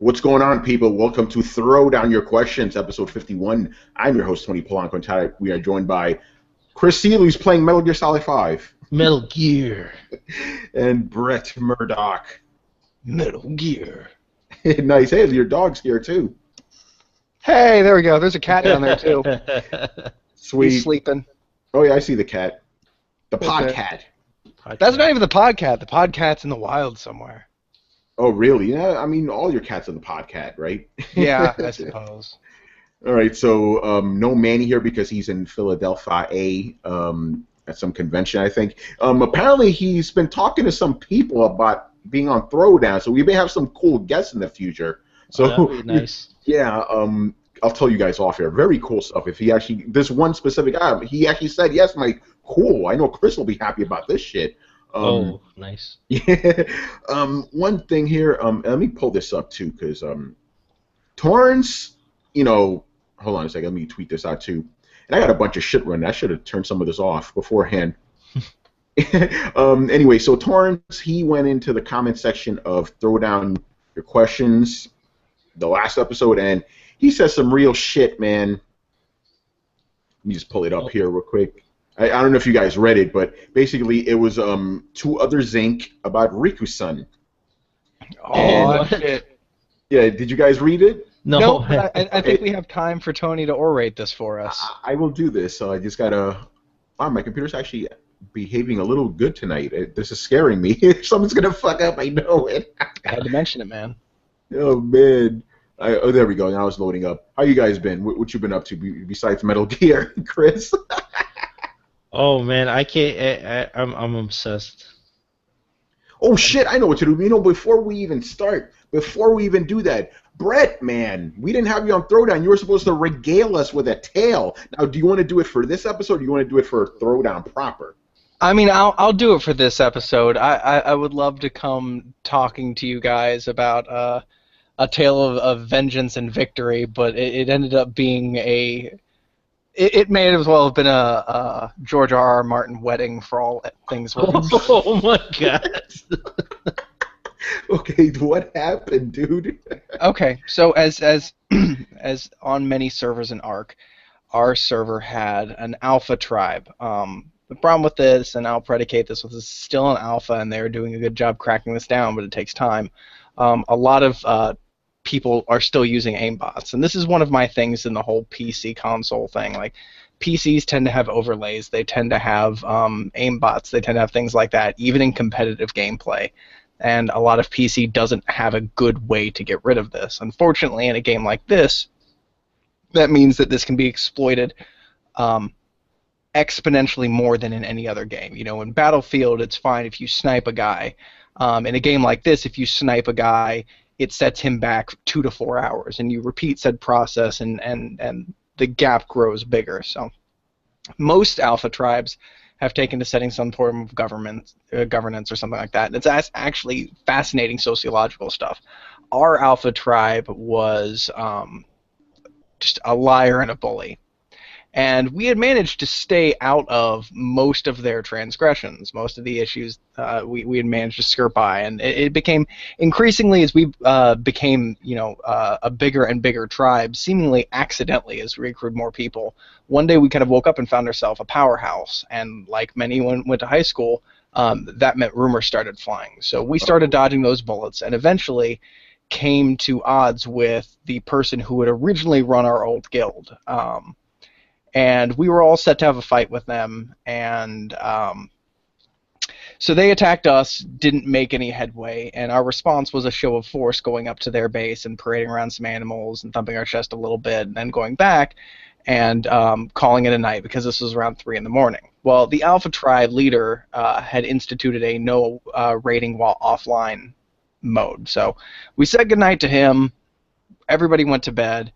What's going on, people? Welcome to Throwdown Your Questions, episode 51. I'm your host, Tony Polanco, and tonight we are joined by Chris Seal, who's playing Metal Gear Solid 5. Metal Gear. And Brett Murdoch. Metal Gear. Nice. Hey, your dog's here, too. Hey, there we go. There's a cat down there, too. Sweet. He's sleeping. Oh, yeah, I see the cat. The Okay. podcat. That's not even the podcat. The podcat's in the wild somewhere. Oh, really? Yeah, I mean, all your cats are the podcat, right? Yeah, I suppose. All right, so no Manny here because he's in Philadelphia, at some convention, I think. Apparently, he's been talking to some people about being on Throwdown, so we may have some cool guests in the future. So, that'd be nice. Yeah, I'll tell you guys off here. Very cool stuff. If he actually, this one specific guy, he actually said, yes, Mike, cool. I know Chris will be happy about this shit. Oh, nice. Yeah. One thing here, let me pull this up too, because Torrance, hold on a second, let me tweet this out too. And I got a bunch of shit running. I should have turned some of this off beforehand. Anyway, so Torrance, he went into the comment section of Throwdown Your Questions, the last episode, and he says some real shit, man. Let me just pull it up here real quick. I don't know if you guys read it, but basically it was Two Others Inc. about Riku-san. Oh, shit. Yeah, did you guys read it? No. But I think we have time for Tony to orate this for us. I will do this, so I just gotta... Wow, my computer's actually behaving a little good tonight. This is scaring me. Something's gonna fuck up, I know it. I had to mention it, man. Oh, man. Oh, there we go. Now it's loading up. How you guys been? What you been up to besides Metal Gear, Chris? Oh man, I can't. I'm obsessed. Oh shit! I know what to do. Before we even start, before we even do that, Brett, man, we didn't have you on Throwdown. You were supposed to regale us with a tale. Now, do you want to do it for this episode, or do you want to do it for Throwdown proper? I mean, I'll do it for this episode. I would love to come talking to you guys about a tale of vengeance and victory, but it ended up being It may as well have been a George R.R. Martin wedding for all things. Oh my god. Okay, what happened, dude? Okay, so as as on many servers in Ark, our server had an alpha tribe. The problem with this, and I'll predicate this, was it's still an alpha, and they're doing a good job cracking this down, but it takes time. A lot of people are still using aimbots, and this is one of my things in the whole PC console thing. Like, PCs tend to have overlays, they tend to have aimbots, they tend to have things like that, even in competitive gameplay. And a lot of PC doesn't have a good way to get rid of this. Unfortunately, in a game like this, that means that this can be exploited exponentially more than in any other game. In Battlefield, it's fine if you snipe a guy. In a game like this, if you snipe a guy, it sets him back 2 to 4 hours, and you repeat said process, and the gap grows bigger. So most alpha tribes have taken to setting some form of governance or something like that. And it's actually fascinating sociological stuff. Our alpha tribe was just a liar and a bully. And we had managed to stay out of most of their transgressions, most of the issues we had managed to skirt by, and it became increasingly, as we became a bigger and bigger tribe, seemingly accidentally as we recruited more people. One day we kind of woke up and found ourselves a powerhouse, and like many when went to high school, that meant rumors started flying. So we started dodging those bullets, and eventually came to odds with the person who had originally run our old guild. And we were all set to have a fight with them, and so they attacked us, didn't make any headway, and our response was a show of force, going up to their base and parading around some animals and thumping our chest a little bit, and then going back and calling it a night, because this was around 3 in the morning. Well, the Alpha Tribe leader had instituted a no raiding while offline mode, so we said goodnight to him, everybody went to bed.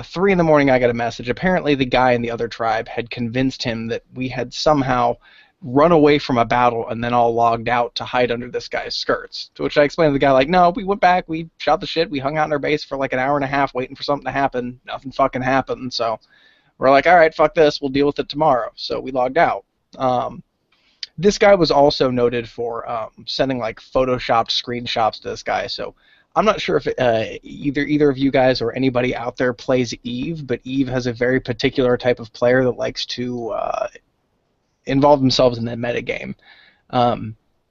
3 in the morning, I got a message. Apparently, the guy in the other tribe had convinced him that we had somehow run away from a battle and then all logged out to hide under this guy's skirts. To which I explained to the guy, like, no, we went back, we shot the shit, we hung out in our base for like an hour and a half waiting for something to happen. Nothing fucking happened. So we're like, all right, fuck this, we'll deal with it tomorrow. So we logged out. This guy was also noted for sending like photoshopped screenshots to this guy. So I'm not sure if either of you guys or anybody out there plays Eve, but Eve has a very particular type of player that likes to involve themselves in the metagame,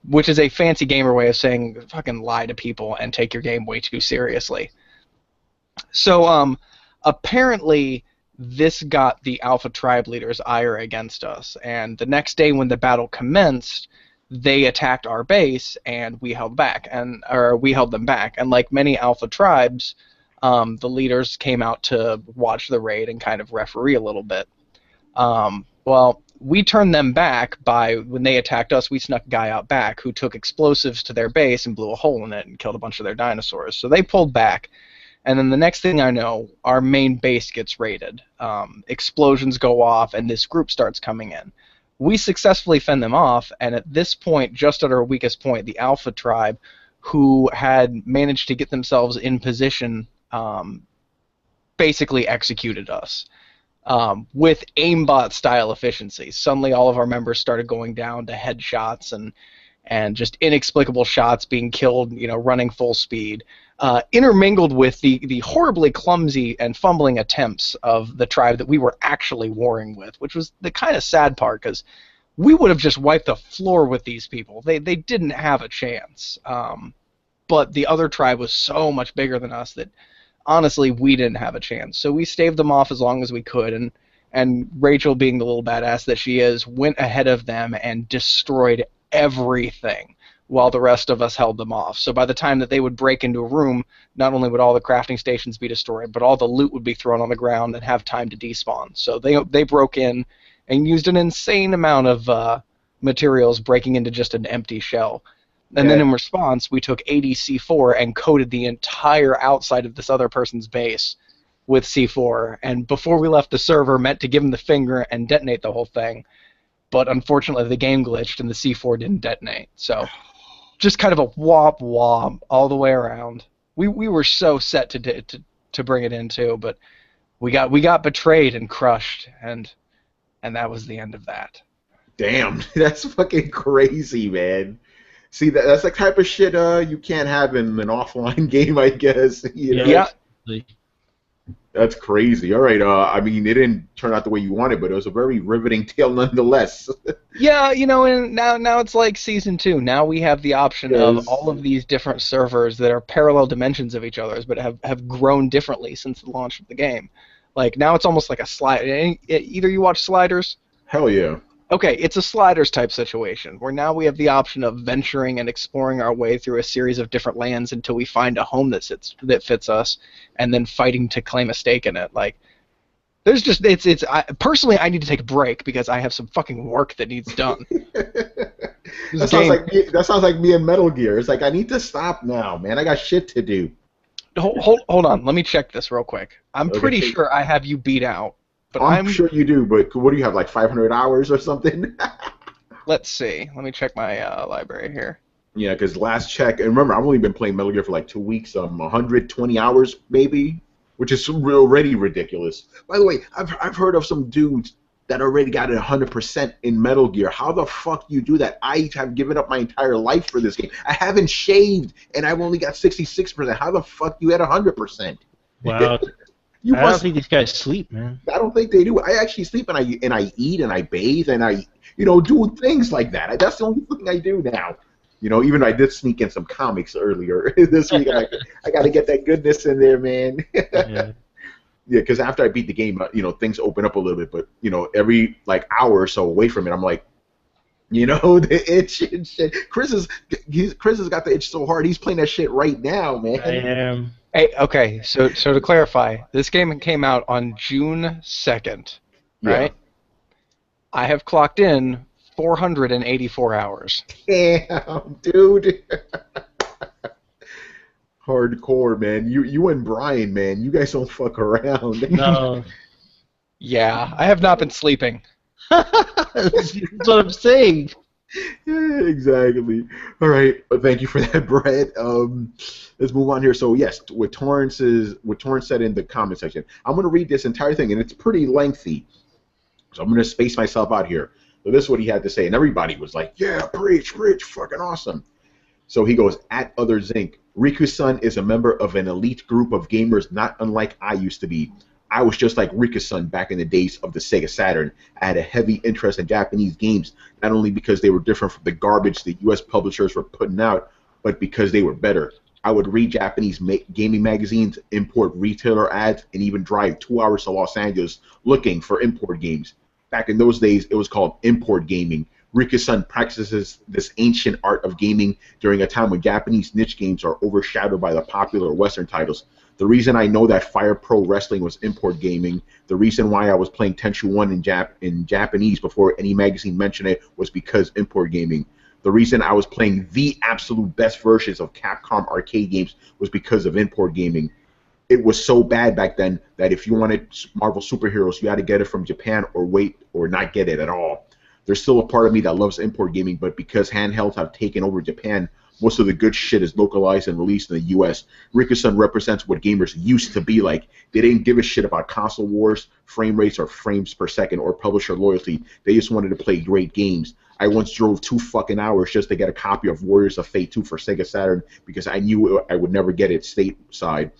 which is a fancy gamer way of saying fucking lie to people and take your game way too seriously. So apparently this got the Alpha Tribe leaders' ire against us, and the next day when the battle commenced, they attacked our base and we held them back. And like many Alpha Tribes, the leaders came out to watch the raid and kind of referee a little bit. Well, we turned them back by, when they attacked us, we snuck a guy out back who took explosives to their base and blew a hole in it and killed a bunch of their dinosaurs. So they pulled back. And then the next thing I know, our main base gets raided. Explosions go off, and this group starts coming in. We successfully fend them off, and at this point, just at our weakest point, the Alpha Tribe, who had managed to get themselves in position, basically executed us with aimbot-style efficiency. Suddenly, all of our members started going down to headshots and just inexplicable shots, being killed, running full speed. Intermingled with the horribly clumsy and fumbling attempts of the tribe that we were actually warring with, which was the kind of sad part, because we would have just wiped the floor with these people. They didn't have a chance. But the other tribe was so much bigger than us that, honestly, we didn't have a chance. So we staved them off as long as we could, and Rachel, being the little badass that she is, went ahead of them and destroyed everything, while the rest of us held them off. So by the time that they would break into a room, not only would all the crafting stations be destroyed, but all the loot would be thrown on the ground and have time to despawn. So they broke in and used an insane amount of materials, breaking into just an empty shell. And then in response, we took 80 C4 and coated the entire outside of this other person's base with C4. And before we left the server, meant to give them the finger and detonate the whole thing. But unfortunately, the game glitched and the C4 didn't detonate. So just kind of a womp all the way around. We were so set to bring it in too, but we got betrayed and crushed, and that was the end of that. Damn, that's fucking crazy, man. See, that's the type of shit you can't have in an offline game, I guess. Yeah. That's crazy. All right. I mean, it didn't turn out the way you wanted, but it was a very riveting tale nonetheless. Yeah, and now it's like season 2. Now we have the option of all of these different servers that are parallel dimensions of each other's, but have grown differently since the launch of the game. Like, now it's almost like a slide. Either you watch Sliders? Hell yeah. Okay, it's a Sliders type situation, where now we have the option of venturing and exploring our way through a series of different lands until we find a home that fits us, and then fighting to claim a stake in it. Like, there's just personally, I need to take a break because I have some fucking work that needs done. That sounds like me and Metal Gear. It's like, I need to stop now, man. I got shit to do. Hold on, let me check this real quick. I'm pretty sure I have you beat out. But I'm sure you do, but what do you have, like 500 hours or something? Let's see. Let me check my library here. Yeah, because last check, and remember, I've only been playing Metal Gear for like 2 weeks, 120 hours maybe, which is already ridiculous. By the way, I've heard of some dudes that already got it 100% in Metal Gear. How the fuck do you do that? I have given up my entire life for this game. I haven't shaved, and I've only got 66%. How the fuck you had 100%? Wow. I don't think these guys sleep, man. I don't think they do. I actually sleep and I eat and I bathe and I do things like that. That's the only thing I do now. Even though I did sneak in some comics earlier this week. I got to get that goodness in there, man. Yeah, because after I beat the game, things open up a little bit. But every like hour or so away from it, I'm like, the itch and shit. Chris has got the itch so hard. He's playing that shit right now, man. I am. Hey, okay, so to clarify, this game came out on June 2nd, right? Yeah. I have clocked in 484 hours. Damn, dude. Hardcore, man. You and Brian, man, you guys don't fuck around. No. Yeah, I have not been sleeping. That's what I'm saying. Yeah, exactly. All right, thank you for that, Brett. Let's move on here. So yes, what Torrance said in the comment section, I'm going to read this entire thing, and it's pretty lengthy, so I'm going to space myself out here. So this is what he had to say, and everybody was like, "Yeah, preach, fucking awesome." So he goes, "At Other Zinc, Riku-san is a member of an elite group of gamers not unlike I used to be. I was just like Riku-san back in the days of the Sega Saturn. I had a heavy interest in Japanese games, not only because they were different from the garbage the US publishers were putting out, but because they were better. I would read Japanese gaming magazines, import retailer ads, and even drive 2 hours to Los Angeles looking for import games. Back in those days, it was called import gaming. Riku-san practices this ancient art of gaming during a time when Japanese niche games are overshadowed by the popular Western titles. The reason I know that Fire Pro Wrestling was import gaming, the reason why I was playing Tenchu 1 in Japanese before any magazine mentioned it was because import gaming. The reason I was playing the absolute best versions of Capcom arcade games was because of import gaming. It was so bad back then that if you wanted Marvel superheroes, you had to get it from Japan or wait or not get it at all. There's still a part of me that loves import gaming, but because handhelds have taken over Japan, most of the good shit is localized and released in the US. Riku-san represents what gamers used to be like. They didn't give a shit about console wars, frame rates, or frames per second, or publisher loyalty. They just wanted to play great games. I once drove 2 fucking hours just to get a copy of Warriors of Fate 2 for Sega Saturn because I knew I would never get it stateside.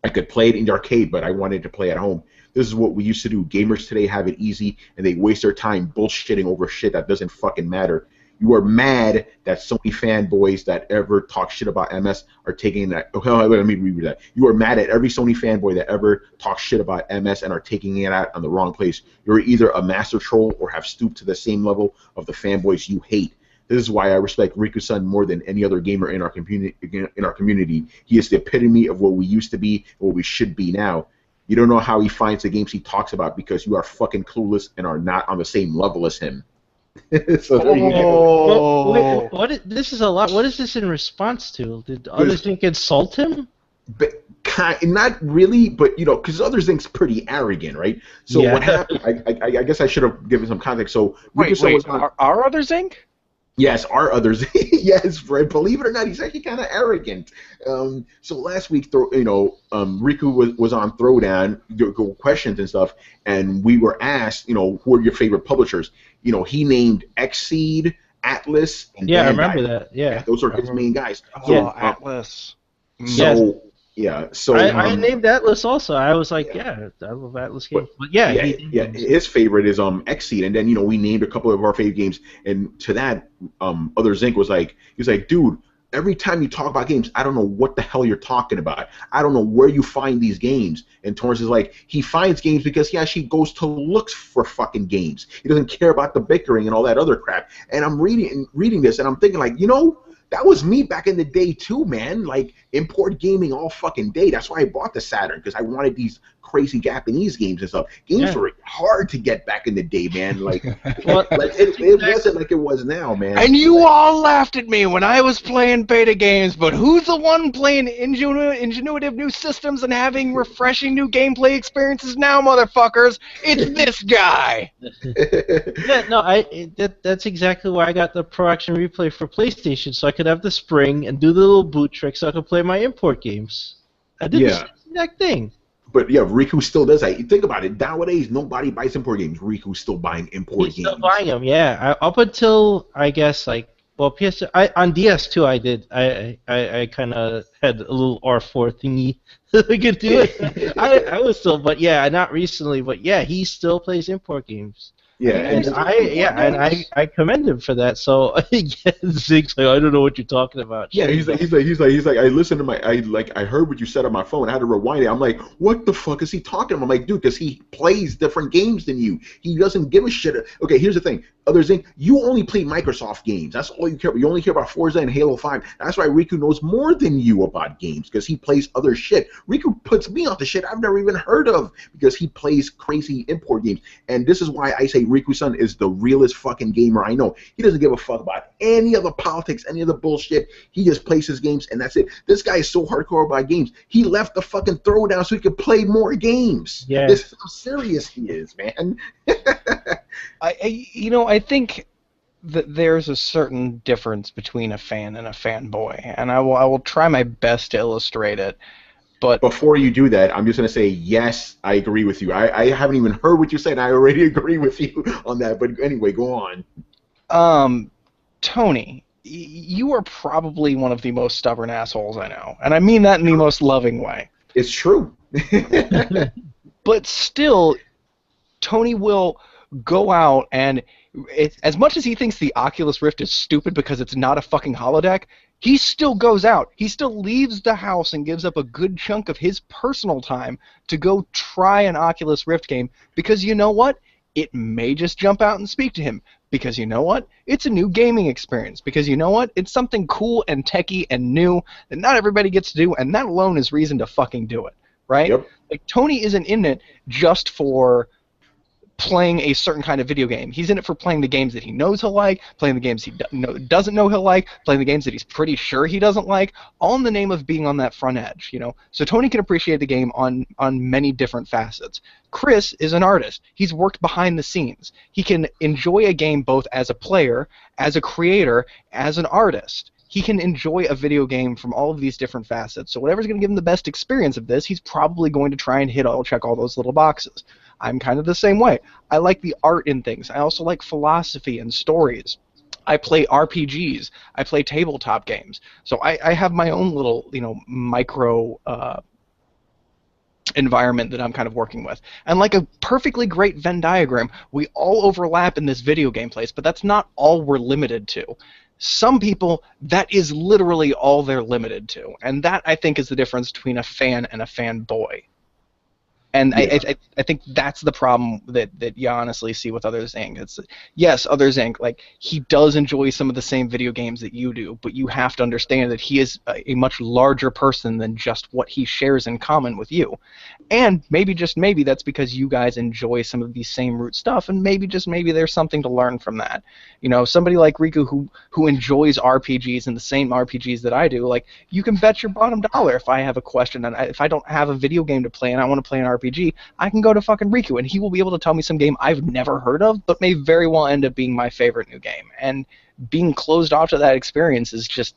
I could play it in the arcade, but I wanted to play at home. This is what we used to do. Gamers today have it easy, and they waste their time bullshitting over shit that doesn't fucking matter. You are mad that Sony fanboys that ever talk shit about MS are taking that. Oh, let me reread that. You are mad at every Sony fanboy that ever talks shit about MS and are taking it out on the wrong place. You're either a master troll or have stooped to the same level of the fanboys you hate. This is why I respect Riku-san more than any other gamer in our community. He is the epitome of what we used to be and what we should be now. You don't know how he finds the games he talks about because you are fucking clueless and are not on the same level as him. So there you go. Well, wait, this is a lot. What is this in response to? Did others think insult him? But not really, but you know, because others think's pretty arrogant, right? So Yeah. what happened? I guess I should have given some context. So Wait, are others Inc.? Yes, our others. Yes, Fred. Believe it or not, he's actually kind of arrogant. So last week, Riku was on Throwdown Your Questions and stuff, and we were asked, you know, who are your favorite publishers? You know, he named Xseed, Atlas, and Yeah, Bandai. I remember that. Yeah, those are his main guys. So, Atlas. So yeah, so I named Atlas also. I was like, yeah, I love Atlas games. But yeah, his favorite is Xseed, and then you know we named a couple of our favorite games, and to that, Other Zinc was like, he's like, dude, every time you talk about games, I don't know what the hell you're talking about. I don't know where you find these games. And Torrance is like, he finds games because he actually goes to look for fucking games. He doesn't care about the bickering and all that other crap. And I'm reading this, and I'm thinking like, you know, that was me back in the day too, man. Like import gaming all fucking day. That's why I bought the Saturn, because I wanted these crazy Japanese games and stuff. Games were hard to get back in the day, man. Like, it wasn't like it was now, man. And you all laughed at me when I was playing beta games, but who's the one playing ingenuitive new systems and having refreshing new gameplay experiences now, motherfuckers? It's this guy. Yeah, no, that's exactly why I got the Pro Action Replay for PlayStation, so I could have the spring and do the little boot trick so I could play my import games. I did the same exact thing. But yeah, Riku still does that. Think about it. Nowadays, nobody buys import games. Riku's still buying import games. He's still buying them, yeah. Up until, I guess, like, well, on DS2 I did. I kind of had a little R4 thingy I could do it. I was still, but yeah, not recently, but yeah, he still plays import games. Yeah, and I commend him for that. So Zig's like, I don't know what you're talking about. Yeah, he's like, I listened to I heard what you said on my phone. I had to rewind it. I'm like, what the fuck is he talking about? I'm like, dude, because he plays different games than you. He doesn't give a shit. Okay, here's the thing. Others think you only play Microsoft games. That's all you care about. You only care about Forza and Halo 5. That's why Riku knows more than you about games, because he plays other shit. Riku puts me off the shit I've never even heard of, because he plays crazy import games. And this is why I say Riku-san is the realest fucking gamer I know. He doesn't give a fuck about any of the politics, any of the bullshit. He just plays his games, and that's it. This guy is so hardcore about games. He left the fucking Throwdown so he could play more games. Yeah. This is how serious he is, man. I think that there's a certain difference between a fan and a fanboy, and I will try my best to illustrate it. But before you do that, I'm just going to say, yes, I agree with you. I haven't even heard what you said, and I already agree with you on that. But anyway, go on. Tony, you are probably one of the most stubborn assholes I know, and I mean that in the most loving way. It's true. But still, Tony will go out and as much as he thinks the Oculus Rift is stupid because it's not a fucking holodeck, he still goes out. He still leaves the house and gives up a good chunk of his personal time to go try an Oculus Rift game because you know what? It may just jump out and speak to him because you know what? It's a new gaming experience because you know what? It's something cool and techie and new that not everybody gets to do, and that alone is reason to fucking do it, right? Yep. Like Tony isn't in it just for playing a certain kind of video game. He's in it for playing the games that he knows he'll like, playing the games he doesn't know he'll like, playing the games that he's pretty sure he doesn't like, all in the name of being on that front edge, you know? So Tony can appreciate the game on many different facets. Chris is an artist. He's worked behind the scenes. He can enjoy a game both as a player, as a creator, as an artist. He can enjoy a video game from all of these different facets. So whatever's going to give him the best experience of this, he's probably going to try and check all those little boxes. I'm kind of the same way. I like the art in things. I also like philosophy and stories. I play RPGs. I play tabletop games. So I have my own little, micro environment that I'm kind of working with. And like a perfectly great Venn diagram, we all overlap in this video game place, but that's not all we're limited to. Some people, that is literally all they're limited to. And that, I think, is the difference between a fan and a fanboy. And yeah. I think that's the problem that you honestly see with Others Inc. It's, yes, Others Inc., like, he does enjoy some of the same video games that you do, but you have to understand that he is a much larger person than just what he shares in common with you. And maybe, just maybe, that's because you guys enjoy some of the same root stuff, and maybe, just maybe, there's something to learn from that. You know, somebody like Riku who enjoys RPGs and the same RPGs that I do, like, you can bet your bottom dollar if I have a question, and if I don't have a video game to play and I want to play an RPG, I can go to fucking Riku, and he will be able to tell me some game I've never heard of, but may very well end up being my favorite new game. And being closed off to that experience is just,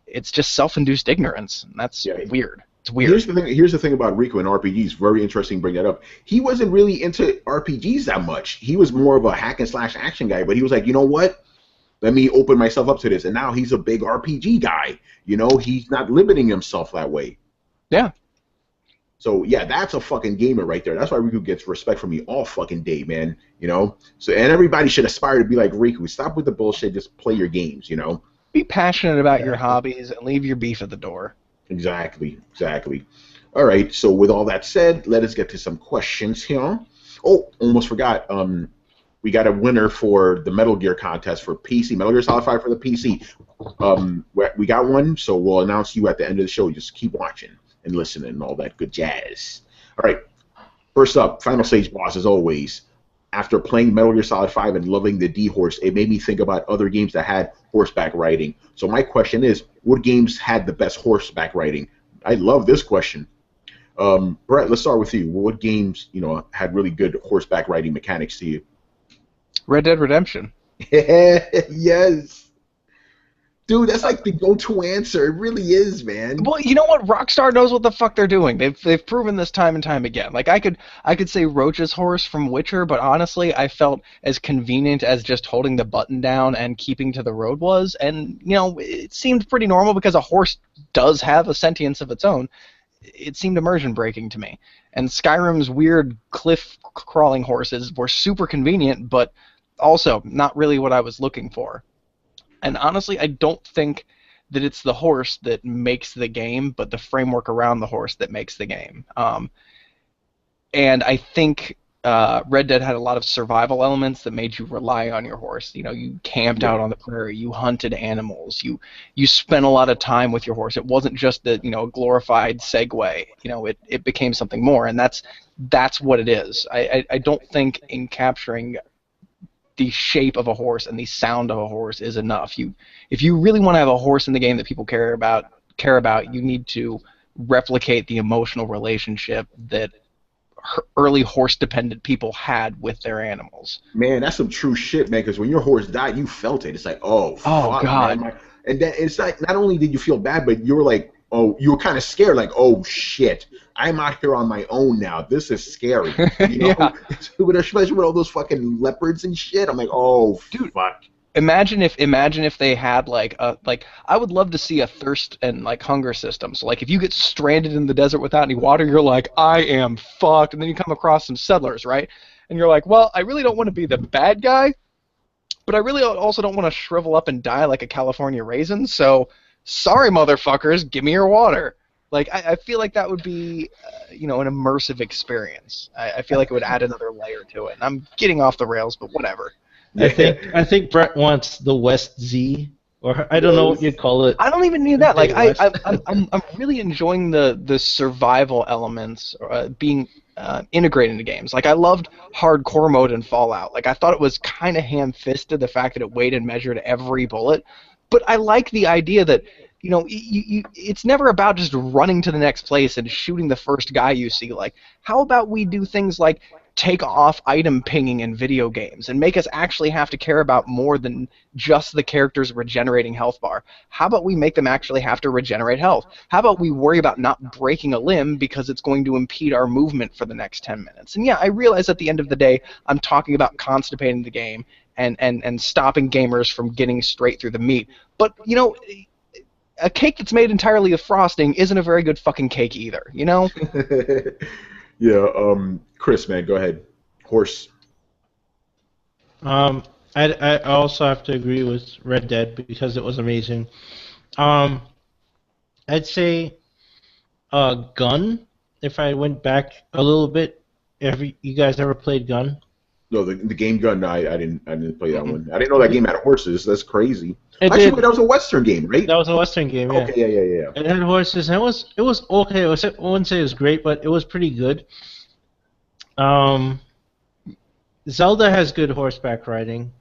it's just self-induced ignorance. And that's weird. It's weird. Here's the thing about Riku and RPGs. Very interesting to bring that up. He wasn't really into RPGs that much. He was more of a hack and slash action guy, but he was like, you know what? Let me open myself up to this. And now he's a big RPG guy. You know, he's not limiting himself that way. Yeah. So, yeah, that's a fucking gamer right there. That's why Riku gets respect from me all fucking day, man. You know? So, and everybody should aspire to be like Riku. Stop with the bullshit. Just play your games, you know? Be passionate about your hobbies and leave your beef at the door. Exactly. All right, so with all that said, let us get to some questions here. Oh, almost forgot. We got a winner for the Metal Gear contest for PC. Metal Gear Solid 5 for the PC. We got one, so we'll announce you at the end of the show. Just keep watching and listening and all that good jazz. All right, first up, Final Stage boss, as always. After playing Metal Gear Solid 5 and loving the D-Horse, it made me think about other games that had horseback riding. So my question is, what games had the best horseback riding? I love this question. Brett, let's start with you. What games, had really good horseback riding mechanics to you? Red Dead Redemption. Yes. Dude, that's like the go-to answer. It really is, man. Well, you know what? Rockstar knows what the fuck they're doing. They've proven this time and time again. Like, I could say Roach's horse from Witcher, but honestly, I felt as convenient as just holding the button down and keeping to the road was. And, it seemed pretty normal because a horse does have a sentience of its own. It seemed immersion breaking to me. And Skyrim's weird cliff-crawling horses were super convenient, but also not really what I was looking for. And honestly, I don't think that it's the horse that makes the game, but the framework around the horse that makes the game. And I think Red Dead had a lot of survival elements that made you rely on your horse. You camped out on the prairie, you hunted animals, you spent a lot of time with your horse. It wasn't just a glorified Segway. It became something more, and that's what it is. I don't think in capturing the shape of a horse and the sound of a horse is enough. If you really want to have a horse in the game that people care about, you need to replicate the emotional relationship that early horse-dependent people had with their animals. Man, that's some true shit, man, because when your horse died, you felt it. It's like, oh fuck, God. Man. And then it's like, not only did you feel bad, but you were like, you were kind of scared, like, oh shit, I'm out here on my own now. This is scary. Yeah. Especially with all those fucking leopards and shit. I'm like, oh, dude, fuck. Imagine if they had like I would love to see a thirst and like hunger system. So like if you get stranded in the desert without any water, you're like, I am fucked, and then you come across some settlers, right? And you're like, well, I really don't want to be the bad guy, but I really also don't want to shrivel up and die like a California raisin. So sorry, motherfuckers, give me your water. Like I feel like that would be, an immersive experience. I feel like it would add another layer to it. And I'm getting off the rails, but whatever. I think Brett wants the West Z, or I don't know what you'd call it. I don't even need that. Like I'm really enjoying the survival elements being integrated into games. Like I loved hardcore mode in Fallout. Like I thought it was kind of ham-fisted, the fact that it weighed and measured every bullet. But I like the idea that it's never about just running to the next place and shooting the first guy you see. Like, how about we do things like take off item pinging in video games and make us actually have to care about more than just the character's regenerating health bar? How about we make them actually have to regenerate health? How about we worry about not breaking a limb because it's going to impede our movement for the next 10 minutes? And yeah, I realize at the end of the day, I'm talking about constipating the game and stopping gamers from getting straight through the meat. But, a cake that's made entirely of frosting isn't a very good fucking cake either, Yeah, Chris, man, go ahead. Horse. I also have to agree with Red Dead because it was amazing. I'd say Gun, if I went back a little bit. You guys ever played Gun? No, the game Gun. I didn't play that one. I didn't know that game had horses. That's crazy. It Actually, did. that was a Western game, right? That was a Western game, yeah. Okay, yeah. It had horses, and it was okay. I wouldn't say it was great, but it was pretty good. Zelda has good horseback riding.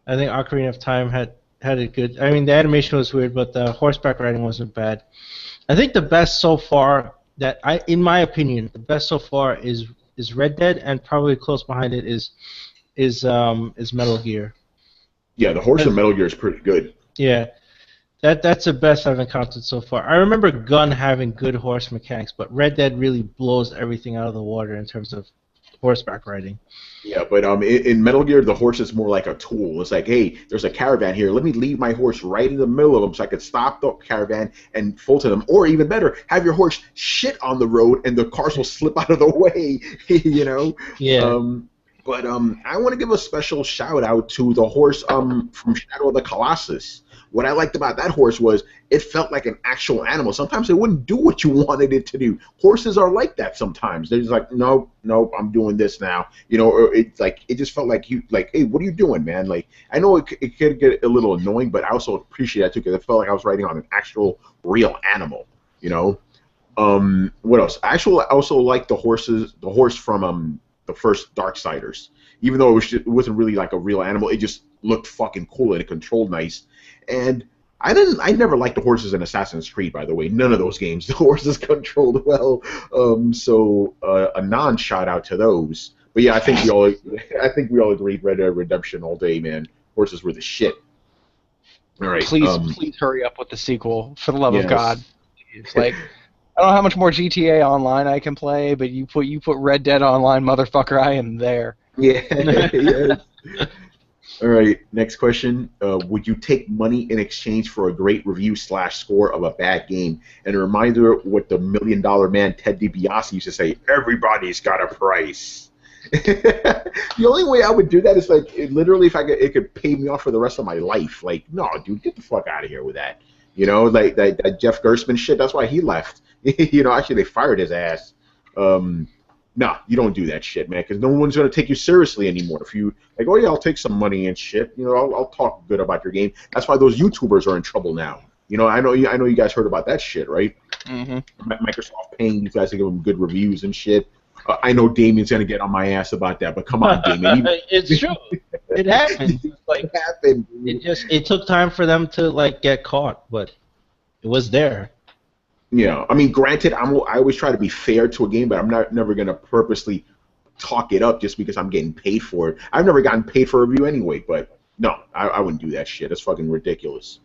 I think Ocarina of Time had it good. I mean, the animation was weird, but the horseback riding wasn't bad. I think the best so far in my opinion, the best so far is Red Dead, and probably close behind it is Metal Gear. Yeah, the horse in Metal Gear is pretty good. Yeah, that's the best I've encountered so far. I remember Gun having good horse mechanics, but Red Dead really blows everything out of the water in terms of horseback riding. Yeah, but in Metal Gear, the horse is more like a tool. It's like, hey, there's a caravan here. Let me leave my horse right in the middle of them so I could stop the caravan and full to them. Or even better, have your horse shit on the road and the cars will slip out of the way, Yeah. But I want to give a special shout out to the horse from Shadow of the Colossus. What I liked about that horse was it felt like an actual animal. Sometimes it wouldn't do what you wanted it to do. Horses are like that sometimes. They're just like, nope, I'm doing this now. Or it's like it just felt like hey, what are you doing, man? Like I know it could get a little annoying, but I also appreciate that too because it felt like I was riding on an actual real animal. What else? I also like the horse from the first Darksiders. Even though it wasn't really like a real animal, it just looked fucking cool and it controlled nice. And I never liked the horses in Assassin's Creed, by the way. None of those games the horses controlled well. So a non-shout out to those. But yeah, I think we all agreed Red Dead Redemption all day, man. Horses were the shit. All right. Please hurry up with the sequel, for the love of God. It's like I don't know how much more GTA Online I can play, but you put Red Dead Online, motherfucker, I am there. Yeah. Yes. All right. Next question. Would you take money in exchange for a great review / score of a bad game? And a reminder what the $1 Million Man Ted DiBiase used to say: everybody's got a price. The only way I would do that is like literally if it could pay me off for the rest of my life. Like, no, dude, get the fuck out of here with that. Like that Jeff Gerstmann shit. That's why he left. Actually they fired his ass. No, you don't do that shit, man, because no one's gonna take you seriously anymore. If you like, oh yeah, I'll take some money and shit. I'll talk good about your game. That's why those YouTubers are in trouble now. I know you guys heard about that shit, right? Mm-hmm. Microsoft paying you guys to give them good reviews and shit. I know Damien's gonna get on my ass about that, but come on, Damien. It's true. It happened. It happened. It took time for them to get caught, but it was there. Yeah, I mean, granted, I always try to be fair to a game, but I'm never gonna purposely talk it up just because I'm getting paid for it. I've never gotten paid for a review anyway, but no, I wouldn't do that shit. That's fucking ridiculous.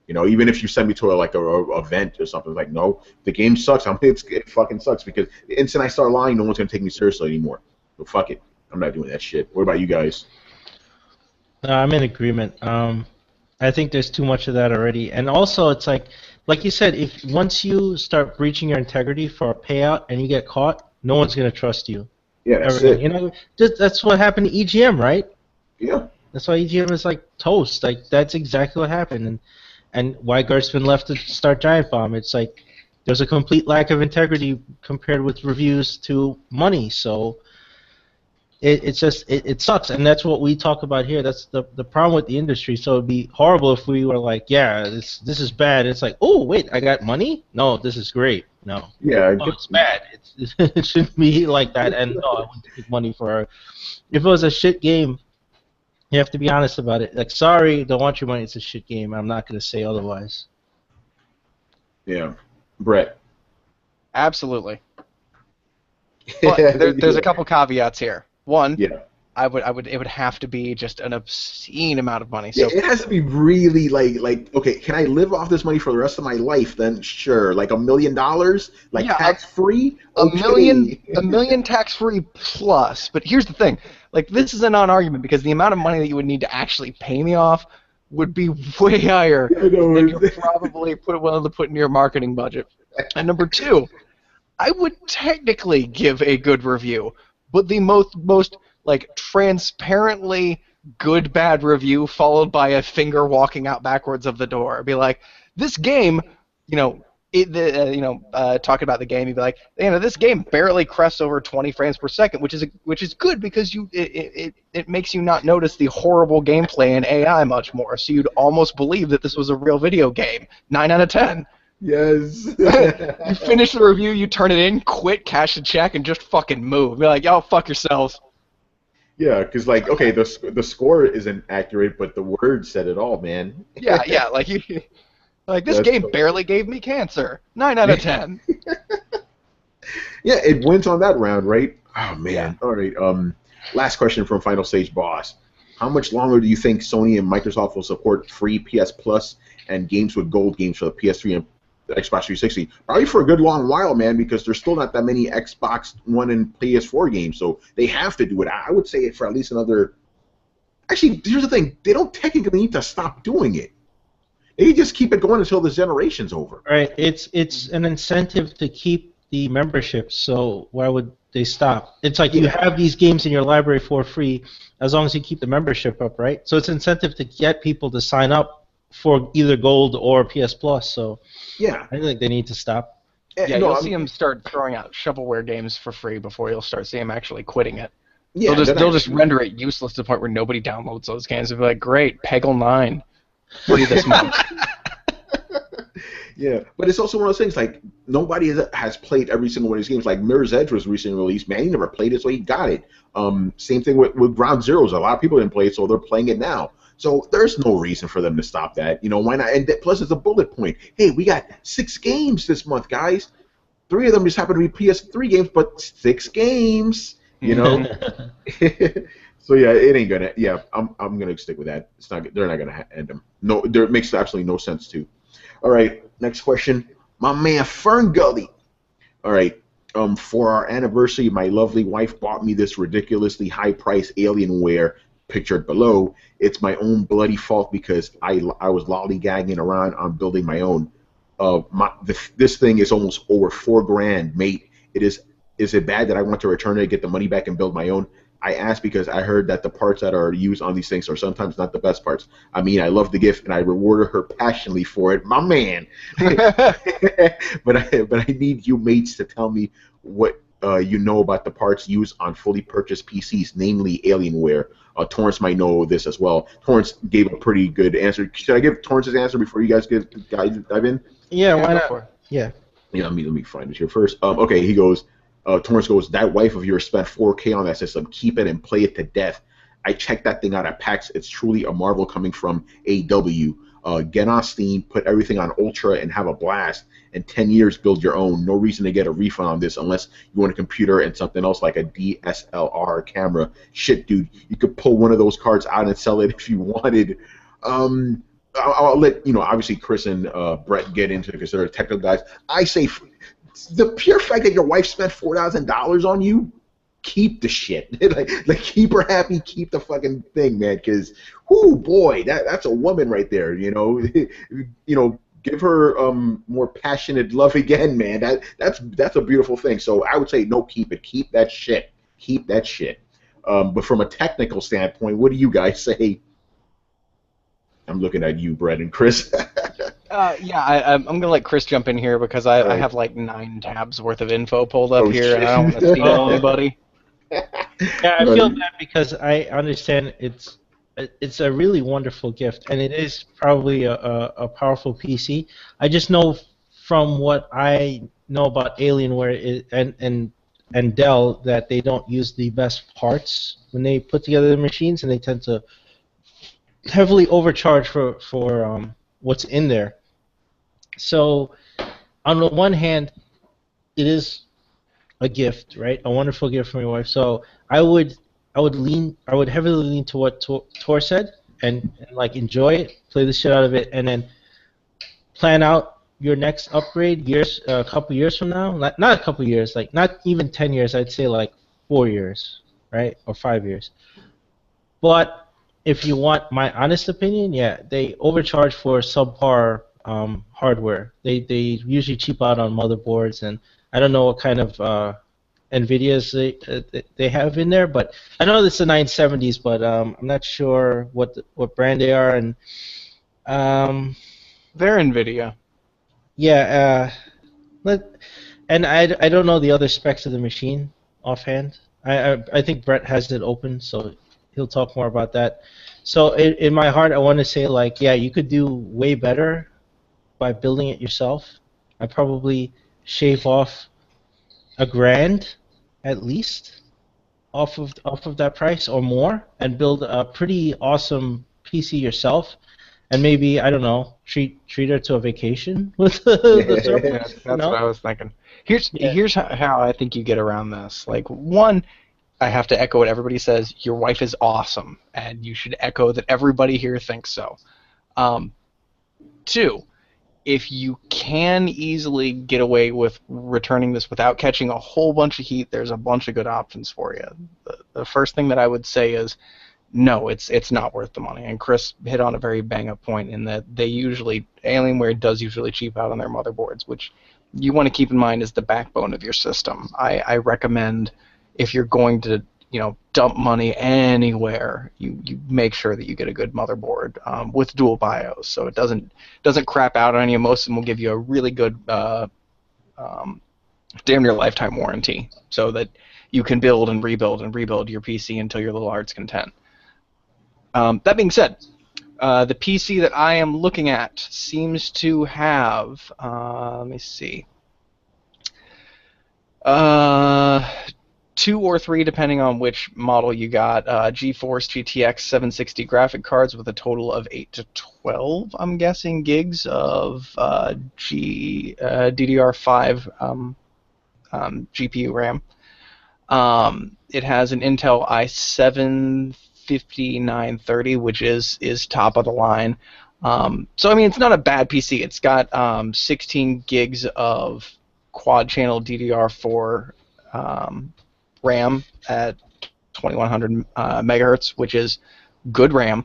Even if you send me to a event or something, like, no, the game sucks. It fucking sucks because the instant I start lying, no one's gonna take me seriously anymore. So fuck it, I'm not doing that shit. What about you guys? I'm in agreement. I think there's too much of that already, and also it's like you said, if once you start breaching your integrity for a payout and you get caught, no one's gonna trust you Yeah, ever that's again. it. You know, that's what happened to EGM, right? Yeah. That's why EGM is like toast. Like that's exactly what happened, and why Gerstmann left to start Giant Bomb. It's like there's a complete lack of integrity compared with reviews to money. So it's just it sucks, and that's what we talk about here. That's the problem with the industry. So it'd be horrible if we were like, yeah, this is bad. It's like, oh wait, I got money? No, this is great. No, Yeah. oh it's bad. It shouldn't be like that. And no, I wouldn't take money for. If it was a shit game, you have to be honest about it. Like, sorry, don't want your money. It's a shit game. I'm not gonna say otherwise. Yeah. Brett. Absolutely. But there's a couple caveats here. One, Yeah. it would have to be just an obscene amount of money. Yeah, So it has to be really like okay, can I live off this money for the rest of my life? Then sure, like $1 million, like Yeah, tax free. a million tax free plus. But here's the thing: like this is a non-argument because the amount of money that you would need to actually pay me off would be way higher I know. than you're probably willing to put into your marketing budget. And number two, I would technically give a good review, but the most like transparently good bad review followed by a finger walking out backwards of the door. Be like, this game, talking about the game, you'd be like, this game barely crests over 20 frames per second, which is good because it makes you not notice the horrible gameplay and AI much more. So you'd almost believe that this was a real video game. 9 out of 10. Yes. You finish the review, you turn it in, quit, cash the check, and just fucking move. Be like, y'all fuck yourselves. Yeah, because like okay, the score isn't accurate, but the words said it all, man. Yeah, like this That's game cool. barely gave me cancer. 9 out of 10. Yeah, it wins on that round, right? Oh man. Yeah. All right. Last question from Final Stage Boss. How much longer do you think Sony and Microsoft will support free PS Plus and games with gold games for the PS3 and Xbox 360? Probably for a good long while, man, because there's still not that many Xbox One and PS4 games, so they have to do it. I would say for at least another. Actually, here's the thing: they don't technically need to stop doing it. They just keep it going until the generation's over. Right. It's an incentive to keep the membership. So why would they stop? It's like you have these games in your library for free as long as you keep the membership up, right? So it's incentive to get people to sign up for either Gold or PS Plus. So Yeah. I think they need to stop. Yeah, No, you'll see them start throwing out shovelware games for free before you'll start seeing them actually quitting it. Yeah, They'll just render it useless to the point where nobody downloads those games. They'll be like, great, Peggle 9, free this month. Yeah, but it's also one of those things like nobody has played every single one of these games. Like Mirror's Edge was recently released. Man, he never played it, so he got it. Same thing with Ground Zeroes. A lot of people didn't play it, so they're playing it now. So there's no reason for them to stop that. Why not? And plus, it's a bullet point. Hey, we got 6 games this month, guys. 3 of them just happen to be PS3 games, but 6 games. So yeah, it ain't gonna. Yeah, I'm gonna stick with that. It's not. They're not gonna end them. No, it makes absolutely no sense too. All right, next question. My man Fern Gully. All right. For our anniversary, my lovely wife bought me this ridiculously high-priced Alienware pictured below. It's my own bloody fault because I was lollygagging around on building my own. This thing is almost over $4,000, mate. Is it bad that I want to return it, get the money back, and build my own? I asked because I heard that the parts that are used on these things are sometimes not the best parts. I mean, I love the gift and I rewarded her passionately for it, my man. but I need you mates to tell me what you know about the parts used on fully purchased PCs, namely Alienware. Torrance might know this as well. Torrance gave a pretty good answer. Should I give Torrance's answer before you guys dive in? Yeah, why not? Yeah. Yeah, let me find it here first. Okay, he goes. Torrance goes, that wife of yours spent $4,000 on that system. Keep it and play it to death. I checked that thing out at PAX. It's truly a marvel coming from AW. Get on Steam, put everything on Ultra, and have a blast. In 10 years, build your own. No reason to get a refund on this unless you want a computer and something else like a DSLR camera. Shit, dude, you could pull one of those cards out and sell it if you wanted. I'll let, obviously Chris and Brett get into it because they're technical guys. I say the pure fact that your wife spent $4,000 on you, keep the shit. like keep her happy, keep the fucking thing, man. Because, whoo, boy, that's a woman right there. Give her more passionate love again, man. That's a beautiful thing. So I would say no, keep it. Keep that shit. Keep that shit. But from a technical standpoint, what do you guys say? I'm looking at you, Brett and Chris. I'm gonna let Chris jump in here because I Right. have like 9 tabs worth of info pulled up here, Shit. and I don't want to steal anybody. Yeah, I feel bad because I understand it's a really wonderful gift, and it is probably a powerful PC. I just know from what I know about Alienware and Dell that they don't use the best parts when they put together the machines, and they tend to heavily overcharge for what's in there. So on the one hand, it is a gift, right? A wonderful gift from your wife. So I would heavily lean to what Tor said, and like enjoy it, play the shit out of it, and then plan out your next upgrade a couple years from now. Not a couple years, like not even 10 years. I'd say like 4 years, right, or 5 years. But if you want my honest opinion, yeah, they overcharge for subpar hardware. They usually cheap out on motherboards, and I don't know what kind of NVIDIAs they have in there, but I know it's the 970s, but I'm not sure what brand they are, and They're NVIDIA. yeah, and I don't know the other specs of the machine offhand. I think Brett has it open, so he'll talk more about that. So in my heart, I want to say like, yeah, you could do way better by building it yourself. I probably shave off $1,000 at least off of that price or more, and build a pretty awesome PC yourself, and maybe I don't know, treat her to a vacation with the surplus. That's what I was thinking. Here's how I think you get around this. Like, one, I have to echo what everybody says. Your wife is awesome, and you should echo that everybody here thinks so. 2, if you can easily get away with returning this without catching a whole bunch of heat, there's a bunch of good options for you. The first thing that I would say is, no, it's not worth the money. And Chris hit on a very bang-up point in that Alienware does usually cheap out on their motherboards, which you want to keep in mind is the backbone of your system. I recommend, if you're going to dump money anywhere, you make sure that you get a good motherboard with dual BIOS, so it doesn't crap out on you. Most of them will give you a really good damn near lifetime warranty, so that you can build and rebuild your PC until your little heart's content. That being said, the PC that I am looking at seems to have, let me see, 2 or 3, depending on which model you got, GeForce GTX 760 graphic cards with a total of 8 to 12, I'm guessing, gigs of DDR5 GPU RAM. It has an Intel i7-5930, which is top of the line. So I mean, it's not a bad PC. It's got 16 gigs of quad-channel DDR4 RAM at 2100 megahertz, which is good RAM.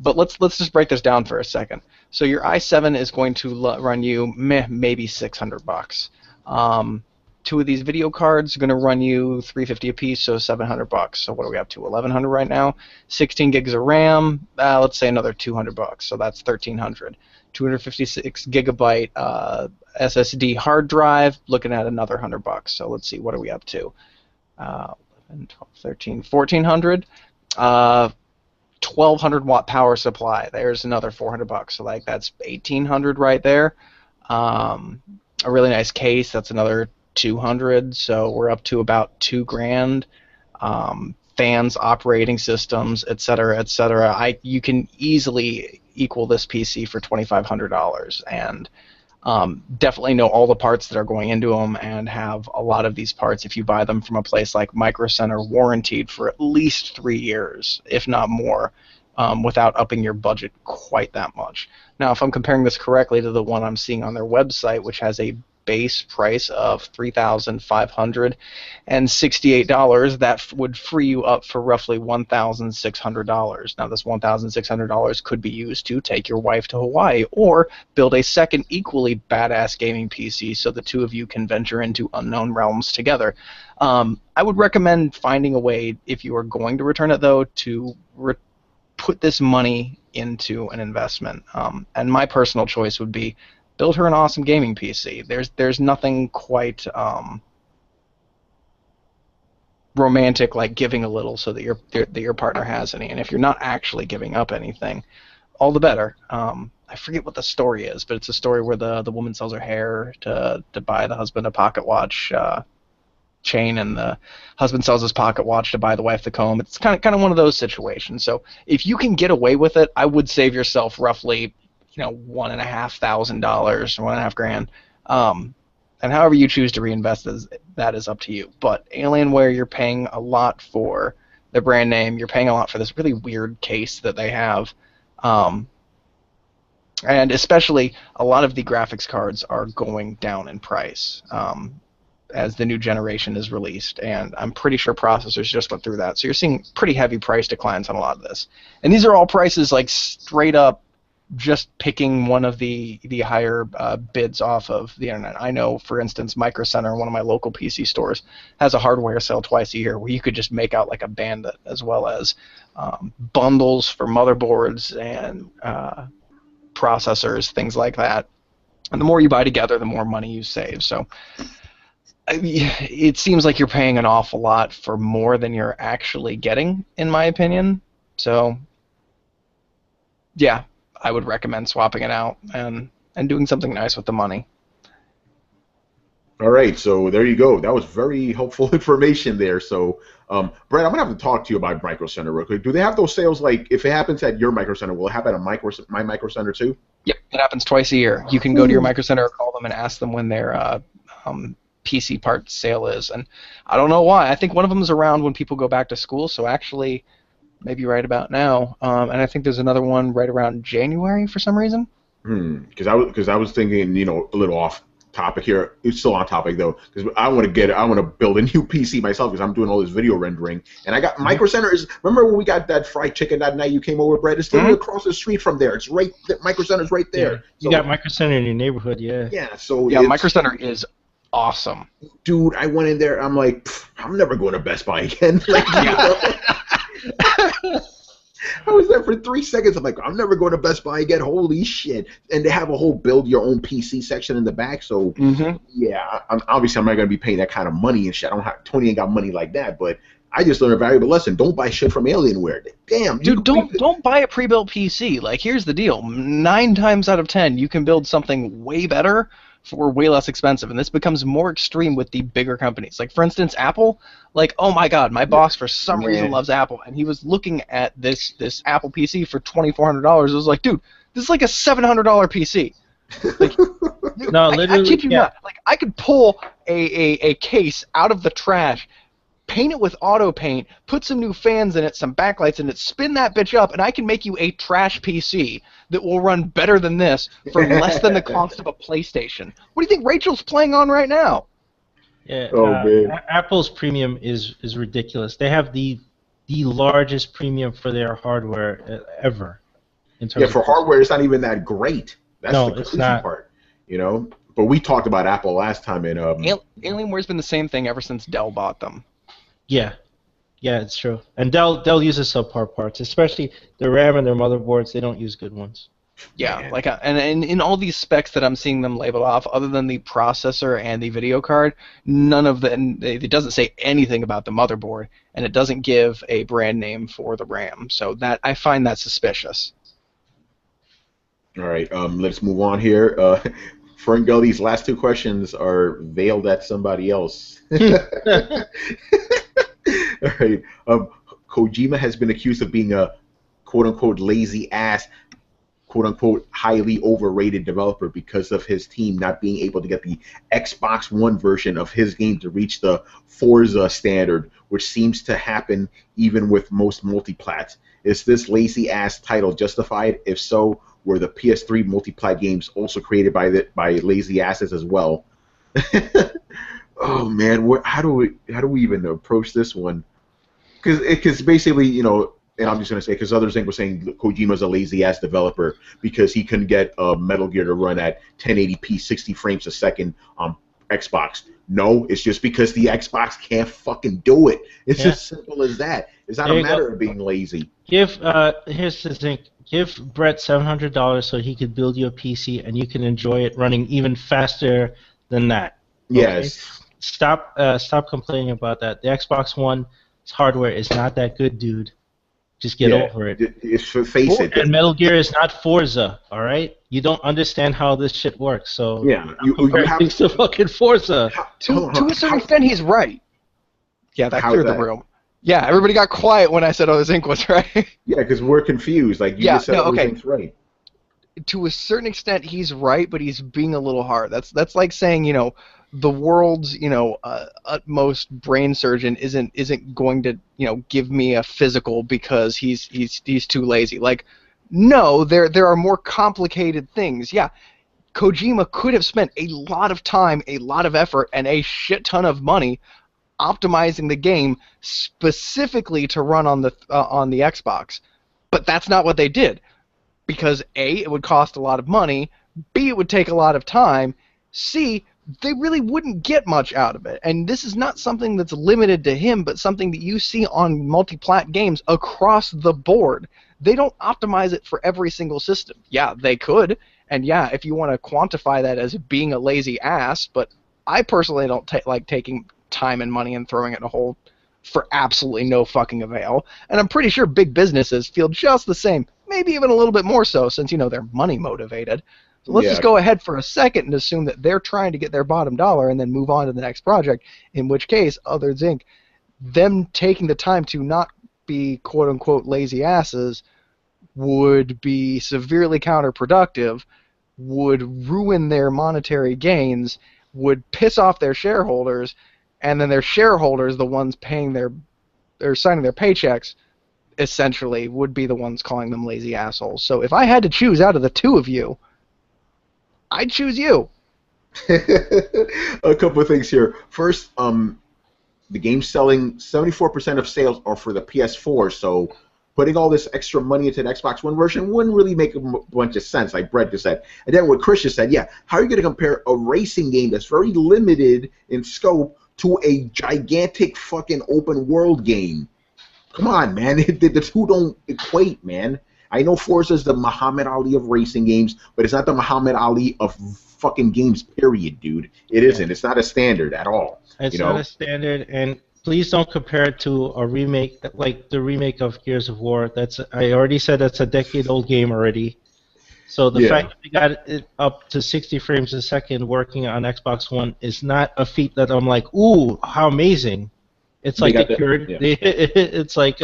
But let's just break this down for a second. So your i7 is going to run you maybe $600. 2 of these video cards are going to run you $350 a piece, so $700. So what are we up to? $1,100 right now. 16 gigs of RAM. Let's say another $200. So that's $1,300. 256 gigabyte SSD hard drive. Looking at another $100. So let's see, what are we up to? 11, 12, 13, 1,400. 1,200 watt power supply. There's another $400. So like that's 1,800 right there. A really nice case. That's another 200. So we're up to about $2,000. Fans, operating systems, etc., etc. You can easily equal this PC for $2,500, and definitely know all the parts that are going into them, and have a lot of these parts, if you buy them from a place like Micro Center, warranted for at least 3 years, if not more, without upping your budget quite that much. Now, if I'm comparing this correctly to the one I'm seeing on their website, which has a base price of $3,568, that would free you up for roughly $1,600. Now, this $1,600 could be used to take your wife to Hawaii or build a second equally badass gaming PC so the two of you can venture into unknown realms together. I would recommend finding a way, if you are going to return it, though, to put this money into an investment. And my personal choice would be build her an awesome gaming PC. There's nothing quite romantic like giving a little so that your partner has any. And if you're not actually giving up anything, all the better. I forget what the story is, but it's a story where the woman sells her hair to buy the husband a pocket watch chain, and the husband sells his pocket watch to buy the wife the comb. It's kind of one of those situations. So if you can get away with it, I would save yourself roughly, $1,500, $1,500. And however you choose to reinvest that is up to you. But Alienware, you're paying a lot for the brand name. You're paying a lot for this really weird case that they have. And especially a lot of the graphics cards are going down in price as the new generation is released, and I'm pretty sure processors just went through that. So you're seeing pretty heavy price declines on a lot of this. And these are all prices like straight up just picking one of the higher bids off of the internet. I know, for instance, Micro Center, one of my local PC stores, has a hardware sale twice a year where you could just make out like a bandit, as well as bundles for motherboards and processors, things like that. And the more you buy together, the more money you save. So it seems like you're paying an awful lot for more than you're actually getting, in my opinion. So, yeah, I would recommend swapping it out and doing something nice with the money. All right, so there you go. That was very helpful information there. So, Brett, I'm going to have to talk to you about Micro Center real quick. Do they have those sales, like, if it happens at your Micro Center, will it happen at my Micro Center too? Yep, it happens twice a year. You can go to your Micro Center or call them and ask them when their PC part sale is. And I don't know why. I think one of them is around when people go back to school, so actually maybe right about now. And I think there's another one right around January for some reason. Because I was thinking, a little off topic here. It's still on topic though, because I want to build a new PC myself because I'm doing all this video rendering. And I got Micro Center is. Remember when we got that fried chicken that night you came over, Brett? It's literally across the street from there. It's right. Micro Center's right there. Yeah. You got Micro Center in your neighborhood, yeah. Yeah. So yeah, Micro Center is awesome. Dude, I went in there. I'm like, I'm never going to Best Buy again. I was there for 3 seconds. I'm like, I'm never going to Best Buy again. Holy shit! And they have a whole build your own PC section in the back. So yeah, I'm not going to be paying that kind of money and shit. Tony ain't got money like that. But I just learned a valuable lesson. Don't buy shit from Alienware. Damn, dude, don't buy a pre-built PC. Like, here's the deal: 9 times out of 10, you can build something way better for way less expensive, and this becomes more extreme with the bigger companies. Like, for instance, Apple. Like, oh my God, my boss for some reason loves Apple, and he was looking at this Apple PC for $2,400. I was like, dude, this is like a $700 PC. Like, dude, no, literally, I kid you not. Like, I could pull a case out of the trash, paint it with auto paint, put some new fans in it, some backlights in it, spin that bitch up, and I can make you a trash PC that will run better than this for less than the cost of a PlayStation. What do you think Rachel's playing on right now? Yeah, Apple's premium is ridiculous. They have the largest premium for their hardware ever. For hardware, it's not even that great. That's the crazy part, But we talked about Apple last time, and Alienware's been the same thing ever since Dell bought them. Yeah, it's true. And Dell uses subpar parts, especially their RAM and their motherboards. They don't use good ones. Yeah, and in all these specs that I'm seeing them labeled off, other than the processor and the video card, none of it doesn't say anything about the motherboard, and it doesn't give a brand name for the RAM. So that I find that suspicious. All right, let's move on here. Fern Gully's last 2 questions are veiled at somebody else. All right. Kojima has been accused of being a quote-unquote lazy ass, quote-unquote highly overrated developer because of his team not being able to get the Xbox One version of his game to reach the Forza standard, which seems to happen even with most multiplats. Is this lazy ass title justified? If so, were the PS3 multiplat games also created by lazy asses as well? Oh man, how do we even approach this one? Because basically, and I'm just gonna say, because others were saying Kojima's a lazy ass developer because he couldn't get Metal Gear to run at 1080p 60 frames a second on Xbox. No, it's just because the Xbox can't fucking do it. It's as simple as that. It's not a matter of being lazy. Here's the thing. Give Brett $700 so he could build you a PC and you can enjoy it running even faster than that. Okay? Yes. Stop complaining about that. The Xbox One's hardware is not that good, dude. Just get over it. Face it. And Metal Gear is not Forza, all right? You don't understand how this shit works, so yeah, you have to fucking Forza. To a certain extent, he's right. Yeah, that cleared the room. Yeah, everybody got quiet when I said, "Oh, this ink was right." Yeah, because we're confused. Like you just said, everything's right. To a certain extent, he's right, but he's being a little hard. That's like saying, the world's utmost brain surgeon isn't going to give me a physical because he's too lazy. Like, no, there are more complicated things. Yeah, Kojima could have spent a lot of time, a lot of effort, and a shit ton of money optimizing the game specifically to run on the Xbox, but that's not what they did. Because A, it would cost a lot of money, B, it would take a lot of time, C, they really wouldn't get much out of it. And this is not something that's limited to him, but something that you see on multi-plat games across the board. They don't optimize it for every single system. Yeah, they could, and yeah, if you want to quantify that as being a lazy ass, but I personally don't like taking time and money and throwing it in a hole for absolutely no fucking avail. And I'm pretty sure big businesses feel just the same. Maybe even a little bit more so, since they're money motivated. So let's just go ahead for a second and assume that they're trying to get their bottom dollar and then move on to the next project. In which case, Others Inc., them taking the time to not be quote unquote lazy asses would be severely counterproductive, would ruin their monetary gains, would piss off their shareholders, and then their shareholders, the ones paying they're signing their paychecks, essentially would be the ones calling them lazy assholes. So if I had to choose out of the two of you, I'd choose you. A couple of things here. First, the game selling 74% of sales are for the PS4, so putting all this extra money into the Xbox One version wouldn't really make a bunch of sense, like Brett just said. And then what Chris just said, how are you going to compare a racing game that's very limited in scope to a gigantic fucking open world game? Come on, man. The two don't equate, man. I know Forza's the Muhammad Ali of racing games, but it's not the Muhammad Ali of fucking games, period, dude. It isn't. It's not a standard at all. It's not a standard, and please don't compare it to a remake, like the remake of Gears of War. I already said that's a decade-old game already. So the fact that we got it up to 60 frames a second working on Xbox One is not a feat that I'm like, ooh, how amazing. It's like it's like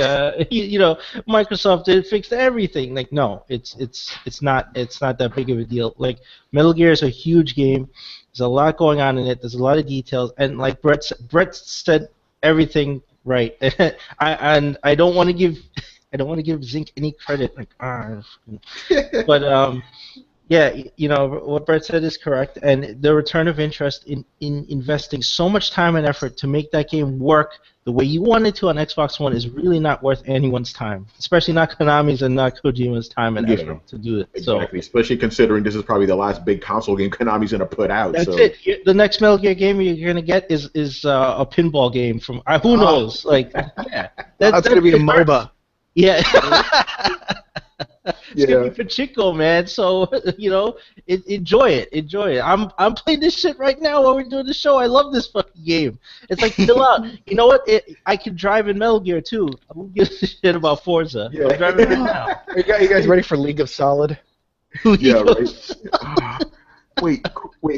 Microsoft fixed everything. Like, no, it's not that big of a deal. Like, Metal Gear is a huge game. There's a lot going on in it. There's a lot of details, and like Brett said everything right. I don't want to give Zinc any credit. Like, but what Brett said is correct, and the return of interest in investing so much time and effort to make that game work the way you want it to on Xbox One is really not worth anyone's time, especially not Konami's and not Kojima's time and effort to do it. Exactly, especially considering this is probably the last big console game Konami's going to put out. That's it. The next Metal Gear game you're going to get is a pinball game from who knows? Like, that's going to be a MOBA. Yeah. It's gonna be Pachinko, man. So enjoy it. I'm playing this shit right now while we're doing the show. I love this fucking game. It's like, chill out. You know what? I can drive in Metal Gear too. I don't give a shit about Forza. Yeah. I'm driving right now. Are you guys ready for League of Solid? Yeah, right. Wait,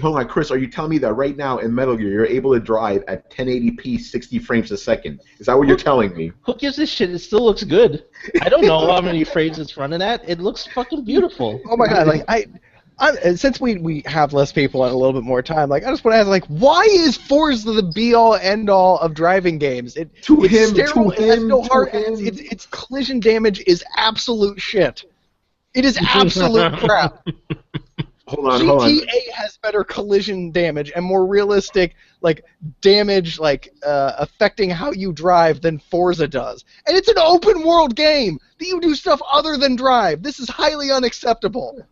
hold on, Chris. Are you telling me that right now in Metal Gear you're able to drive at 1080p 60 frames a second? Is that what you're telling me? Who gives a shit? It still looks good. I don't know how many frames it's running at. It looks fucking beautiful. Oh my god! Like since we have less people and a little bit more time, like I just want to ask, like, why is Forza the be all end all of driving games? Its collision damage is absolute shit. It is absolute crap. Hold on. GTA has better collision damage and more realistic like damage affecting how you drive than Forza does. And it's an open world game that you do stuff other than drive. This is highly unacceptable.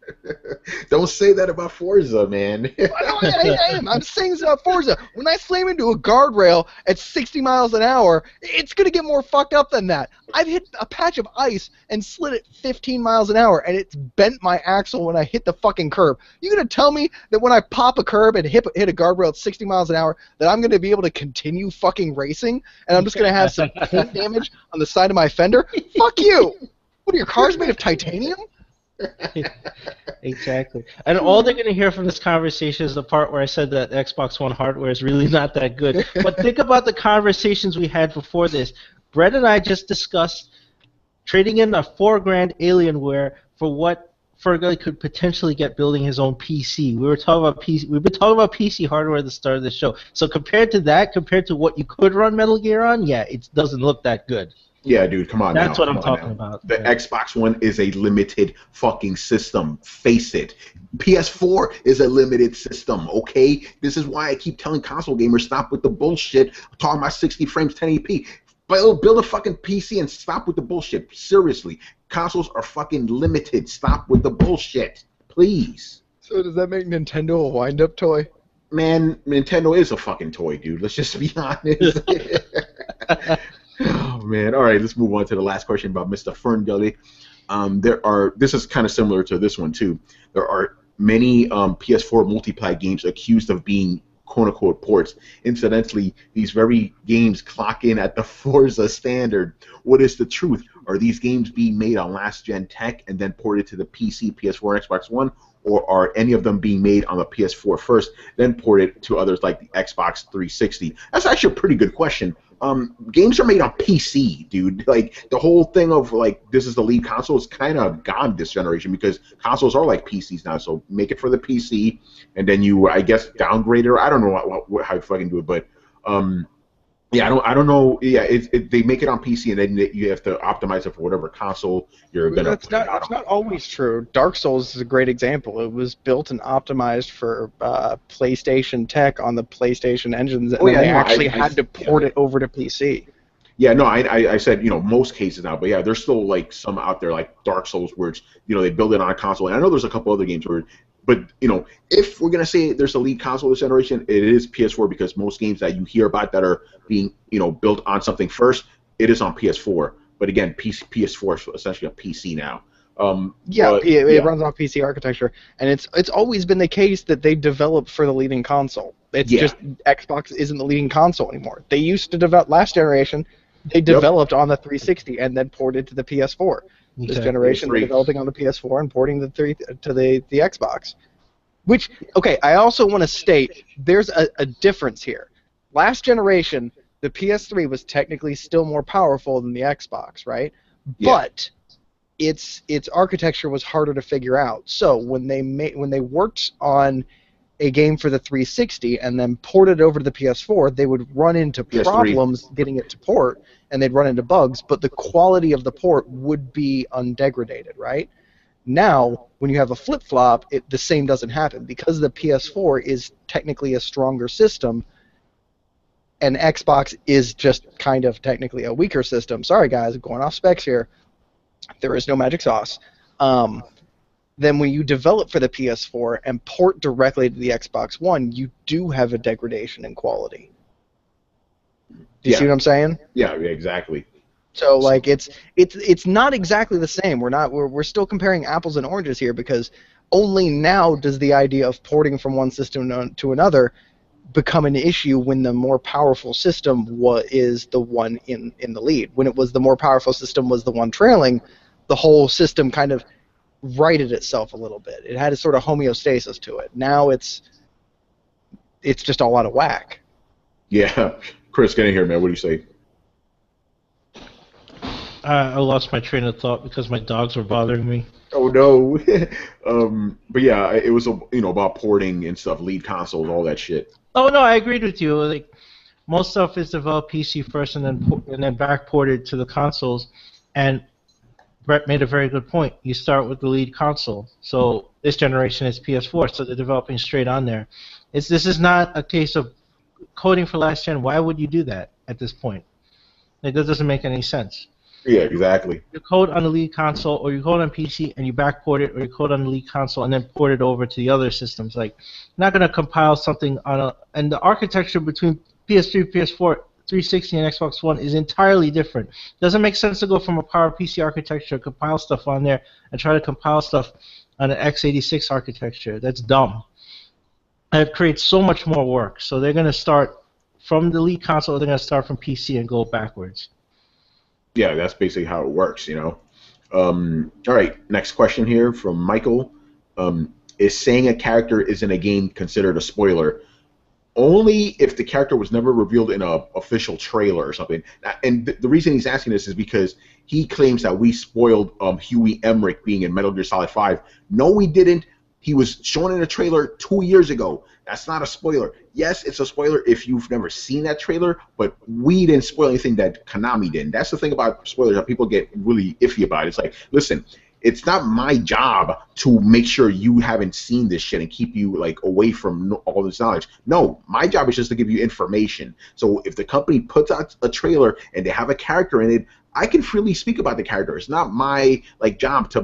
Don't say that about Forza, man. I am. I'm saying this about Forza. When I slam into a guardrail at 60 miles an hour, it's going to get more fucked up than that. I've hit a patch of ice and slid at 15 miles an hour, and it's bent my axle when I hit the fucking curb. You going to tell me that when I pop a curb and hit a guardrail at 60 miles an hour that I'm going to be able to continue fucking racing, and I'm just going to have some paint damage on the side of my fender? Fuck you! What are your cars made of titanium? Exactly. And all they're going to hear from this conversation is the part where I said that Xbox One hardware is really not that good. But think about the conversations we had before this. Brett and I just discussed trading in a $4,000 Alienware for what Fergal could potentially get building his own PC. We were talking about PC. We've been talking about PC hardware at the start of the show. So compared to what you could run Metal Gear on, yeah, it doesn't look that good. Yeah, dude, come on now. That's what I'm talking about. The Xbox One is a limited fucking system. Face it. PS4 is a limited system, okay? This is why I keep telling console gamers, stop with the bullshit. I'm talking about 60 frames, 1080p. Build a fucking PC and stop with the bullshit. Seriously. Consoles are fucking limited. Stop with the bullshit. Please. So does that make Nintendo a wind-up toy? Man, Nintendo is a fucking toy, dude. Let's just be honest. Oh man! All right, let's move on to the last question about Mr. Ferngully. This is kind of similar to this one too. There are many PS4 multiplayer games accused of being quote-unquote ports. Incidentally, these very games clock in at the Forza standard. What is the truth? Are these games being made on last-gen tech and then ported to the PC, PS4, and Xbox One? Or are any of them being made on the PS4 first, then ported to others like the Xbox 360? That's actually a pretty good question. Games are made on PC, dude. Like, the whole thing of, like, this is the lead console is kind of gone this generation because consoles are like PCs now. So make it for the PC, and then you, I guess, downgrade it. Or I don't know how you fucking do it, but yeah, I don't know. Yeah, they make it on PC, and then you have to optimize it for whatever console you're gonna. That's not always true. Dark Souls is a great example. It was built and optimized for PlayStation tech on the PlayStation engines, and they actually had to port it over to PC. Yeah, no, I said most cases now, but yeah, there's still like some out there like Dark Souls where it's they build it on a console, and I know there's a couple other games where. But, if we're going to say there's a lead console this generation, it is PS4 because most games that you hear about that are being, built on something first, it is on PS4. But again, PS4 is essentially a PC now. It runs on PC architecture, and it's always been the case that they develop for the leading console. It's just Xbox isn't the leading console anymore. They used to develop last generation. They developed on the 360 and then ported to the PS4. This generation, they're developing on the PS4 and porting to the Xbox. Which, okay, I also want to state there's a difference here. Last generation, the PS3 was technically still more powerful than the Xbox, right? Yeah. But its architecture was harder to figure out. So when they worked on a game for the 360 and then ported it over to the PS4, they would run into problems getting it to port, and they'd run into bugs, but the quality of the port would be undegraded, right? Now, when you have a flip-flop, the same doesn't happen. Because the PS4 is technically a stronger system, and Xbox is just kind of technically a weaker system. Sorry, guys, I'm going off specs here. There is no magic sauce. Then when you develop for the PS4 and port directly to the Xbox One, you do have a degradation in quality. Do you see what I'm saying? Yeah, exactly. So like it's not exactly the same. We're still comparing apples and oranges here because only now does the idea of porting from one system to another become an issue when the more powerful system is the one in the lead. When it was the more powerful system was the one trailing, the whole system kind of righted itself a little bit. It had a sort of homeostasis to it. Now it's just all out of whack. Yeah. Chris, get in here, man. What do you say? I lost my train of thought because my dogs were bothering me. Oh no. But yeah, it was about porting and stuff, lead consoles, all that shit. Oh no, I agreed with you. Like most stuff is developed PC first and then back ported to the consoles, and Brett made a very good point. You start with the lead console. So this generation is PS4, so they're developing straight on there. This is not a case of coding for last gen. Why would you do that at this point? Like, that doesn't make any sense. Yeah, exactly. You code on the lead console, or you code on PC and you backport it, or you code on the lead console and then port it over to the other systems. Like, you're not going to compile something on a... And the architecture between PS3, PS4, 360, and Xbox One is entirely different. Doesn't make sense to go from a PowerPC architecture, compile stuff on there, and try to compile stuff on an x86 architecture. That's dumb. And it creates so much more work. So they're going to start from the lead console, they're going to start from PC and go backwards. Yeah, that's basically how it works, you know. All right, next question here from Michael. Is saying a character is in a game considered a spoiler? Only if the character was never revealed in an official trailer or something. And the reason he's asking this is because he claims that we spoiled Huey Emmerich being in Metal Gear Solid 5. No, we didn't. He was shown in a trailer 2 years ago. That's not a spoiler. Yes, it's a spoiler if you've never seen that trailer, but we didn't spoil anything that Konami didn't. That's the thing about spoilers that people get really iffy about. It's like, listen, it's not my job to make sure you haven't seen this shit and keep you like away from all this knowledge. No, my job is just to give you information. So if the company puts out a trailer and they have a character in it, I can freely speak about the character. It's not my like job to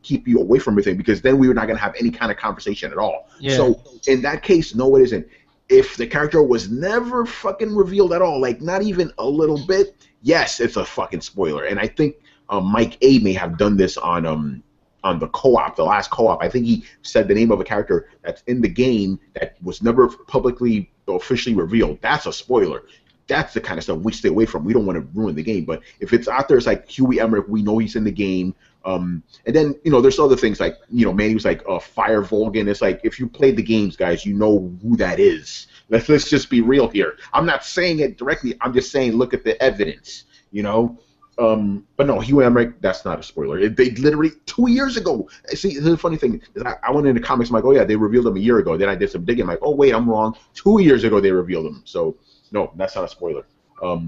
keep you away from everything, because then we were not going to have any kind of conversation at all. Yeah. So in that case, no, it isn't. If the character was never fucking revealed at all, like not even a little bit, yes, it's a fucking spoiler. And I think Mike A may have done this on the co-op, the last co-op. I think he said the name of a character that's in the game that was never publicly officially revealed. That's a spoiler. That's the kind of stuff we stay away from. We don't want to ruin the game. But if it's out there, it's like Huey Emmerich, we know he's in the game. And then, you know, there's other things like, you know, man, he was like Fire Volgan. It's like, if you played the games, guys, you know who that is. Let's just be real here. I'm not saying it directly. I'm just saying look at the evidence, you know. But no, Huey Emmerich, that's not a spoiler. They literally 2 years ago. See, the funny thing is I went into comics, I'm like, oh yeah, they revealed him a year ago. Then I did some digging, I'm like, oh wait, I'm wrong. 2 years ago they revealed him. So no, that's not a spoiler. All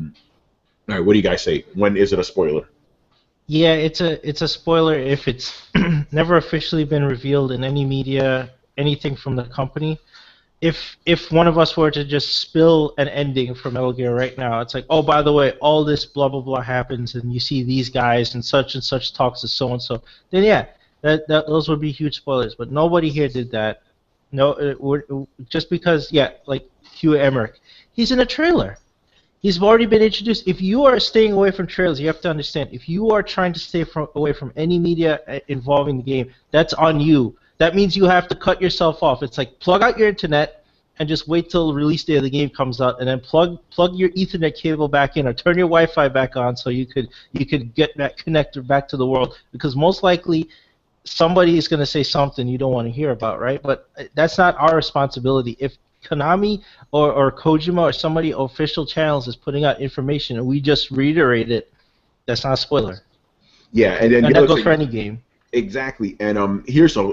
right, what do you guys say? When is it a spoiler? Yeah, it's a spoiler if it's never officially been revealed in any media, anything from the company. If one of us were to just spill an ending for Metal Gear right now, it's like, oh, by the way, all this blah blah blah happens, and you see these guys and such talks to so and so. Then yeah, those would be huge spoilers. But nobody here did that. No, just because like Huey Emmerich, he's in a trailer. He's already been introduced. If you are staying away from trailers, you have to understand, if you are trying to stay away from any media involving the game, that's on you. That means you have to cut yourself off. It's like plug out your internet and just wait till the release day of the game comes out, and then plug your Ethernet cable back in or turn your Wi-Fi back on so you could get that connected back to the world, because most likely somebody is going to say something you don't want to hear about, right? But that's not our responsibility. If Konami or Kojima or somebody official channels is putting out information and we just reiterate it, that's not a spoiler. Yeah, and then that goes for any game. Exactly, and here's a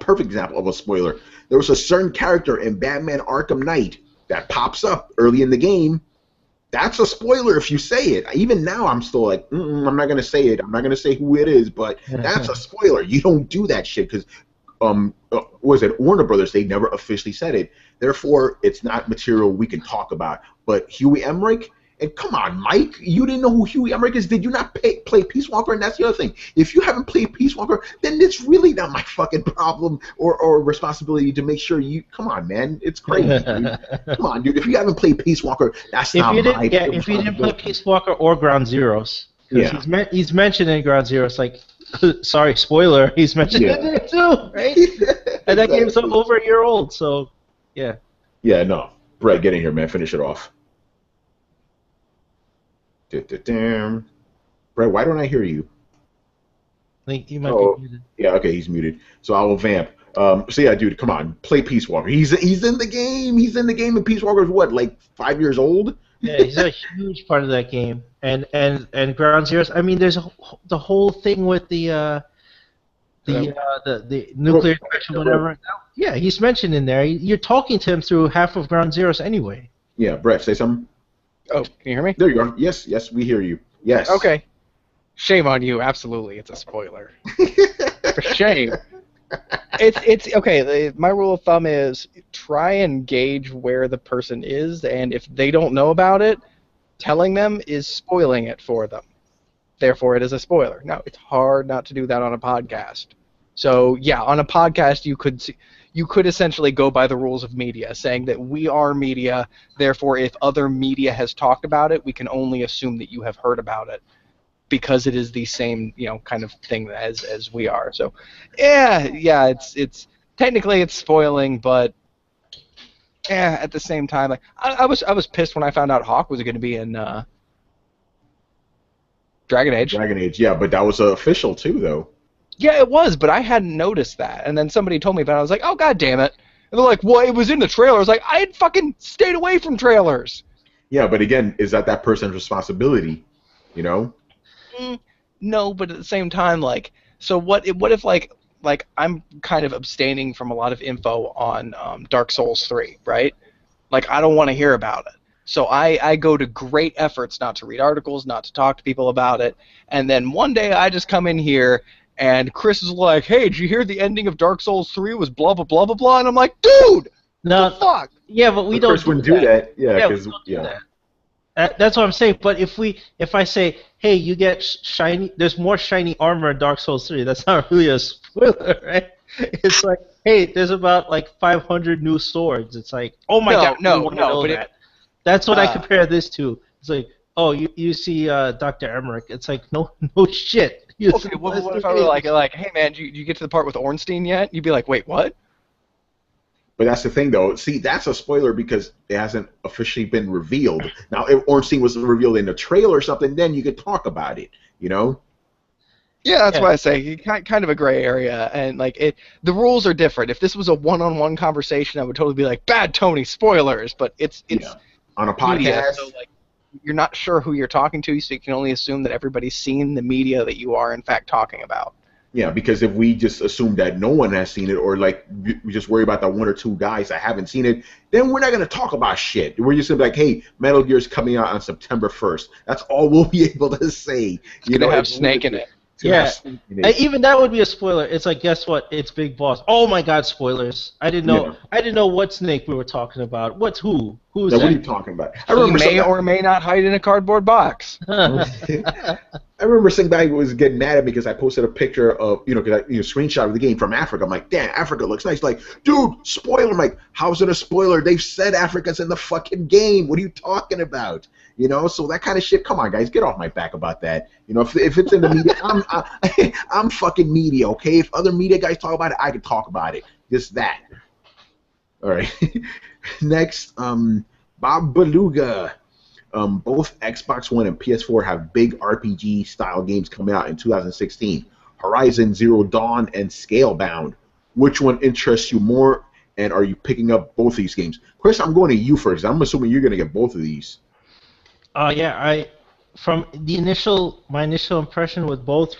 perfect example of a spoiler. There was a certain character in Batman Arkham Knight that pops up early in the game. That's a spoiler if you say it. Even now, I'm still like, I'm not gonna say it. I'm not gonna say who it is, but that's a spoiler. You don't do that shit because, was it Warner Brothers? They never officially said it. Therefore, it's not material we can talk about. But Huey Emmerich. And come on, Mike, you didn't know who Huey Emmerich is? Did you not play Peace Walker? And that's the other thing. If you haven't played Peace Walker, then it's really not my fucking problem or responsibility to make sure you... Come on, man. It's crazy, dude. Come on, dude. If you haven't played Peace Walker, that's not my problem. Yeah, if you didn't play Peace Walker or Ground Zeroes. Yeah. He's mentioned in Ground Zeroes, like, sorry, spoiler, he's mentioned in there too, right? And that game's over a year old, so, yeah. Yeah, no. Brett, get in here, man. Finish it off. Brett, why don't I hear you? I think you might be muted. Yeah, okay, he's muted. So I will vamp. So yeah, dude, come on, play Peace Walker. He's in the game. He's in the game, and Peace Walker's what, like 5 years old? Yeah, he's a huge part of that game. And Ground Zeroes. I mean, there's the whole thing with the nuclear question, whatever. Yeah, he's mentioned in there. You're talking to him through half of Ground Zeroes anyway. Yeah, Brett, say something. Oh, can you hear me? There you are. Yes, we hear you. Yes. Okay. Shame on you. Absolutely, it's a spoiler. For shame. It's okay. My rule of thumb is try and gauge where the person is, and if they don't know about it, telling them is spoiling it for them. Therefore, it is a spoiler. Now, it's hard not to do that on a podcast. So, yeah, on a podcast, you could essentially go by the rules of media, saying that we are media. Therefore, if other media has talked about it, we can only assume that you have heard about it, because it is the same, kind of thing as we are. So, yeah, it's technically it's spoiling, but at the same time, like I was pissed when I found out Hawk was going to be in Dragon Age. Dragon Age, yeah, but that was official too, though. Yeah, it was, but I hadn't noticed that, and then somebody told me about it. I was like, oh god damn it! And they're like, well, it was in the trailer. I was like, I had fucking stayed away from trailers. Yeah, but again, is that person's responsibility? No, but at the same time, like, so what if like I'm kind of abstaining from a lot of info on Dark Souls 3, right? Like, I don't want to hear about it. So I go to great efforts not to read articles, not to talk to people about it, and then one day I just come in here and Chris is like, hey, did you hear the ending of Dark Souls 3 was blah, blah, blah, blah, blah, and I'm like, dude, No, what the fuck? Yeah, but we don't. Chris wouldn't do that. Yeah, we because don't do that. That's what I'm saying. But if I say, hey, you get shiny, there's more shiny armor in Dark Souls 3. That's not really a spoiler, right? It's like, hey, there's about like 500 new swords. It's like, oh my god, no, but that's what I compare this to. It's like, oh, you see Dr. Emmerich. It's like, no shit. Okay, what if I were like, hey man, did you get to the part with Ornstein yet? You'd be like, wait, what? But that's the thing, though. See, that's a spoiler because it hasn't officially been revealed. Now, if Ornstein was revealed in a trailer or something, then you could talk about it, Yeah, that's why I say kind of a gray area, and like the rules are different. If this was a one-on-one conversation, I would totally be like, bad Tony, spoilers. But it's on a podcast, media, so like you're not sure who you're talking to, so you can only assume that everybody's seen the media that you are in fact talking about. Yeah, because if we just assume that no one has seen it, or like we just worry about the one or two guys that haven't seen it, then we're not gonna talk about shit. We're just gonna be like, hey, Metal Gear's coming out on September 1st. That's all we'll be able to say. It's gonna have Snake in it. Yeah, even that would be a spoiler. It's like, guess what? It's Big Boss. Oh my God, spoilers! I didn't know. Yeah. I didn't know what Snake we were talking about. What's who? Who's that? What are you talking about? I remember he may or may not hide in a cardboard box. I remember some guy was getting mad at me because I posted a picture of screenshot of the game from Africa. I'm like, damn, Africa looks nice. Like, dude, spoiler. I'm like, how's it a spoiler? They've said Africa's in the fucking game. What are you talking about? So that kind of shit. Come on, guys, get off my back about that. If it's in the media, I'm fucking media, okay? If other media guys talk about it, I can talk about it. Just that. All right. Next, Bob Beluga. Both Xbox One and PS4 have big RPG-style games coming out in 2016. Horizon Zero Dawn and Scalebound. Which one interests you more, and are you picking up both these games? Chris, I'm going to you first. I'm assuming you're going to get both of these. Yeah, from my initial impression with both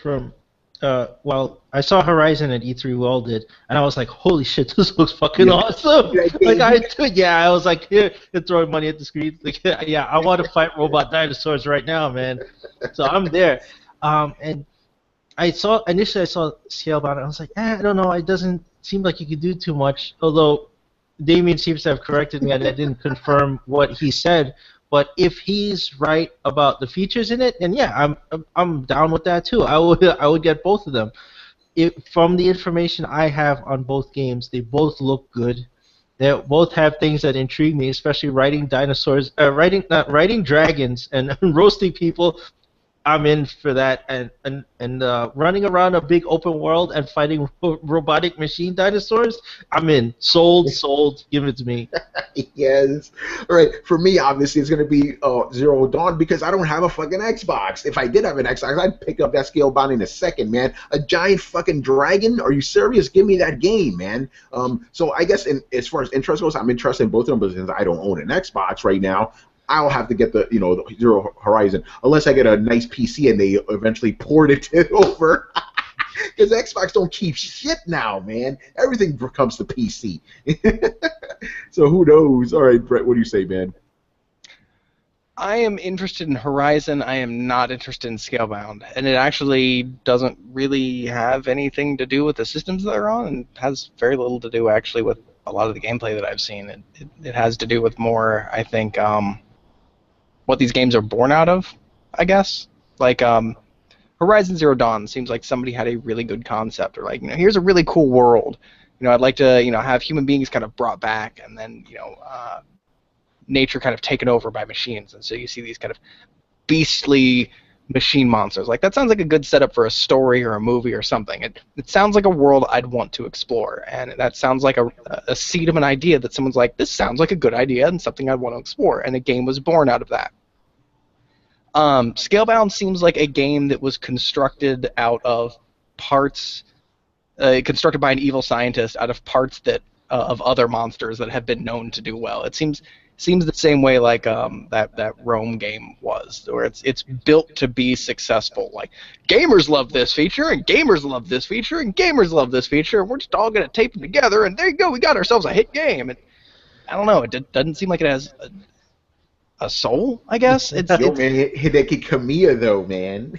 I saw Horizon at E3, we all did, and I was like, holy shit, this looks fucking awesome. I was like, here, you're throwing money at the screen. Like, yeah, I want to fight robot dinosaurs right now, man. So I'm there. And initially I saw Scalebound, and I was like, I don't know, it doesn't seem like you could do too much, although Damien seems to have corrected me and I didn't confirm what he said. But if he's right about the features in it, then yeah, I'm down with that too. I would get both of them. From the information I have on both games, they both look good. They both have things that intrigue me, especially riding dragons and roasting people. I'm in for that, and running around a big open world and fighting robotic machine dinosaurs. I'm in. Sold. Give it to me. Yes. All right. For me, obviously, it's going to be Zero Dawn because I don't have a fucking Xbox. If I did have an Xbox, I'd pick up that Scalebound in a second, man. A giant fucking dragon? Are you serious? Give me that game, man. So I guess as far as interest goes, I'm interested in both of them, but since I don't own an Xbox right now, I'll have to get the Zero Horizon unless I get a nice PC and they eventually port it over. Because Xbox don't keep shit now, man. Everything comes to PC. So who knows? All right, Brett, what do you say, man? I am interested in Horizon. I am not interested in Scalebound, and it actually doesn't really have anything to do with the systems that they're on, and has very little to do actually with a lot of the gameplay that I've seen. It has to do with more, I think, what these games are born out of, I guess. Like Horizon Zero Dawn seems like somebody had a really good concept, or like, here's a really cool world. I'd like to, have human beings kind of brought back, and then, nature kind of taken over by machines, and so you see these kind of beastly machine monsters. Like, that sounds like a good setup for a story or a movie or something. It sounds like a world I'd want to explore, and that sounds like a seed of an idea that someone's like, this sounds like a good idea and something I'd want to explore, and a game was born out of that. Scalebound seems like a game that was constructed out of parts, constructed by an evil scientist out of parts that of other monsters that have been known to do well. It seems the same way like that Rome game was, where it's built to be successful. Like, gamers love this feature, and gamers love this feature, and gamers love this feature, and we're just all gonna tape them together, and there you go, we got ourselves a hit game. And I don't know, it doesn't seem like it has a soul, I guess. Man, Hideki Kamiya, though, man.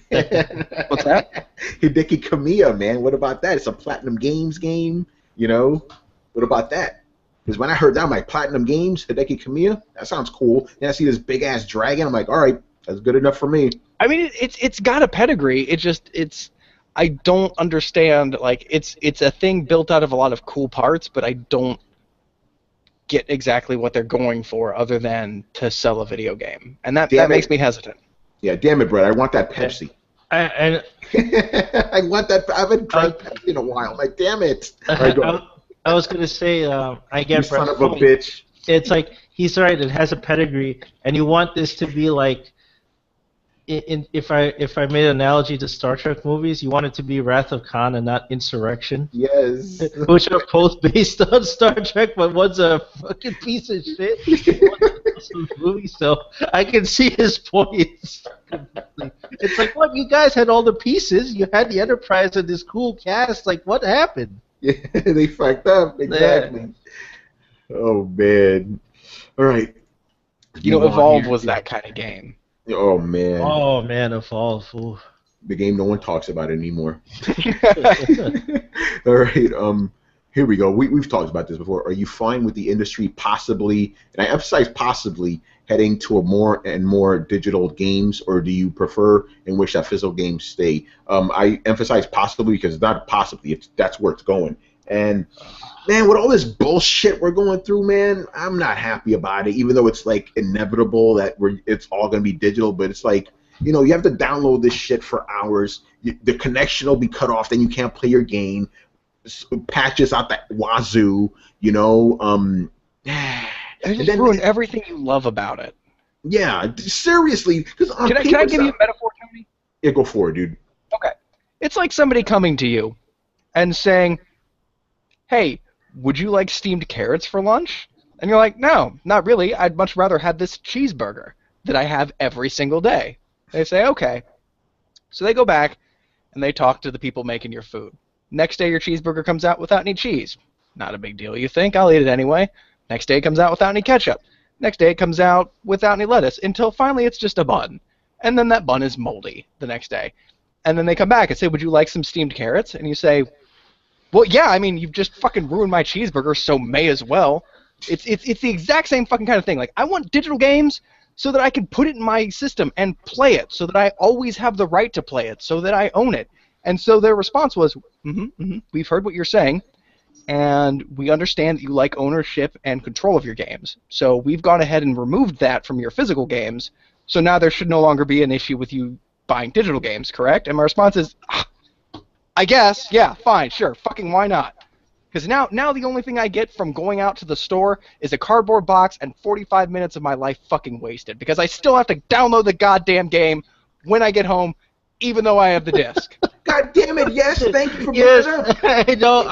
What's that? Hideki Kamiya, man. What about that? It's a Platinum Games game, What about that? Because when I heard that, I'm like, Platinum Games, Hideki Kamiya? That sounds cool. Then I see this big-ass dragon. I'm like, all right, that's good enough for me. I mean, it's got a pedigree. I don't understand. Like, it's a thing built out of a lot of cool parts, but I don't get exactly what they're going for other than to sell a video game. And that makes me hesitant. Yeah, damn it, Brett. I want that Pepsi. I want that. I haven't drank Pepsi in a while. I'm like, damn it. I was going to say, I get son of a bitch. It's like, he's right, it has a pedigree, and you want this to be like, if I made an analogy to Star Trek movies, you want it to be Wrath of Khan and not Insurrection. Yes. Which are both based on Star Trek, but one's a fucking piece of shit. One's an awesome movie, so I can see his points. It's like, what? You guys had all the pieces. You had the Enterprise and this cool cast. Like, what happened? Yeah, they fucked up. Exactly. Yeah. Oh, man. All right. Evolve was that kind of game. Oh, man. Oh, man, Evolve. Ooh. The game no one talks about anymore. All right. Here we go. We've talked about this before. Are you fine with the industry possibly, and I emphasize possibly, heading to a more and more digital games, or do you prefer and wish that physical games stay? I emphasize possibly because it's not possibly. That's where it's going. And man, with all this bullshit we're going through, man, I'm not happy about it. Even though it's like inevitable that it's all going to be digital, but it's like, you have to download this shit for hours. The connection will be cut off, then you can't play your game. Patches out that wazoo, They just ruin everything you love about it. Yeah, seriously. Can I give you a metaphor, Tony? Yeah, go for it, dude. Okay. It's like somebody coming to you and saying, hey, would you like steamed carrots for lunch? And you're like, no, not really. I'd much rather have this cheeseburger that I have every single day. They say, okay. So they go back and they talk to the people making your food. Next day your cheeseburger comes out without any cheese. Not a big deal, you think. I'll eat it anyway. Next day it comes out without any ketchup. Next day it comes out without any lettuce, until finally it's just a bun. And then that bun is moldy the next day. And then they come back and say, would you like some steamed carrots? And you say, well, yeah, I mean, you've just fucking ruined my cheeseburger, so may as well. It's the exact same fucking kind of thing. Like, I want digital games so that I can put it in my system and play it, so that I always have the right to play it, so that I own it. And so their response was, we've heard what you're saying, and we understand that you like ownership and control of your games. So we've gone ahead and removed that from your physical games, so now there should no longer be an issue with you buying digital games, correct? And my response is, I guess, yeah, fine, sure, fucking why not? Because now the only thing I get from going out to the store is a cardboard box and 45 minutes of my life fucking wasted, because I still have to download the goddamn game when I get home, even though I have the disc. God damn it, yes, thank you for bringing it up. I know,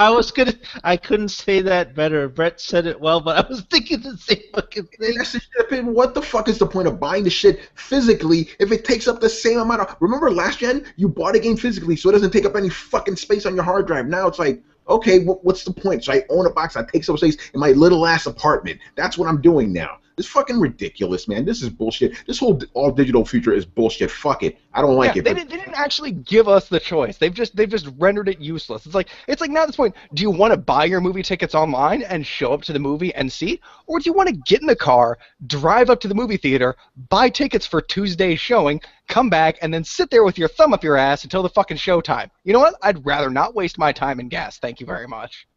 I couldn't say that better. Brett said it well, but I was thinking the same fucking thing. What the fuck is the point of buying the shit physically if it takes up the same amount of... Remember last gen? You bought a game physically so it doesn't take up any fucking space on your hard drive. Now it's like, okay, what's the point? So I own a box that takes up space in my little ass apartment. That's what I'm doing now. It's fucking ridiculous, man. This is bullshit. This whole all digital future is bullshit. Fuck it. I don't like it. They didn't actually give us the choice. They've just rendered it useless. It's like now at this point, do you want to buy your movie tickets online and show up to the movie and see, or do you want to get in the car, drive up to the movie theater, buy tickets for Tuesday's showing, come back, and then sit there with your thumb up your ass until the fucking showtime? You know what? I'd rather not waste my time and gas. Thank you very much.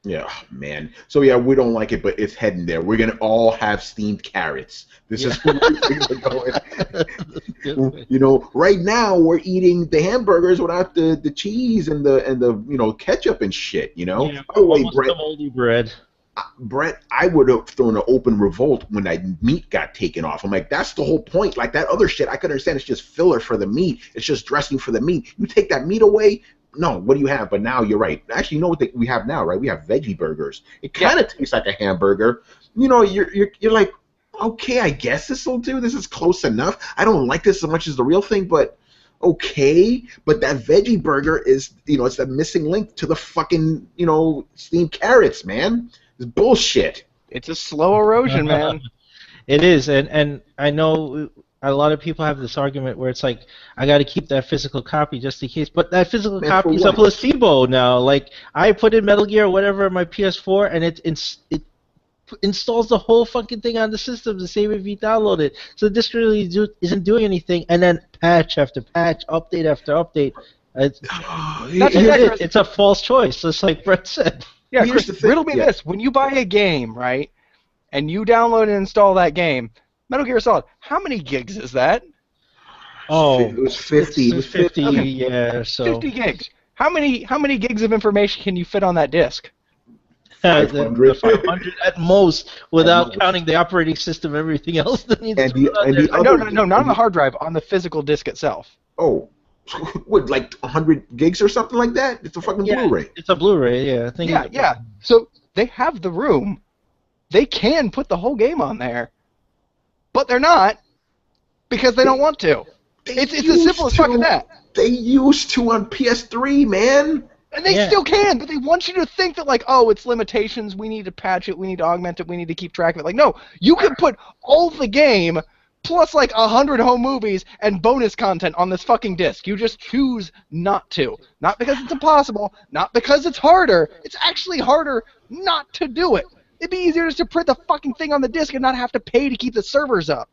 Yeah, man. So yeah, we don't like it, but it's heading there. We're gonna all have steamed carrots. This is where things are going. You know, right now we're eating the hamburgers without the cheese and the ketchup and shit. You know. Yeah, by the way, Brett, moldy bread. Brett, I would have thrown an open revolt when that meat got taken off. I'm like, that's the whole point. Like that other shit, I could understand. It's just filler for the meat. It's just dressing for the meat. You take that meat away. No, what do you have? But now you're right. Actually, you know what we have now, right? We have veggie burgers. It kind of tastes like a hamburger. You know, you're like, okay, I guess this will do. This is close enough. I don't like this as much as the real thing, but okay. But that veggie burger is, it's the missing link to the fucking, steamed carrots, man. It's bullshit. It's a slow erosion, man. It is, and I know a lot of people have this argument where it's like, I got to keep that physical copy just in case. But that physical copy is a placebo now. Like, I put in Metal Gear or whatever on my PS4, and it installs the whole fucking thing on the system the same if you download it. So the disc really isn't doing anything. And then patch after patch, update after update. It's a false choice, just like Brett said. Yeah, Chris, riddle me this. When you buy a game, right, and you download and install that game, Metal Gear Solid, how many gigs is that? Oh, it was 50. It was 50, okay. Yeah, so 50 gigs. How many gigs of information can you fit on that disc? 500. 500 at most, without counting the operating system and everything else that needs to be on there. No, not on the hard drive, on the physical disc itself. Oh, what, like 100 gigs or something like that? It's a fucking Blu-ray. It's a Blu-ray, yeah. Yeah. So they have the room. They can put the whole game on there. But they're not, because they don't want to. It's as simple as fucking that. They used to on PS3, man. And they still can, but they want you to think that, like, oh, it's limitations, we need to patch it, we need to augment it, we need to keep track of it. Like, no, you can put all the game, plus, like, 100 home movies and bonus content on this fucking disc. You just choose not to. Not because it's impossible, not because it's harder. It's actually harder not to do it. It'd be easier just to print the fucking thing on the disc and not have to pay to keep the servers up.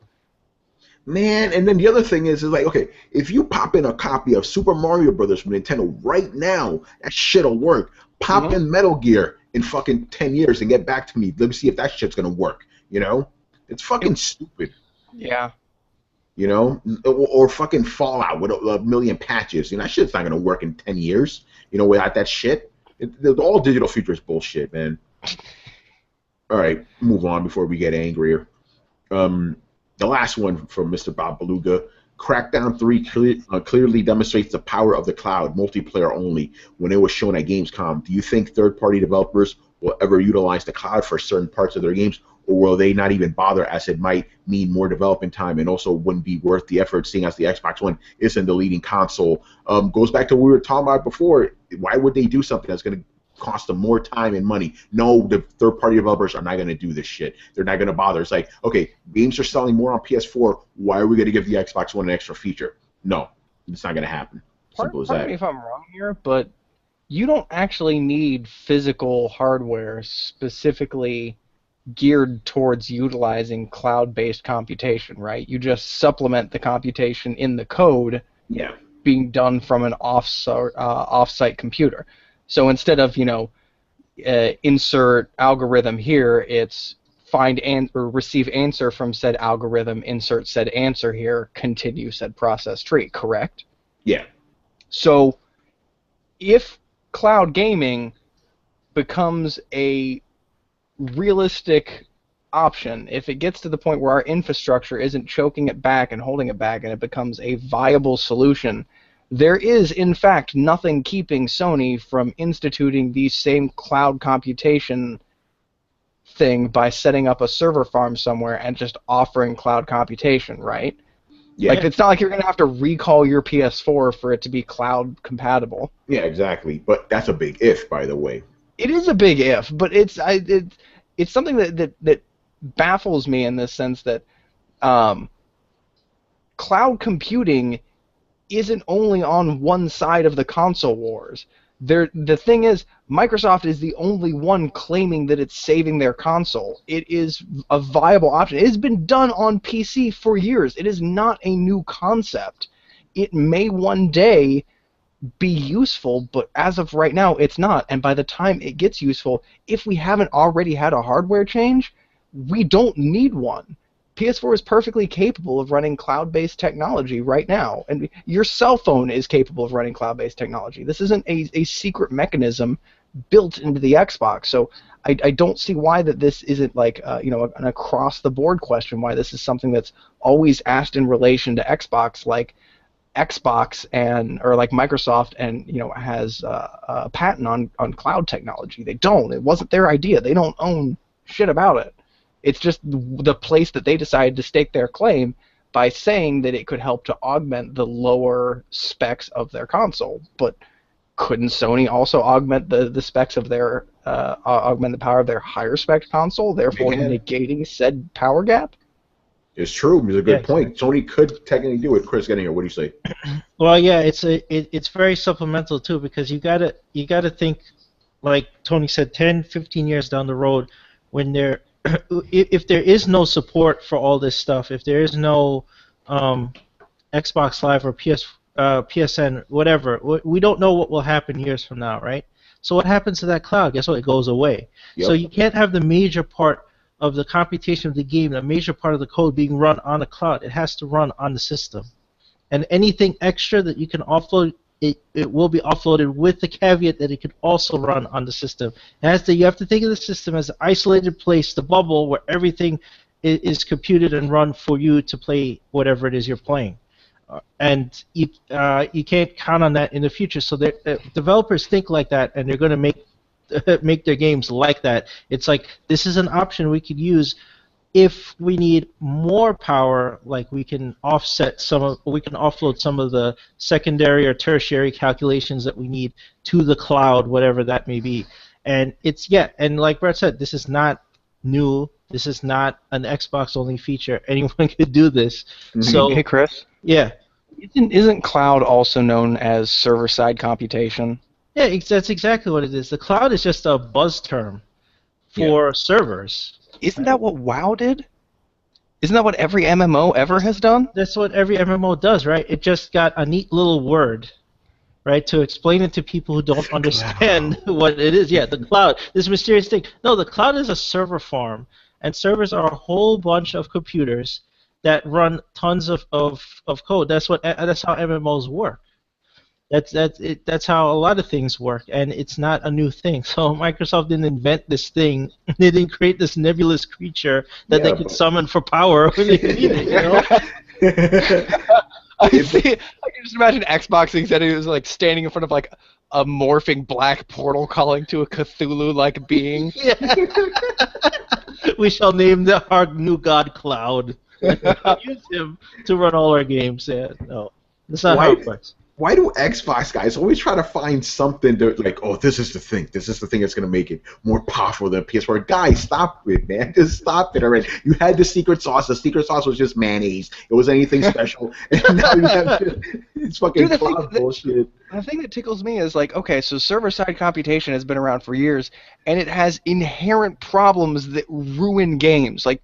Man, and then the other thing is like, okay, if you pop in a copy of Super Mario Brothers from Nintendo right now, that shit'll work. Pop in Metal Gear in fucking 10 years and get back to me. Let me see if that shit's gonna work. It's fucking stupid. Yeah. Or fucking Fallout with a million patches. That shit's not gonna work in 10 years. Without that shit. The all digital future is bullshit, man. All right, move on before we get angrier. The last one from Mr. Bob Beluga. Crackdown 3 clearly demonstrates the power of the cloud, multiplayer only, when it was shown at Gamescom. Do you think third-party developers will ever utilize the cloud for certain parts of their games, or will they not even bother, as it might mean more development time and also wouldn't be worth the effort, seeing as the Xbox One isn't the leading console? Goes back to what we were talking about before. Why would they do something that's going to cost them more time and money? No, the third-party developers are not going to do this shit. They're not going to bother. It's like, okay, games are selling more on PS4. Why are we going to give the Xbox One an extra feature? No, it's not going to happen. Simple as that. Pardon me if I'm wrong here, but you don't actually need physical hardware specifically geared towards utilizing cloud-based computation, right? You just supplement the computation in the code being done from an off-site computer. So instead of, insert algorithm here, it's find or receive answer from said algorithm, insert said answer here, continue said process tree, correct? Yeah. So if cloud gaming becomes a realistic option, if it gets to the point where our infrastructure isn't choking it back and holding it back and it becomes a viable solution, there is, in fact, nothing keeping Sony from instituting the same cloud computation thing by setting up a server farm somewhere and just offering cloud computation, right? Yeah. Like, it's not like you're going to have to recall your PS4 for it to be cloud compatible. Yeah, exactly. But that's a big if, by the way. It is a big if, but it's something that baffles me in this sense that cloud computing isn't only on one side of the console wars. The thing is, Microsoft is the only one claiming that it's saving their console. It is a viable option. It has been done on PC for years. It is not a new concept. It may one day be useful, but as of right now, it's not. And by the time it gets useful, if we haven't already had a hardware change, we don't need one. PS4 is perfectly capable of running cloud-based technology right now, and your cell phone is capable of running cloud-based technology. This isn't a secret mechanism built into the Xbox, so I don't see why that this isn't like an across-the-board question. Why this is something that's always asked in relation to Xbox, like Xbox or like Microsoft, and has a patent on cloud technology. They don't. It wasn't their idea. They don't own shit about it. It's just the place that they decided to stake their claim by saying that it could help to augment the lower specs of their console. But couldn't Sony also augment the specs of their augment the power of their higher spec console, therefore negating said power gap? It's true. It's a good point. Sony could technically do it. Chris, getting here. What do you say? Well, yeah, it's very supplemental too, because you gotta think, like Tony said, 10, 15 years down the road, when if there is no support for all this stuff, if there is no Xbox Live or PSN, whatever, we don't know what will happen years from now, right? So what happens to that cloud? Guess what? It goes away. Yep. So you can't have the major part of the computation of the game, the major part of the code being run on the cloud. It has to run on the system. And anything extra that you can offload, it will be offloaded with the caveat that it could also run on the system. You have to think of the system as an isolated place, the bubble where everything is computed and run for you to play whatever it is you're playing. And you can't count on that in the future. So developers think like that, and they're going to make their games like that. It's like, this is an option we could use if we need more power. Like, we can offload some of the secondary or tertiary calculations that we need to the cloud, whatever that may be. And and like Brett said, this is not new. This is not an Xbox only feature. Anyone could do this. Mm-hmm. So, hey Chris. Yeah. Isn't cloud also known as server-side computation? Yeah, that's exactly what it is. The cloud is just a buzz term for servers. Isn't that what WoW did? Isn't that what every MMO ever has done? That's what every MMO does, right? It just got a neat little word, right, to explain it to people who don't understand what it is. Yeah, the cloud, this mysterious thing. No, the cloud is a server farm, and servers are a whole bunch of computers that run tons of code. That's how MMOs work. That's how a lot of things work, and it's not a new thing. So Microsoft didn't invent this thing. They didn't create this nebulous creature that they could summon for power when they need it. I can just imagine Xbox executives like standing in front of like a morphing black portal calling to a Cthulhu-like being. Yeah. We shall name our new god Cloud. Use him to run all our games. Yeah, no, that's not how it works. Why do Xbox guys always try to find something to, like, oh, this is the thing that's going to make it more powerful than PS4? Guys, stop it, man. Just stop it already. You had the secret sauce. The secret sauce was just mayonnaise. It wasn't anything special. And now you have it's fucking cloud bullshit. The thing that tickles me is, like, okay, so server-side computation has been around for years, and it has inherent problems that ruin games. Like,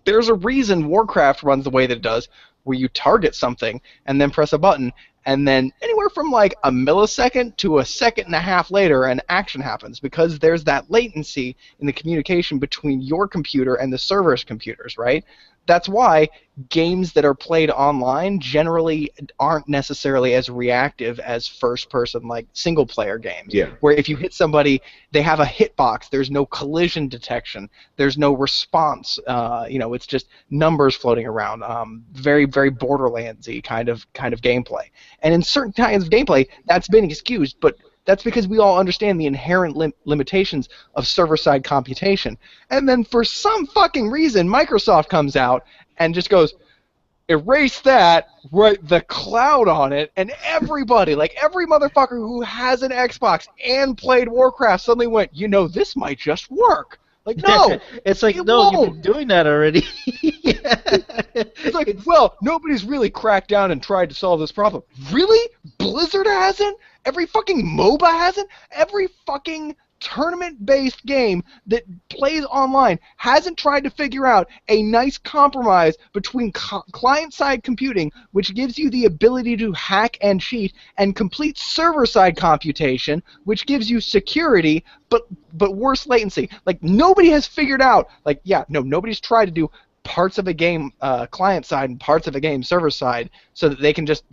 there's a reason Warcraft runs the way that it does, where you target something and then press a button, and then anywhere from like a millisecond to a second and a half later an action happens, because there's that latency in the communication between your computer and the server's computers, right? That's why games that are played online generally aren't necessarily as reactive as first-person, like, single-player games. Yeah. Where if you hit somebody, they have a hitbox. There's no collision detection. There's no response. It's just numbers floating around. Very, very Borderlands-y kind of gameplay. And in certain kinds of gameplay, that's been excused, but that's because we all understand the inherent limitations of server-side computation. And then for some fucking reason, Microsoft comes out and just goes, erase that, write the cloud on it, and everybody, like every motherfucker who has an Xbox and played Warcraft suddenly went, this might just work. Like, no, it's like, it no, won't. you've been doing that already. It's like, well, nobody's really cracked down and tried to solve this problem. Really? Blizzard hasn't? Every fucking MOBA hasn't? Every fucking tournament-based game that plays online hasn't tried to figure out a nice compromise between client-side computing, which gives you the ability to hack and cheat, and complete server-side computation, which gives you security, but worse latency. Like, nobody has figured out, like, yeah, no, nobody's tried to do parts of a game client side and parts of a game server side so that they can just,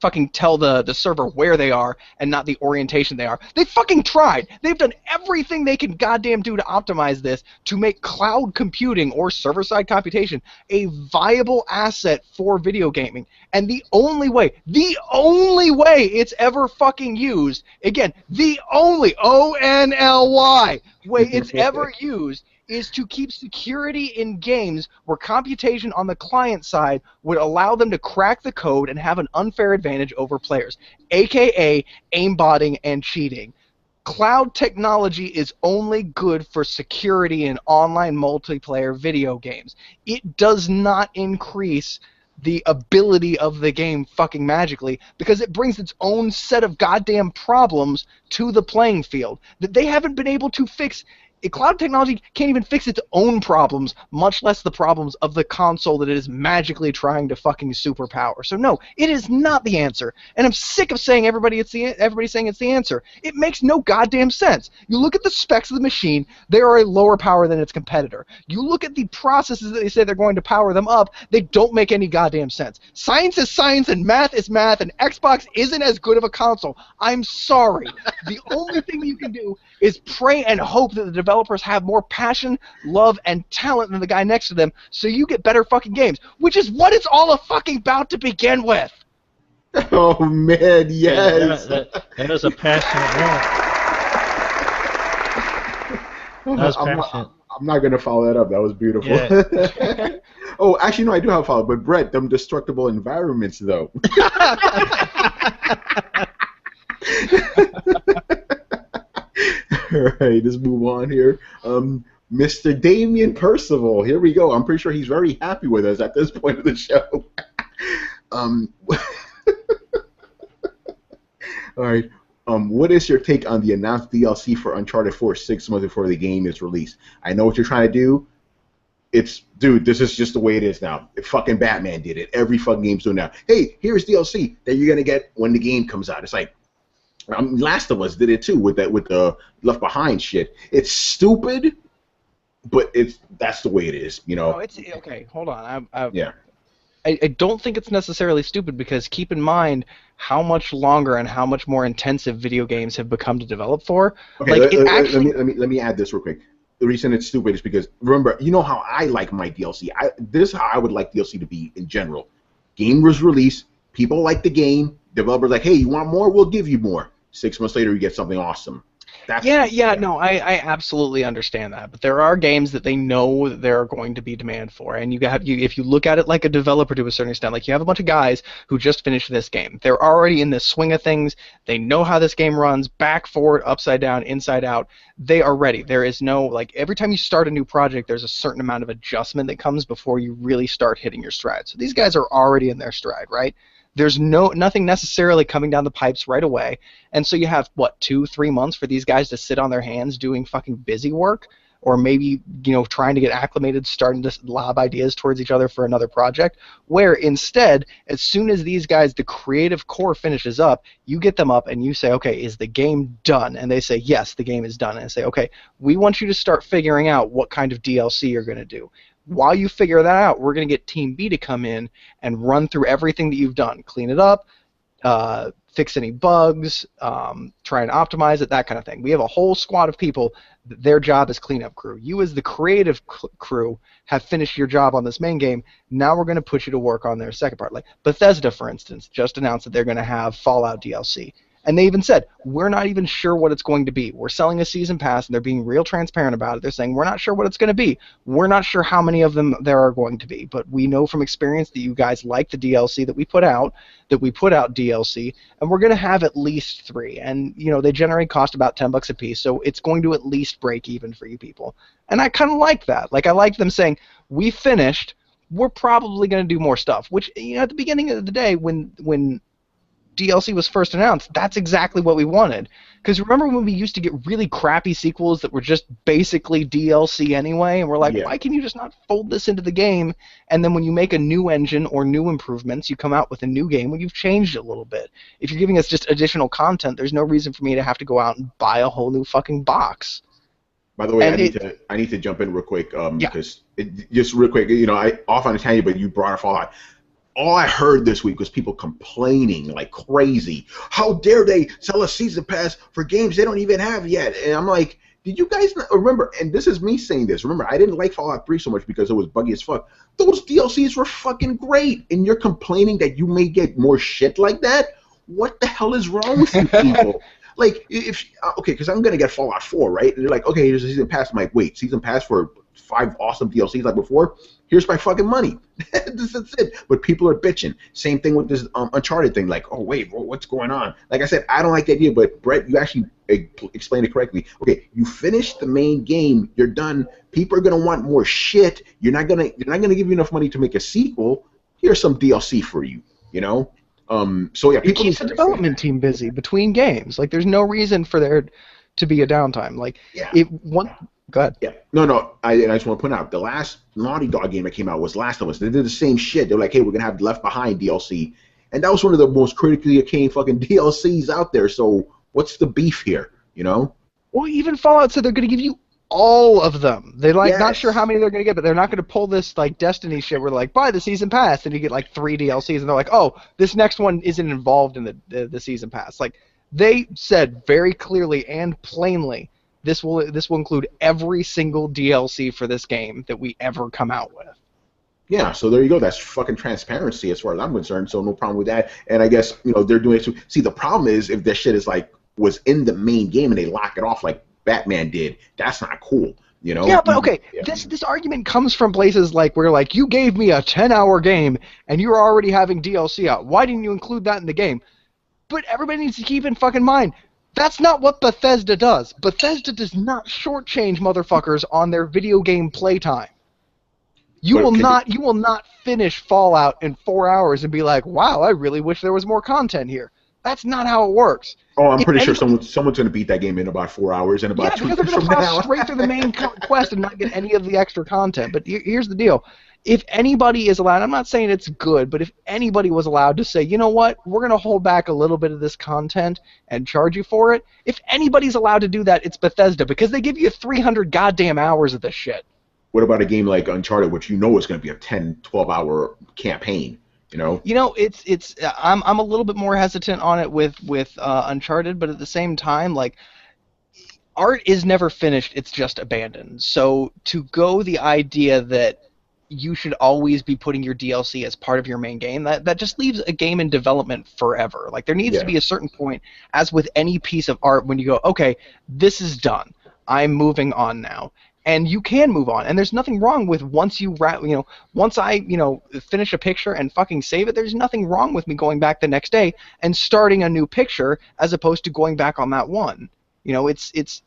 fucking tell the server where they are and not the orientation they are. They fucking tried. They've done everything they can goddamn do to optimize this to make cloud computing or server-side computation a viable asset for video gaming. And the only way it's ever fucking used, again, the only, O-N-L-Y, way it's ever used is to keep security in games where computation on the client side would allow them to crack the code and have an unfair advantage over players, aka aimbotting and cheating. Cloud technology is only good for security in online multiplayer video games. It does not increase the ability of the game fucking magically because it brings its own set of goddamn problems to the playing field that they haven't been able to fix. Cloud technology can't even fix its own problems, much less the problems of the console that it is magically trying to fucking superpower. So no, it is not the answer. And I'm sick of saying everybody saying it's the answer. It makes no goddamn sense. You look at the specs of the machine, they are a lower power than its competitor. You look at the processes that they say they're going to power them up, they don't make any goddamn sense. Science is science and math is math, and Xbox isn't as good of a console. I'm sorry. The only thing that you can do is pray and hope that the developers have more passion, love, and talent than the guy next to them, so you get better fucking games, which is what it's all fucking about to begin with. Oh man, yes. That was a passionate man. That was passionate. I'm not gonna follow that up. That was beautiful. Yeah. Oh, actually, no, I do have a follow. But Brett, them destructible environments, though. All right, let's move on here. Mr. Damien Percival, here we go. I'm pretty sure he's very happy with us at this point of the show. All right. What is your take on the announced DLC for Uncharted 4 6 months before the game is released? I know what you're trying to do. Dude, this is just the way it is now. Fucking Batman did it. Every fucking game's doing now. Hey, here's DLC that you're gonna get when the game comes out. It's like, Last of Us did it too with the Left Behind shit. It's stupid, but that's the way it is, No, it's okay. Hold on. Yeah. I don't think it's necessarily stupid because keep in mind how much longer and how much more intensive video games have become to develop for. Okay, like let me add this real quick. The reason it's stupid is because remember, you know how I like my DLC. This is how I would like DLC to be in general. Game was released, people like the game, developers like, hey, you want more? We'll give you more. 6 months later, you get something awesome. No, I absolutely understand that. But there are games that they know that there are going to be demand for, and if you look at it like a developer to a certain extent, like you have a bunch of guys who just finished this game. They're already in the swing of things. They know how this game runs, back, forward, upside down, inside out. They are ready. There is no, like, every time you start a new project, there's a certain amount of adjustment that comes before you really start hitting your stride. So these guys are already in their stride, right? There's nothing necessarily coming down the pipes right away, and so you have, 2-3 months for these guys to sit on their hands doing fucking busy work, or maybe, trying to get acclimated, starting to lob ideas towards each other for another project, where instead, as soon as these guys, the creative core finishes up, you get them up and you say, okay, is the game done? And they say, yes, the game is done. And I say, okay, we want you to start figuring out what kind of DLC you're going to do. While you figure that out, we're going to get Team B to come in and run through everything that you've done. Clean it up, fix any bugs, try and optimize it, that kind of thing. We have a whole squad of people. Their job is cleanup crew. You as the creative crew have finished your job on this main game. Now we're going to put you to work on their second part. Like Bethesda, for instance, just announced that they're going to have Fallout DLC. And they even said, we're not even sure what it's going to be. We're selling a season pass, and they're being real transparent about it. They're saying, we're not sure what it's going to be. We're not sure how many of them there are going to be. But we know from experience that you guys like the DLC that we put out DLC, and we're going to have at least 3. And, they generally cost about $10 a piece, so it's going to at least break even for you people. And I kind of like that. Like, I like them saying, we finished, we're probably going to do more stuff. Which, at the beginning of the day, when DLC was first announced, that's exactly what we wanted. Because remember when we used to get really crappy sequels that were just basically DLC anyway, and we're like, why can you just not fold this into the game? And then when you make a new engine or new improvements, you come out with a new game when you've changed it a little bit. If you're giving us just additional content, there's no reason for me to have to go out and buy a whole new fucking box. By the way, I need to jump in real quick because just real quick, I off on a tangent, but you brought up Fallout. All I heard this week was people complaining like crazy. How dare they sell a season pass for games they don't even have yet? And I'm like, did you guys not remember? And this is me saying this. Remember, I didn't like Fallout 3 so much because it was buggy as fuck. Those DLCs were fucking great, and you're complaining that you may get more shit like that? What the hell is wrong with you people? Like, because I'm gonna get Fallout 4, right? And they're like, okay, here's a season pass. I'm like, wait, season pass for 5 awesome DLCs like before? Here's my fucking money. That's it. But people are bitching. Same thing with this Uncharted thing. Like, oh wait, what's going on? Like I said, I don't like the idea. But Brett, you actually explained it correctly. Okay, you finished the main game. You're done. People are gonna want more shit. You're not gonna give you enough money to make a sequel. Here's some DLC for you. So yeah, it keeps the development team busy between games. Like, there's no reason for there to be a downtime. Like, Go ahead. Yeah. No. I just want to point out the last Naughty Dog game that came out was Last of Us. They did the same shit. They're like, hey, we're gonna have Left Behind DLC, and that was one of the most critically acclaimed fucking DLCs out there. So what's the beef here? Well, even Fallout said they're gonna give you all of them. They're like not sure how many they're gonna get, but they're not gonna pull this like Destiny shit where like buy the season pass and you get like 3 DLCs, and they're like, oh, this next one isn't involved in the season pass. Like, they said very clearly and plainly. This will include every single DLC for this game that we ever come out with. Yeah, so there you go. That's fucking transparency as far as I'm concerned. So no problem with that. And I guess they're doing it too. See, the problem is if this shit is was in the main game and they lock it off like Batman did. That's not cool. Yeah, but okay. Yeah. This argument comes from places like where like you gave me a 10-hour game and you're already having DLC out. Why didn't you include that in the game? But everybody needs to keep in fucking mind. That's not what Bethesda does. Bethesda does not shortchange motherfuckers on their video game playtime. You will not finish Fallout in 4 hours and be like, wow, I really wish there was more content here. That's not how it works. Oh, I'm pretty sure someone's going to beat that game in about 4 hours and about 2 because they're going to plow straight through the main quest and not get any of the extra content. But here's the deal. If anybody is allowed, I'm not saying it's good, but if anybody was allowed to say, you know what, we're going to hold back a little bit of this content and charge you for it, if anybody's allowed to do that, it's Bethesda, because they give you 300 goddamn hours of this shit. What about a game like Uncharted, which is going to be a 10, 12-hour campaign? It's I'm a little bit more hesitant on it with Uncharted, but at the same time, like, art is never finished, it's just abandoned. So to go the idea that you should always be putting your DLC as part of your main game, that just leaves a game in development forever. Like, there needs to be a certain point, as with any piece of art, when you go, okay, this is done. I'm moving on now. And you can move on. And there's nothing wrong with once I finish a picture and fucking save it, there's nothing wrong with me going back the next day and starting a new picture as opposed to going back on that one. It's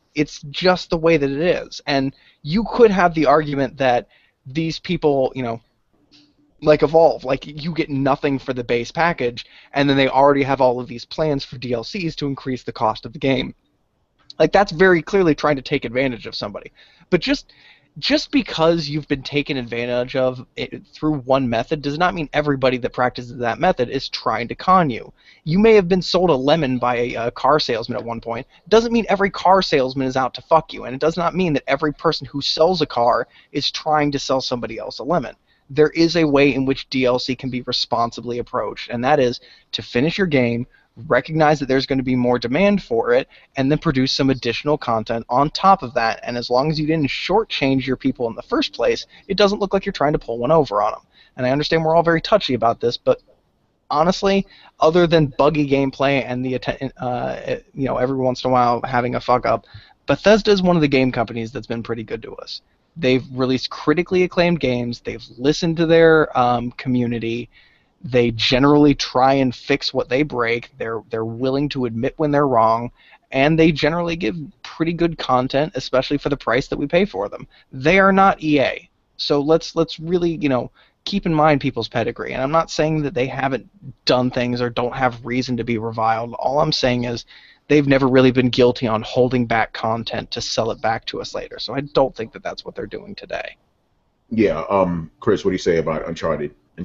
just the way that it is. And you could have the argument that these people, like Evolve, like, you get nothing for the base package, and then they already have all of these plans for DLCs to increase the cost of the game. Like, that's very clearly trying to take advantage of somebody. But just because you've been taken advantage of through one method does not mean everybody that practices that method is trying to con you. You may have been sold a lemon by a car salesman at one point. Doesn't mean every car salesman is out to fuck you, and it does not mean that every person who sells a car is trying to sell somebody else a lemon. There is a way in which DLC can be responsibly approached, and that is to finish your game, recognize that there's going to be more demand for it, and then produce some additional content on top of that. And as long as you didn't shortchange your people in the first place, it doesn't look like you're trying to pull one over on them. And I understand we're all very touchy about this, but honestly, other than buggy gameplay and every once in a while having a fuck up, Bethesda is one of the game companies that's been pretty good to us. They've released critically acclaimed games. They've listened to their community. They generally try and fix what they break. They're willing to admit when they're wrong, and they generally give pretty good content, especially for the price that we pay for them. They are not EA, so let's really keep in mind people's pedigree. And I'm not saying that they haven't done things or don't have reason to be reviled. All I'm saying is they've never really been guilty on holding back content to sell it back to us later. So I don't think that that's what they're doing today. Yeah. Chris, what do you say about Uncharted? I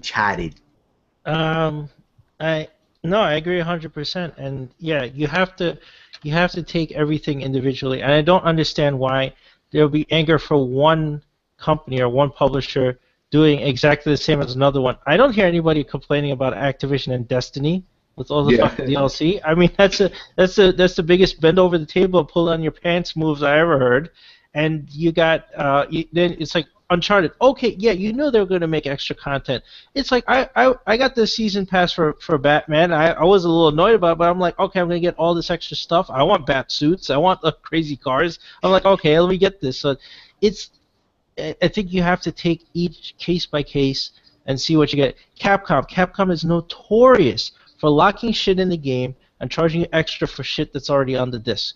agree 100%, and yeah, you have to take everything individually, and I don't understand why there will be anger for one company or one publisher doing exactly the same as another one. I don't hear anybody complaining about Activision and Destiny with all the fucking DLC. I mean, that's the biggest bend over the table, pull on your pants moves I ever heard, and you got then it's like Uncharted. Okay, yeah, you know they were going to make extra content. It's like I got the season pass for Batman. I was a little annoyed about it, but I'm like, okay, I'm going to get all this extra stuff. I want bat suits. I want the crazy cars. I'm like, okay, let me get this. So I think you have to take each case by case and see what you get. Capcom is notorious for locking shit in the game and charging you extra for shit that's already on the disc.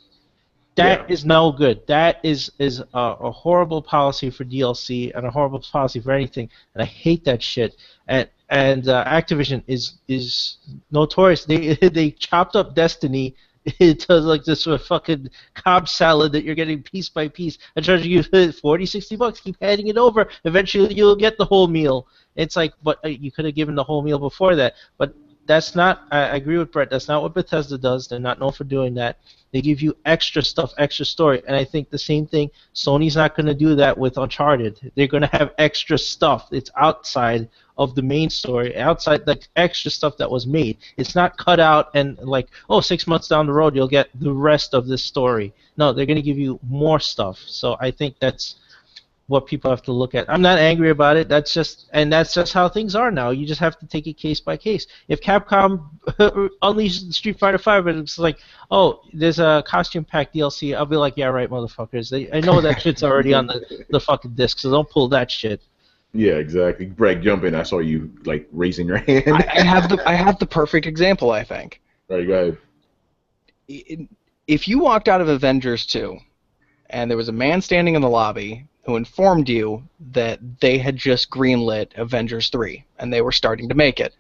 That is no good. That is a horrible policy for DLC and a horrible policy for anything, and I hate that shit. And Activision is notorious. They chopped up Destiny into like this sort of fucking Cobb salad that you're getting piece by piece and charging you $40-$60. Keep handing it over. Eventually, you'll get the whole meal. It's like, but you could have given the whole meal before that. But that's not. I agree with Brett. That's not what Bethesda does. They're not known for doing that. They give you extra stuff, extra story, and I think the same thing. Sony's not going to do that with Uncharted. They're going to have extra stuff. It's outside of the main story, outside the extra stuff that was made. It's not cut out and like, 6 months down the road you'll get the rest of this story. No, they're going to give you more stuff. So I think that's what people have to look at. I'm not angry about it. That's just how things are now. You just have to take it case by case. If Capcom unleashes Street Fighter V and it's like, there's a costume pack DLC, I'll be like, yeah, right, motherfuckers. I know that shit's already on the fucking disc, so don't pull that shit. Yeah, exactly. Greg, jump in. I saw you like raising your hand. I have the perfect example, I think. All right, go ahead. If you walked out of Avengers 2 and there was a man standing in the lobby who informed you that they had just greenlit Avengers 3 and they were starting to make it,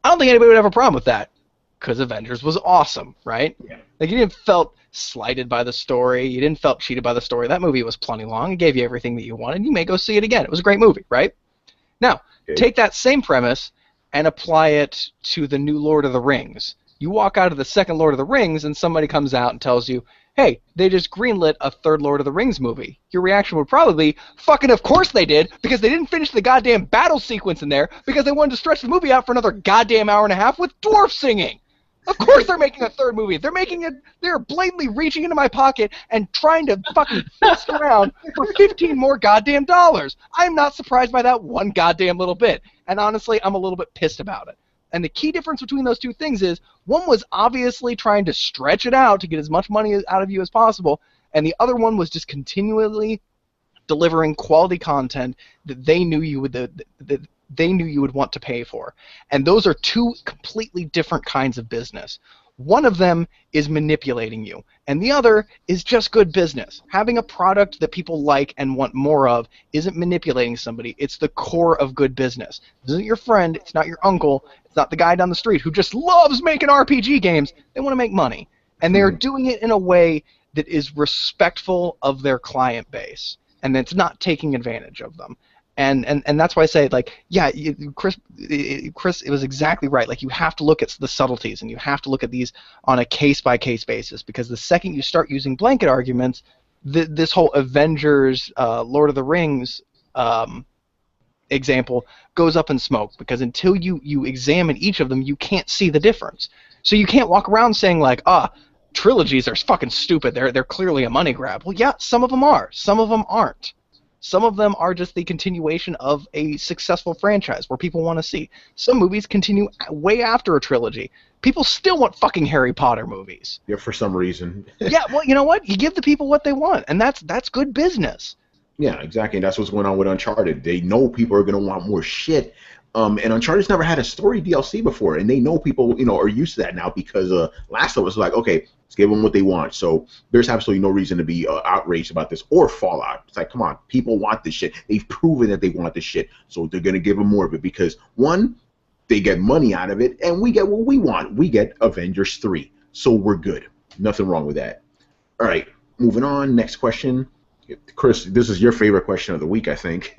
I don't think anybody would have a problem with that because Avengers was awesome, right? Yeah. Like, you didn't felt slighted by the story. You didn't felt cheated by the story. That movie was plenty long. It gave you everything that you wanted. You may go see it again. It was a great movie, right? Now, take that same premise and apply it to the new Lord of the Rings. You walk out of the second Lord of the Rings and somebody comes out and tells you, hey, they just greenlit a third Lord of the Rings movie. Your reaction would probably be, fucking of course they did, because they didn't finish the goddamn battle sequence in there because they wanted to stretch the movie out for another goddamn hour and a half with dwarf singing. Of course they're making a third movie. They're blatantly reaching into my pocket and trying to fucking fist around for $15 more goddamn dollars. I'm not surprised by that one goddamn little bit. And honestly, I'm a little bit pissed about it. And the key difference between those two things is one was obviously trying to stretch it out to get as much money out of you as possible, and the other one was just continually delivering quality content that they knew you would want to pay for. And those are two completely different kinds of business. One of them is manipulating you, and the other is just good business. Having a product that people like and want more of isn't manipulating somebody. It's the core of good business. This isn't your friend. It's not your uncle. It's not the guy down the street who just loves making RPG games. They want to make money, and they're doing it in a way that is respectful of their client base, and that's not taking advantage of them. And that's why I say, like, yeah, Chris, it was exactly right. Like, you have to look at the subtleties, and you have to look at these on a case-by-case basis, because the second you start using blanket arguments, this whole Avengers, Lord of the Rings example goes up in smoke, because until you examine each of them, you can't see the difference. So you can't walk around saying, like, trilogies are fucking stupid. They're clearly a money grab. Well, yeah, some of them are. Some of them aren't. Some of them are just the continuation of a successful franchise where people want to see. Some movies continue way after a trilogy. People still want fucking Harry Potter movies. Yeah, for some reason. Yeah, well, you know what? You give the people what they want, and that's good business. Yeah, exactly. And that's what's going on with Uncharted. They know people are going to want more shit. And Uncharted's never had a story DLC before, and they know people, are used to that now because Last of Us was like, okay, let's give them what they want. So there's absolutely no reason to be outraged about this or Fallout. It's like, come on, people want this shit. They've proven that they want this shit, so they're going to give them more of it because, one, they get money out of it, and we get what we want. We get Avengers 3, so we're good. Nothing wrong with that. All right, moving on. Next question. Chris, this is your favorite question of the week, I think.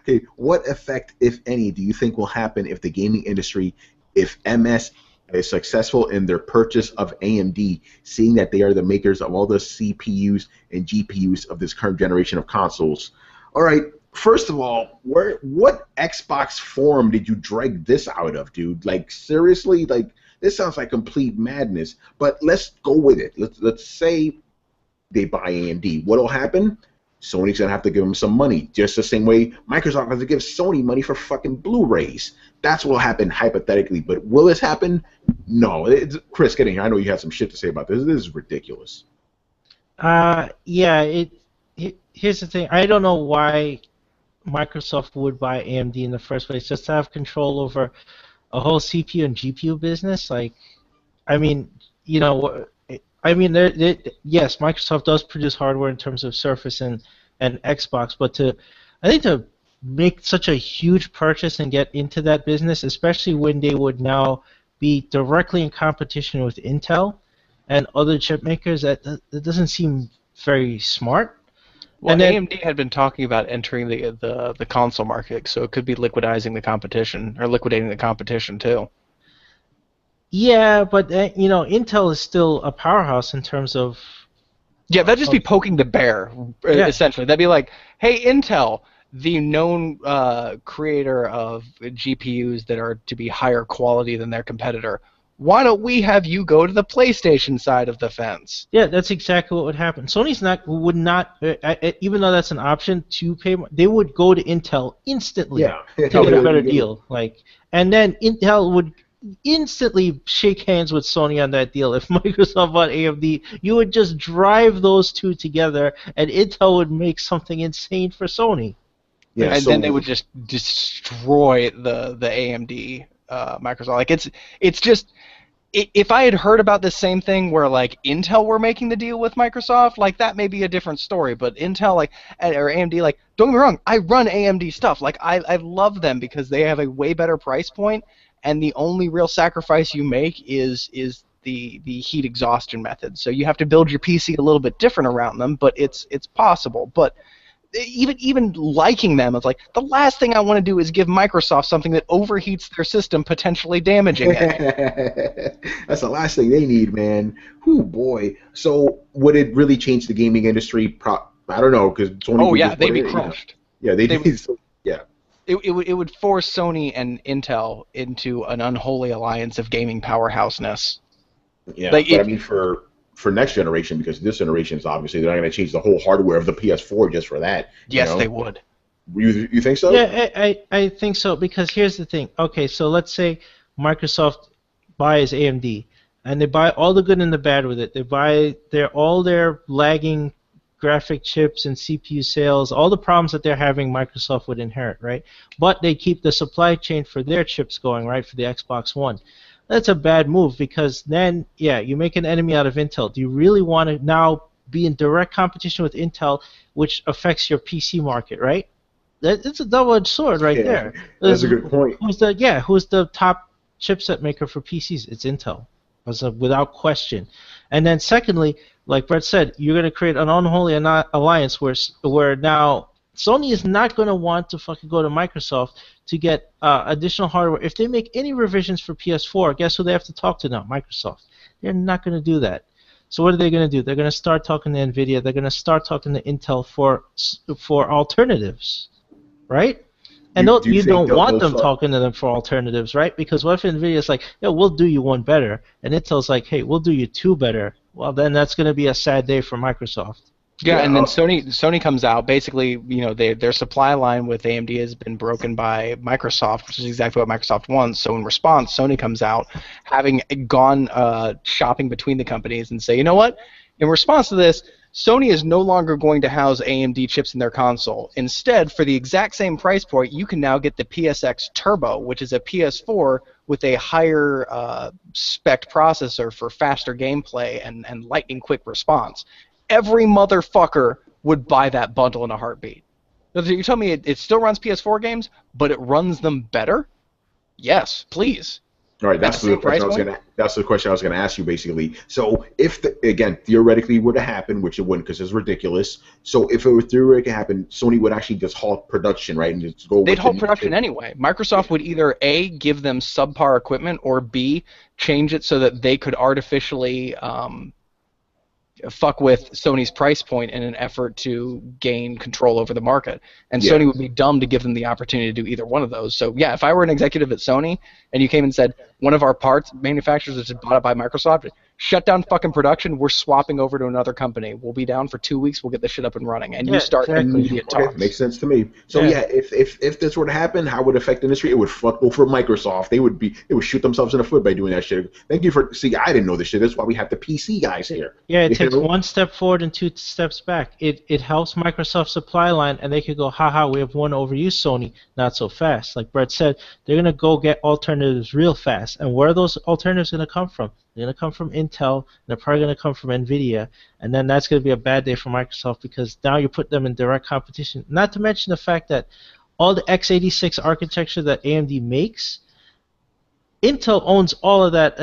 Okay, what effect, if any, do you think will happen if the gaming industry, if MS is successful in their purchase of AMD, seeing that they are the makers of all the CPUs and GPUs of this current generation of consoles? All right, first of all, what Xbox forum did you drag this out of, dude? Like, seriously? Like, this sounds like complete madness. But let's go with it. Let's say they buy AMD. What'll happen? Sony's going to have to give them some money, just the same way Microsoft has to give Sony money for fucking Blu-rays. That's what will happen hypothetically, but will this happen? No. Chris, get in here. I know you have some shit to say about this. This is ridiculous. Yeah, here's the thing. I don't know why Microsoft would buy AMD in the first place, just to have control over a whole CPU and GPU business. Like, I mean, yes, Microsoft does produce hardware in terms of Surface and Xbox, but I think to make such a huge purchase and get into that business, especially when they would now be directly in competition with Intel and other chip makers, that doesn't seem very smart. Well, and then, AMD had been talking about entering the console market, so it could be liquidating the competition too. Yeah, but Intel is still a powerhouse in terms of. Yeah, that'd just be poking the bear, essentially. That'd be like, hey, Intel, the known creator of GPUs that are to be higher quality than their competitor, why don't we have you go to the PlayStation side of the fence? Yeah, that's exactly what would happen. Sony's would not, even though that's an option to pay, they would go to Intel instantly to get a better deal. And then Intel would instantly shake hands with Sony on that deal. If Microsoft bought AMD, you would just drive those two together, and Intel would make something insane for Sony. Yeah, and then they would just destroy the AMD Microsoft. Like it's just. If I had heard about this same thing where like Intel were making the deal with Microsoft, like that may be a different story. But Intel or AMD, like, don't get me wrong, I run AMD stuff. Like I love them because they have a way better price point, and the only real sacrifice you make is the heat exhaustion method. So you have to build your PC a little bit different around them, but it's possible. But even liking them, it's like the last thing I want to do is give Microsoft something that overheats their system, potentially damaging it. That's the last thing they need, man. Whew, boy. So would it really change the gaming industry? I don't know, because Sony. Oh yeah, they'd be crushed. Yeah, they'd be. Yeah. It would force Sony and Intel into an unholy alliance of gaming powerhouseness. Yeah, but I mean for next generation, because this generation is obviously they're not going to change the whole hardware of the PS4 just for that. Yes, they would. You think so? Yeah, I think so, because here's the thing. Okay, so let's say Microsoft buys AMD, and they buy all the good and the bad with it. They buy all their lagging graphic chips and CPU sales, all the problems that they're having, Microsoft would inherit, right? But they keep the supply chain for their chips going, right, for the Xbox One. That's a bad move, because then, yeah, you make an enemy out of Intel. Do you really want to now be in direct competition with Intel, which affects your PC market, right? It's a double-edged sword right there. That's a good point. Who's the top chipset maker for PCs? It's Intel, without question. And then secondly, like Brett said, you're going to create an unholy alliance where now Sony is not going to want to fucking go to Microsoft to get additional hardware. If they make any revisions for PS4, guess who they have to talk to now? Microsoft. They're not going to do that. So what are they going to do? They're going to start talking to NVIDIA. They're going to start talking to Intel for alternatives, right? And you don't want them talking to them for alternatives, right? Because what if NVIDIA's like, yeah, we'll do you one better, and Intel's like, hey, we'll do you two better. Well, then that's going to be a sad day for Microsoft. Yeah, Yeah. and then Sony comes out. Basically, you know, their supply line with AMD has been broken by Microsoft, which is exactly what Microsoft wants. So in response, Sony comes out, having gone shopping between the companies, and say, you know what? In response to this, Sony is no longer going to house AMD chips in their console. Instead, for the exact same price point, you can now get the PSX Turbo, which is a PS4 with a higher spec processor for faster gameplay and lightning quick response. Every motherfucker would buy that bundle in a heartbeat. You tell me it still runs PS4 games, but it runs them better? Yes, please. All right, that's the question I was gonna. That's the question I was gonna ask you, basically. So, if again theoretically were to happen, which it wouldn't, because it's ridiculous. So, if it were theoretically to happen, Sony would actually just halt production, right, and just go. They'd halt production anyway. Microsoft would either A, give them subpar equipment, or B, change it so that they could artificially fuck with Sony's price point in an effort to gain control over the market. And Sony would be dumb to give them the opportunity to do either one of those. So yeah, if I were an executive at Sony and you came and said, one of our parts manufacturers is bought up by Microsoft, shut down fucking production, we're swapping over to another company. We'll be down for 2 weeks, we'll get this shit up and running. And you start immediate talks. Okay, makes sense to me. So if this were to happen, how would it affect the industry? It would fuck over Microsoft. They would shoot themselves in the foot by doing that shit. Thank you for I didn't know this shit. That's why we have the PC guys here. Yeah, it takes one step forward and 2 steps back. It helps Microsoft's supply line, and they could go, haha, we have won over you, Sony. Not so fast. Like Brett said, they're gonna go get alternatives real fast. And where are those alternatives gonna come from? They're going to come from Intel, and they're probably going to come from NVIDIA, and then that's going to be a bad day for Microsoft because now you put them in direct competition. Not to mention the fact that all the x86 architecture that AMD makes, Intel owns all of that.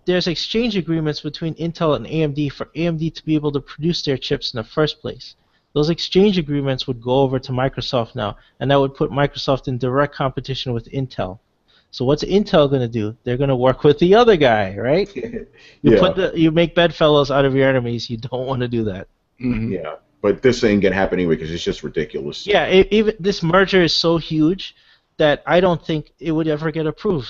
There's exchange agreements between Intel and AMD for AMD to be able to produce their chips in the first place. Those exchange agreements would go over to Microsoft now, and that would put Microsoft in direct competition with Intel. So what's Intel going to do? They're going to work with the other guy, right? You make bedfellows out of your enemies. You don't want to do that. Mm-hmm. Yeah, but this ain't going to happen anyway because it's just ridiculous. Yeah, even this merger is so huge that I don't think it would ever get approved.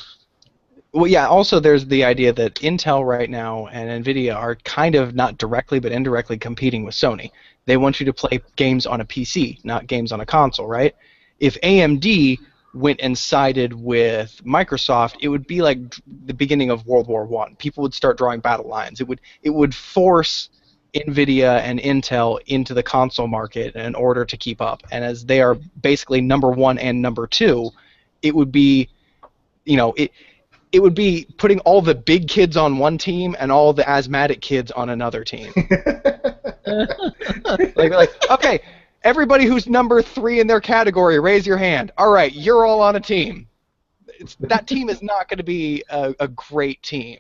Well, yeah, also there's the idea that Intel right now and NVIDIA are kind of not directly but indirectly competing with Sony. They want you to play games on a PC, not games on a console, right? If AMD went and sided with Microsoft, it would be like the beginning of World War I. People would start drawing battle lines. It would force NVIDIA and Intel into the console market in order to keep up. And as they are basically number 1 and number 2, it would be, it would be putting all the big kids on one team and all the asthmatic kids on another team. like, okay, everybody who's number 3 in their category, raise your hand. All right, you're all on a team. That team is not going to be a great team.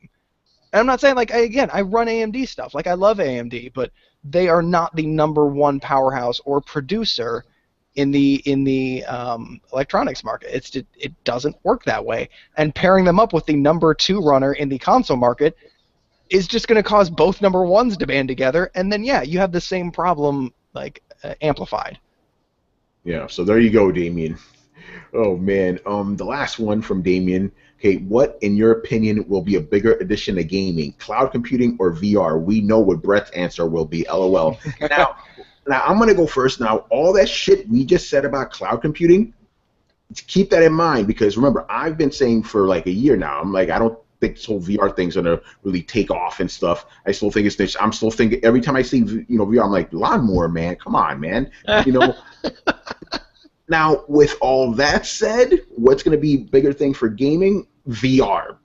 And I'm not saying, I run AMD stuff. I love AMD, but they are not the number 1 powerhouse or producer in the electronics market. It doesn't work that way. And pairing them up with the number 2 runner in the console market is just going to cause both number 1s to band together, and then you have the same problem amplified. Yeah, so there you go, Damien. Oh man, the last one from Damien. Okay, what in your opinion will be a bigger addition to gaming, cloud computing or VR? We know what Brett's answer will be. LOL. Now I'm gonna go first. Now, all that shit we just said about cloud computing, keep that in mind because remember, I've been saying for a year now. I'm I don't think this whole VR thing's gonna really take off and stuff. I still think it's this. I'm still thinking every time I see VR, I'm like, lawnmower man, come on, man. Now, with all that said, what's gonna be bigger thing for gaming? VR.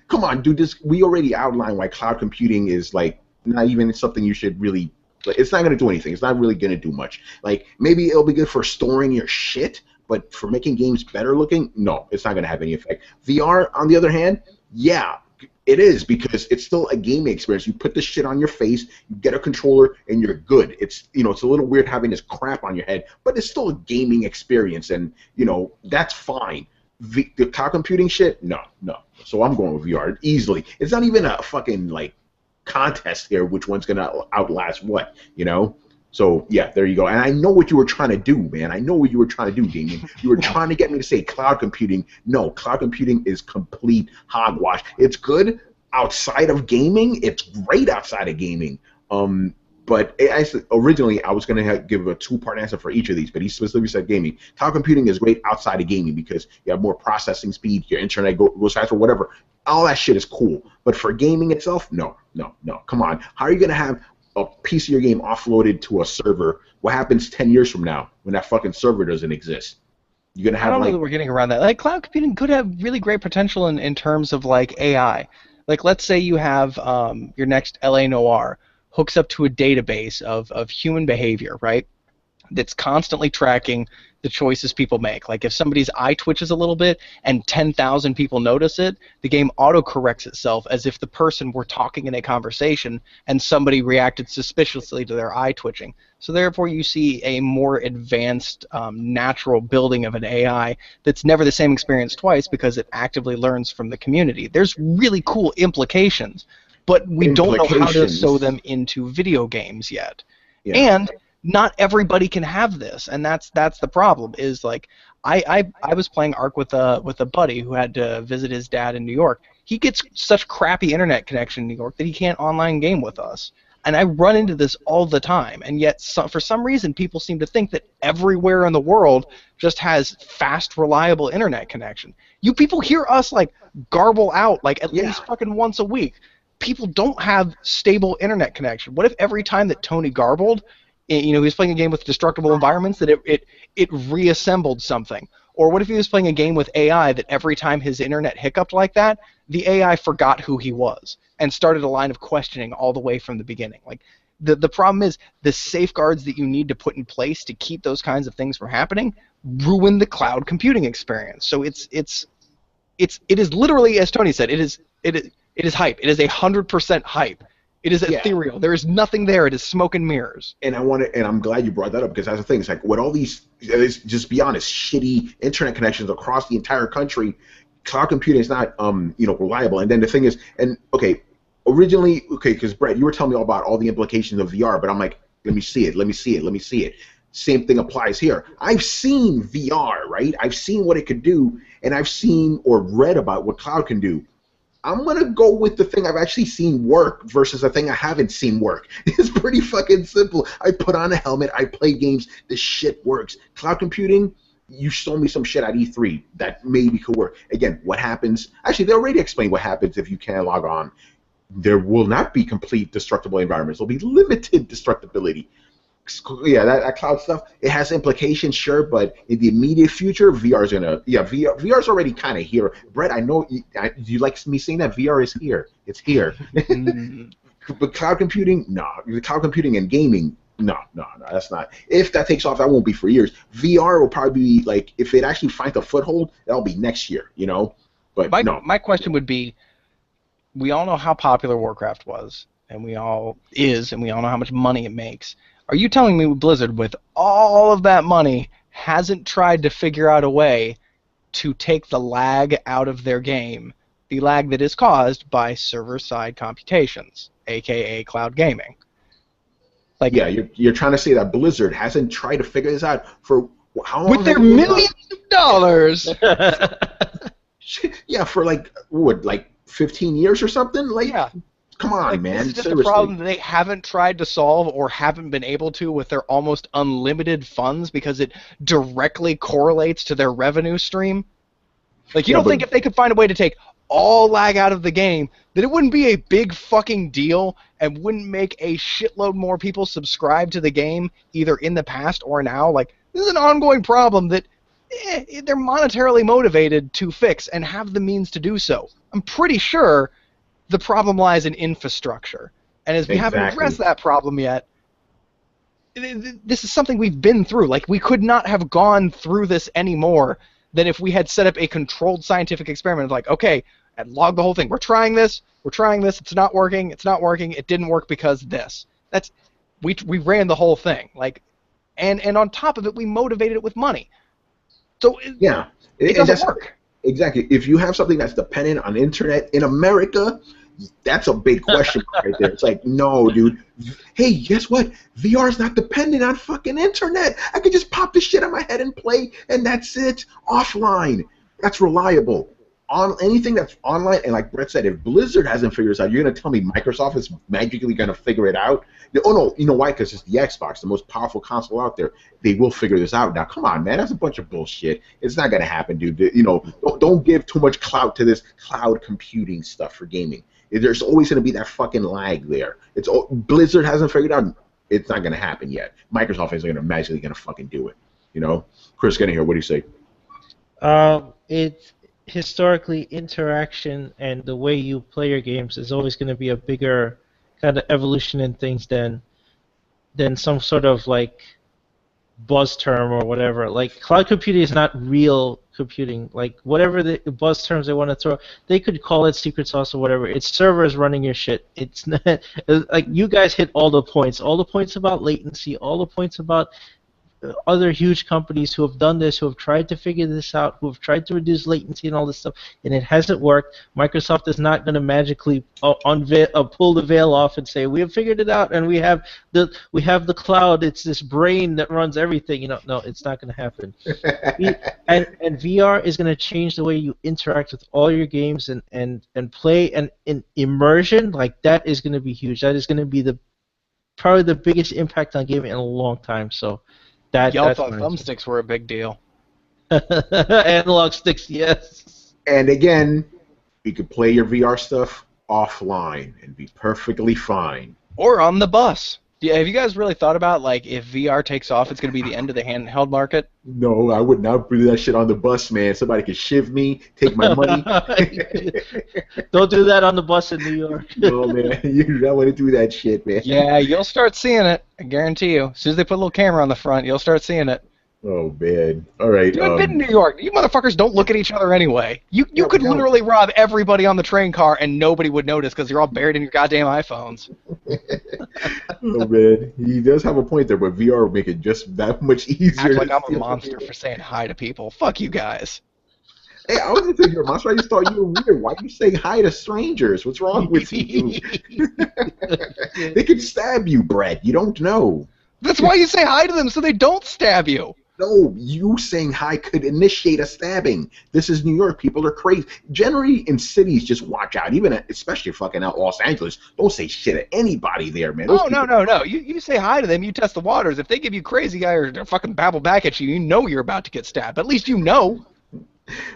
Come on, dude. We already outlined why cloud computing is not even something you should really. It's not gonna do anything. It's not really gonna do much. Maybe it'll be good for storing your shit, but for making games better looking, no, it's not gonna have any effect. VR, on the other hand. Yeah, it is because it's still a gaming experience. You put this shit on your face, you get a controller, and you're good. It's it's a little weird having this crap on your head, but it's still a gaming experience, and that's fine. The cloud computing shit, no. So I'm going with VR easily. It's not even a fucking contest here. Which one's gonna outlast what? So, yeah, there you go. And I know what you were trying to do, man. I know what you were trying to do, Damien. You were trying to get me to say cloud computing. No, cloud computing is complete hogwash. It's good outside of gaming. It's great outside of gaming. But originally, I was going to give a two-part answer for each of these, but he specifically said gaming. Cloud computing is great outside of gaming because you have more processing speed, your internet goes faster, whatever. All that shit is cool. But for gaming itself, no. Come on. How are you going to have a piece of your game offloaded to a server? What happens 10 years from now when that fucking server doesn't exist? You're going to have, I don't know that we're getting around that. Like, cloud computing could have really great potential in terms of, like, AI. Like, let's say you have your next LA Noir hooks up to a database of human behavior, right? That's constantly tracking the choices people make. Like if somebody's eye twitches a little bit and 10,000 people notice it, the game auto-corrects itself as if the person were talking in a conversation and somebody reacted suspiciously to their eye twitching. So therefore you see a more advanced natural building of an AI that's never the same experience twice because it actively learns from the community. There's really cool implications, but we don't know how to sew them into video games yet. Yeah. And not everybody can have this, and that's the problem. Is like I was playing Ark with a buddy who had to visit his dad in New York. He gets such crappy internet connection in New York that he can't online game with us. And I run into this all the time, and yet for some reason people seem to think that everywhere in the world just has fast, reliable internet connection. You people hear us like garble out like at least fucking once a week. People don't have stable internet connection. What if every time that Tony garbled, he was playing a game with destructible environments, that it reassembled something? Or what if he was playing a game with AI that every time his internet hiccuped like that, the AI forgot who he was and started a line of questioning all the way from the beginning? Like the problem is the safeguards that you need to put in place to keep those kinds of things from happening ruin the cloud computing experience. So it is literally, as Tony said, it is hype. It is 100% hype. It is ethereal. There is nothing there. It is smoke and mirrors. And I'm glad you brought that up because that's the thing. It's like with all these, just be honest, shitty internet connections across the entire country, cloud computing is not reliable. And then the thing is, originally, because Brett, you were telling me all about all the implications of VR, but I'm like, let me see it. Same thing applies here. I've seen VR, right? I've seen what it could do, and I've seen or read about what cloud can do. I'm going to go with the thing I've actually seen work versus a thing I haven't seen work. It's pretty fucking simple. I put on a helmet, I play games, this shit works. Cloud computing, you sold me some shit at E3 that maybe could work. Again, what happens? Actually, they already explained what happens if you can't log on. There will not be complete destructible environments. There'll be limited destructibility. Yeah, that cloud stuff, it has implications, sure, but in the immediate future, VR's gonna, VR's already kind of here. Brett, I know you like me saying that VR is here. It's here. But cloud computing, no. Cloud computing and gaming, no, that's not. If that takes off, that won't be for years. VR will probably be like, if it actually finds a foothold, that'll be next year, But my question would be, we all know how popular Warcraft was, and we all know how much money it makes. Are you telling me Blizzard, with all of that money, hasn't tried to figure out a way to take the lag out of their game, the lag that is caused by server-side computations, aka cloud gaming? Like, yeah, you're trying to say that Blizzard hasn't tried to figure this out for how long? With their millions of dollars. Yeah, for like 15 years or something? Yeah. Come on, man. This is just a problem that they haven't tried to solve or haven't been able to with their almost unlimited funds because it directly correlates to their revenue stream. Like, you don't think if they could find a way to take all lag out of the game, that it wouldn't be a big fucking deal and wouldn't make a shitload more people subscribe to the game either in the past or now? Like, this is an ongoing problem that they're monetarily motivated to fix and have the means to do so. I'm pretty sure the problem lies in infrastructure. And as we haven't addressed that problem yet, this is something we've been through. Like, we could not have gone through this anymore than if we had set up a controlled scientific experiment of like, okay, and log the whole thing. We're trying this, it's not working, it didn't work because this. We ran the whole thing. Like, and on top of it, we motivated it with money. So it doesn't work. Exactly. If you have something that's dependent on internet in America, that's a big question right there. It's like, no, dude. Hey, guess what? VR is not dependent on fucking internet. I could just pop this shit on my head and play, and that's it. Offline. That's reliable. on anything that's online, and like Brett said, if Blizzard hasn't figured this out, you're gonna tell me Microsoft is magically gonna figure it out? Oh no, you know why? Because it's the Xbox, the most powerful console out there. They will figure this out. Now, come on, man, that's a bunch of bullshit. It's not gonna happen, dude. You know, don't give too much clout to this cloud computing stuff for gaming. There's always gonna be that fucking lag there. Blizzard hasn't figured out. It's not gonna happen yet. Microsoft isn't gonna magically gonna fucking do it. You know, Chris, get in here. What do you say? It's historically interaction and the way you play your games is always going to be a bigger kind of evolution in things than some sort of like buzz term or whatever. Like cloud computing is not real computing. Like whatever the buzz terms they want to throw, they could call it secret sauce or whatever. It's servers running your shit. It's not like you guys hit all the points about latency, all the points about other huge companies who have done this, who have tried to figure this out, who have tried to reduce latency and all this stuff, and it hasn't worked. Microsoft is not going to magically pull the veil off and say we have figured it out and we have the cloud. It's this brain that runs everything. You know, no, it's not going to happen. and VR is going to change the way you interact with all your games and play and in immersion. Like that is going to be huge. That is going to be probably the biggest impact on gaming in a long time. So. Y'all thought thumbsticks were a big deal. Analog sticks, yes. And again, you could play your VR stuff offline and be perfectly fine. Or on the bus. Yeah, have you guys really thought about, like, if VR takes off, it's going to be the end of the handheld market? No, I would not do that shit on the bus, man. Somebody could shiv me, take my money. Don't do that on the bus in New York. No, man, you do not want to do that shit, man. Yeah, you'll start seeing it. I guarantee you. As soon as they put a little camera on the front, you'll start seeing it. Oh, man. All right. Dude, I've been in New York. You motherfuckers don't look at each other anyway. You could literally rob everybody on the train car and nobody would notice because you're all buried in your goddamn iPhones. Oh, man. He does have a point there, but VR would make it just that much easier. Act like I'm a monster for saying hi to people. Fuck you guys. Hey, I wasn't saying you're a monster. I just thought you were weird. Why are you saying hi to strangers? What's wrong with you? They could stab you, Brett. You don't know. That's why you say hi to them, so they don't stab you. No, you saying hi could initiate a stabbing. This is New York. People are crazy. Generally, in cities, just watch out. Especially fucking out Los Angeles. Don't say shit to anybody there, man. Oh, no. You say hi to them. You test the waters. If they give you crazy guy or fucking babble back at you, you know you're about to get stabbed. At least you know.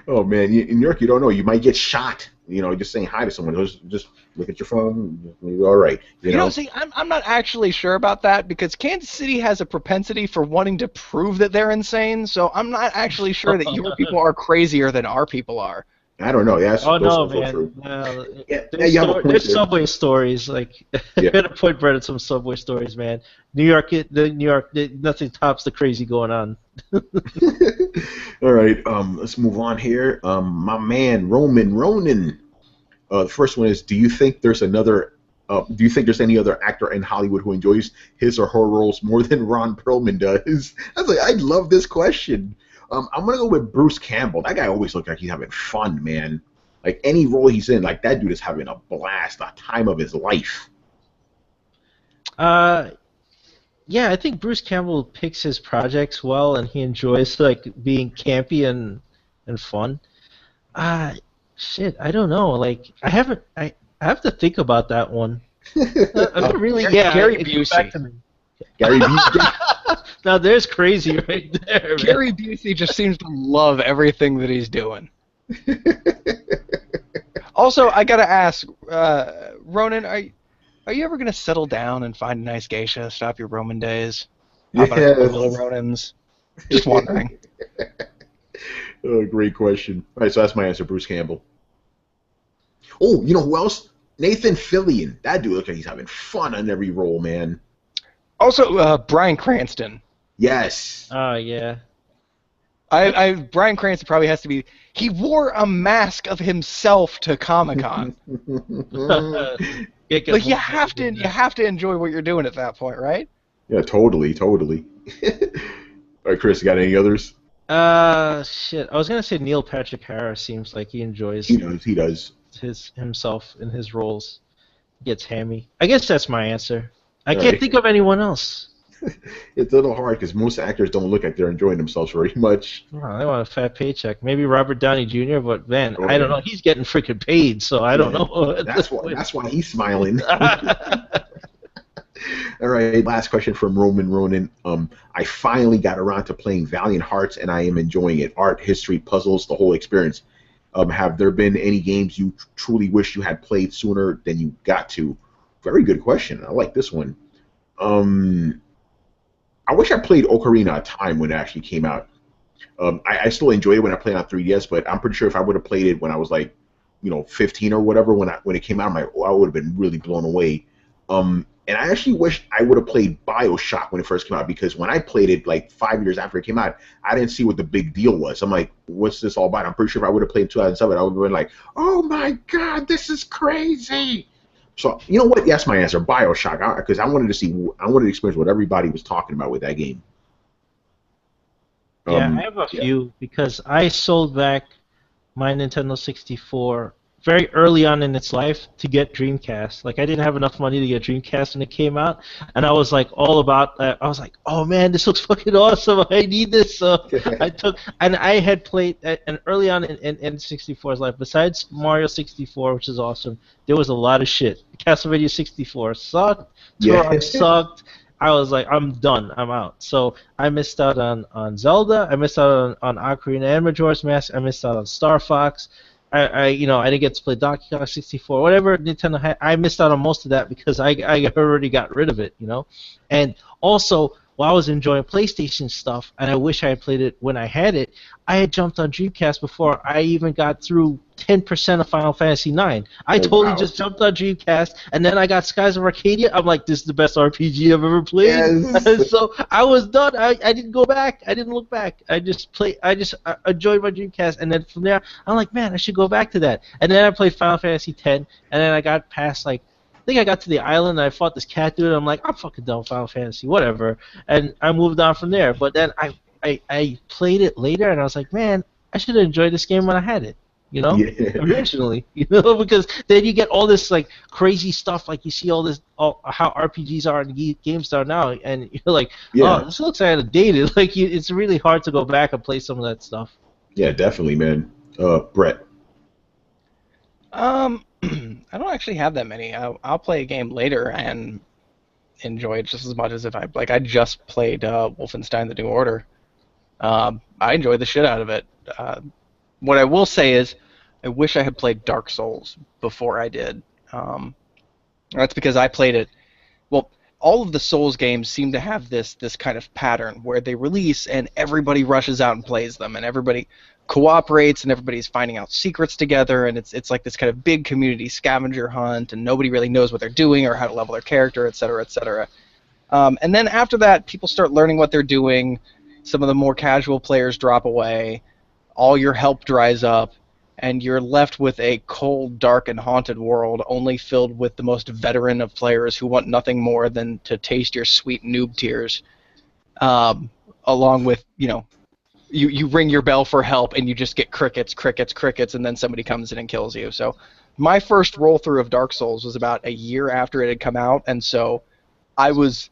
Oh, man. In New York, you don't know. You might get shot. You know, just saying hi to someone. Just look at your phone. All right. You know? See, I'm not actually sure about that because Kansas City has a propensity for wanting to prove that they're insane. So I'm not actually sure that your people are crazier than our people are. I don't know. Yeah, man. True. There's subway stories. Like, I'm gonna point Brett at some subway stories, man. New York, nothing tops the crazy going on. All right, let's move on here. My man Ronan. The first one is: Do you think there's any other actor in Hollywood who enjoys his or her roles more than Ron Perlman does? I was like, I love this question. I'm gonna go with Bruce Campbell. That guy always looks like he's having fun, man. Like any role he's in, like that dude is having a blast, a time of his life. Yeah, I think Bruce Campbell picks his projects well, and he enjoys like being campy and fun. Shit, I don't know. Like I have to think about that one. I don't really. Yeah, Gary Busey. Gary Busey. Now there's crazy right there. Gary Busey just seems to love everything that he's doing. Also, I gotta ask, Ronan, are you ever gonna settle down and find a nice geisha? Stop your Roman days. Yes. Little Ronans. Just wondering. Oh, great question. All right, so that's my answer, Bruce Campbell. Oh, you know who else? Nathan Fillion. That dude looks like he's having fun on every role, man. Also, Bryan Cranston. Yes. Oh, yeah. Bryan Cranston probably has to be. He wore a mask of himself to Comic-Con. Like you have to enjoy what you're doing at that point, right? Yeah, totally. All right, Chris, you got any others? Shit. I was gonna say Neil Patrick Harris seems like he enjoys. He does. Himself in his roles. He gets hammy. I guess that's my answer. I can't think of anyone else. It's a little hard because most actors don't look like they're enjoying themselves very much. Oh, they want a fat paycheck. Maybe Robert Downey Jr., but man, Oh, I don't yeah. know. He's getting freaking paid, so I don't Yeah, know. At this that's why. point. That's why he's smiling. All right, last question from Roman Ronan. I finally got around to playing Valiant Hearts, and I am enjoying it. Art, history, puzzles, the whole experience. Have there been any games you truly wish you had played sooner than you got to? Very good question. I like this one. I wish I played Ocarina of Time when it actually came out. I still enjoyed it when I played on 3DS, but I'm pretty sure if I would have played it when I was like, 15 or whatever, when it came out, I would have been really blown away. And I actually wish I would have played BioShock when it first came out, because when I played it like 5 years after it came out, I didn't see what the big deal was. I'm like, what's this all about? I'm pretty sure if I would have played in 2007, I would have been like, oh my god, this is crazy. So you know what? That's my answer, BioShock, because I wanted to experience what everybody was talking about with that game. Yeah, I have a few because I sold back my Nintendo 64 very early on in its life to get Dreamcast. Like I didn't have enough money to get Dreamcast when it came out, and I was like all about. I was like, oh man, this looks fucking awesome. I need this. So I had played, and early on in 64's life, besides Mario 64, which is awesome, there was a lot of shit. Castlevania 64 sucked. Turok sucked. I was like, I'm done. I'm out. So I missed out on Zelda. I missed out on Ocarina and Majora's Mask. I missed out on Star Fox. I didn't get to play Donkey Kong 64, whatever Nintendo had. I missed out on most of that because I already got rid of it, And also, while I was enjoying PlayStation stuff, and I wish I had played it when I had it, I had jumped on Dreamcast before I even got through 10% of Final Fantasy IX. I totally just jumped on Dreamcast, and then I got Skies of Arcadia. I'm like, this is the best RPG I've ever played. Yes. So I was done. I didn't go back. I didn't look back. I just enjoyed my Dreamcast, and then from there, I'm like, man, I should go back to that. And then I played Final Fantasy X, and then I got past I think I got to the island and I fought this cat dude. And I'm like, I'm fucking done with Final Fantasy, whatever. And I moved on from there. But then I played it later and I was like, man, I should have enjoyed this game when I had it, originally, because then you get all this like crazy stuff, like you see how RPGs are and games are now, and you're like, oh, this looks out of dated. Like it's really hard to go back and play some of that stuff. Yeah, definitely, man. Brett. I don't actually have that many. I'll play a game later and enjoy it just as much as if I just played Wolfenstein: The New Order. I enjoyed the shit out of it. What I will say is, I wish I had played Dark Souls before I did. That's because I played it. Well, all of the Souls games seem to have this kind of pattern where they release and everybody rushes out and plays them, and everybody cooperates and everybody's finding out secrets together, and it's like this kind of big community scavenger hunt, and nobody really knows what they're doing or how to level their character, etc., etc. And then after that, people start learning what they're doing. Some of the more casual players drop away. All your help dries up, and you're left with a cold, dark, and haunted world only filled with the most veteran of players who want nothing more than to taste your sweet noob tears, along with, you ring your bell for help, and you just get crickets, crickets, crickets, and then somebody comes in and kills you. So my first roll-through of Dark Souls was about a year after it had come out, and so I was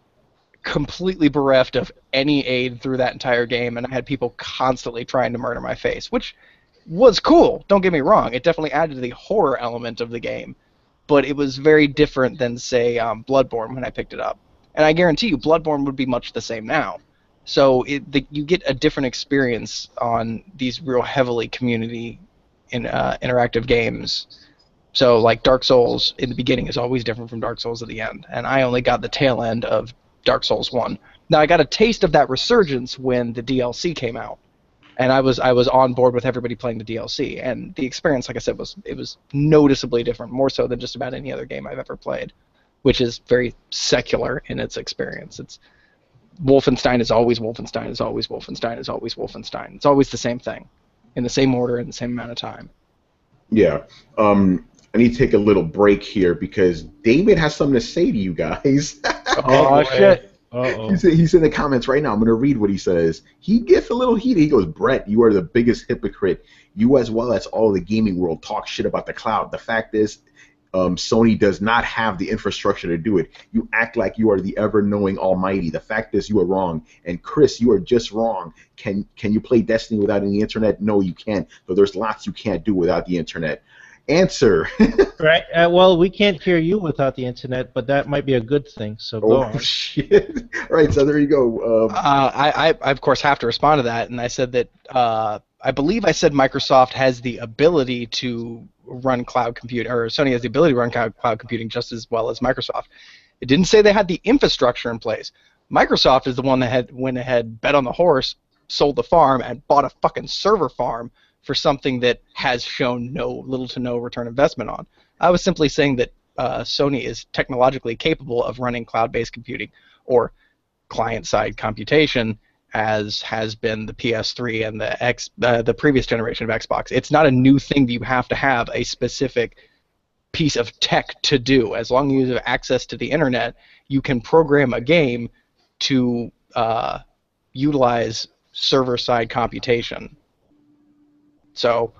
completely bereft of any aid through that entire game, and I had people constantly trying to murder my face, which was cool, don't get me wrong. It definitely added to the horror element of the game, but it was very different than, say, Bloodborne when I picked it up. And I guarantee you, Bloodborne would be much the same now. So you get a different experience on these real heavily community interactive games. So, like, Dark Souls in the beginning is always different from Dark Souls at the end, and I only got the tail end of Dark Souls 1. Now, I got a taste of that resurgence when the DLC came out, and I was on board with everybody playing the DLC, and the experience, like I said, was noticeably different, more so than just about any other game I've ever played, which is very secular in its experience. It's Wolfenstein is always Wolfenstein is always Wolfenstein is always Wolfenstein. It's always the same thing, in the same order, in the same amount of time. Yeah. I need to take a little break here because David has something to say to you guys. Oh, shit. Uh-oh. He's in the comments right now. I'm going to read what he says. He gets a little heated. He goes, Brett, you are the biggest hypocrite. You, as well as all of the gaming world, talk shit about the cloud. The fact is, Sony does not have the infrastructure to do it. You act like you are the ever-knowing almighty. The fact is you are wrong. And Chris, you are just wrong. Can you play Destiny without any internet? No, you can't. But there's lots you can't do without the internet. Answer. Right. Well, we can't hear you without the internet, but that might be a good thing. So go on. Shit. All right, so there you go. I of course have to respond to that, and I said that I believe I said Microsoft has the ability to run cloud computing, or Sony has the ability to run cloud computing just as well as Microsoft. It didn't say they had the infrastructure in place. Microsoft is the one that went ahead, bet on the horse, sold the farm, and bought a fucking server farm for something that has shown little to no return investment on. I was simply saying that Sony is technologically capable of running cloud-based computing or client-side computation, as has been the PS3 and the previous generation of Xbox. It's not a new thing that you have to have a specific piece of tech to do. As long as you have access to the internet, you can program a game to utilize server-side computation. So,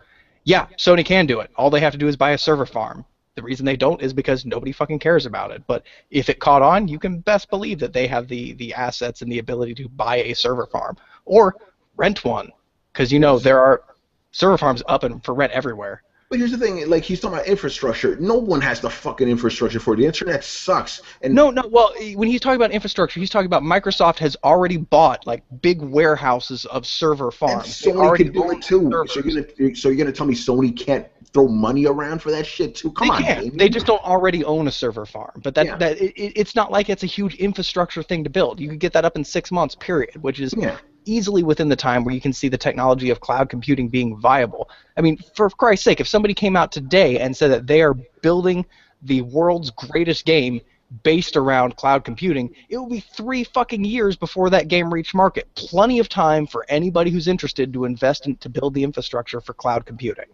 yeah, Sony can do it. All they have to do is buy a server farm. The reason they don't is because nobody fucking cares about it. But if it caught on, you can best believe that they have the assets and the ability to buy a server farm or rent one, because there are server farms up and for rent everywhere. But here's the thing, like he's talking about infrastructure. No one has the fucking infrastructure for it. The internet sucks. And no. Well, when he's talking about infrastructure, he's talking about Microsoft has already bought like big warehouses of server farms. And Sony can do it too. So you're gonna tell me Sony can't throw money around for that shit too? Come on, baby. They just don't already own a server farm. But it's not like it's a huge infrastructure thing to build. You could get that up in 6 months, period, which is easily within the time where you can see the technology of cloud computing being viable. I mean, for Christ's sake, if somebody came out today and said that they are building the world's greatest game based around cloud computing, it would be 3 fucking years before that game reached market. Plenty of time for anybody who's interested to invest in to build the infrastructure for cloud computing.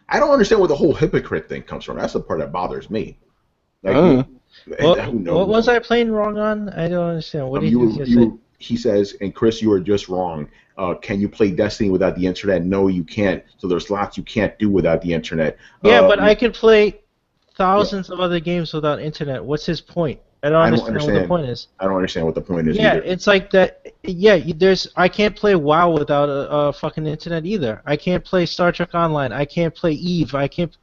I don't understand where the whole hypocrite thing comes from. That's the part that bothers me. Like, what was I playing wrong on? I don't understand. What did you just say? He says, and Chris, you are just wrong. Can you play Destiny without the internet? No, you can't. So there's lots you can't do without the internet. Yeah, but I can play thousands of other games without internet. What's his point? I don't understand what the point is. I don't understand what the point is Yeah, either. it's like that. Yeah, I can't play WoW without a fucking internet either. I can't play Star Trek Online. I can't play Eve.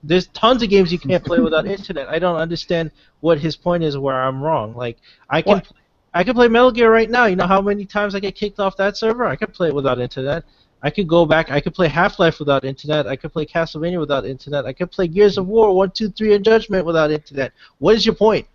There's tons of games you can't play without internet. I don't understand what his point is where I'm wrong. Like, I can play Metal Gear right now. You know how many times I get kicked off that server? I can play it without internet. I could go back. I could play Half-Life without internet. I could play Castlevania without internet. I could play Gears of War 1, 2, 3, and Judgment without internet. What is your point?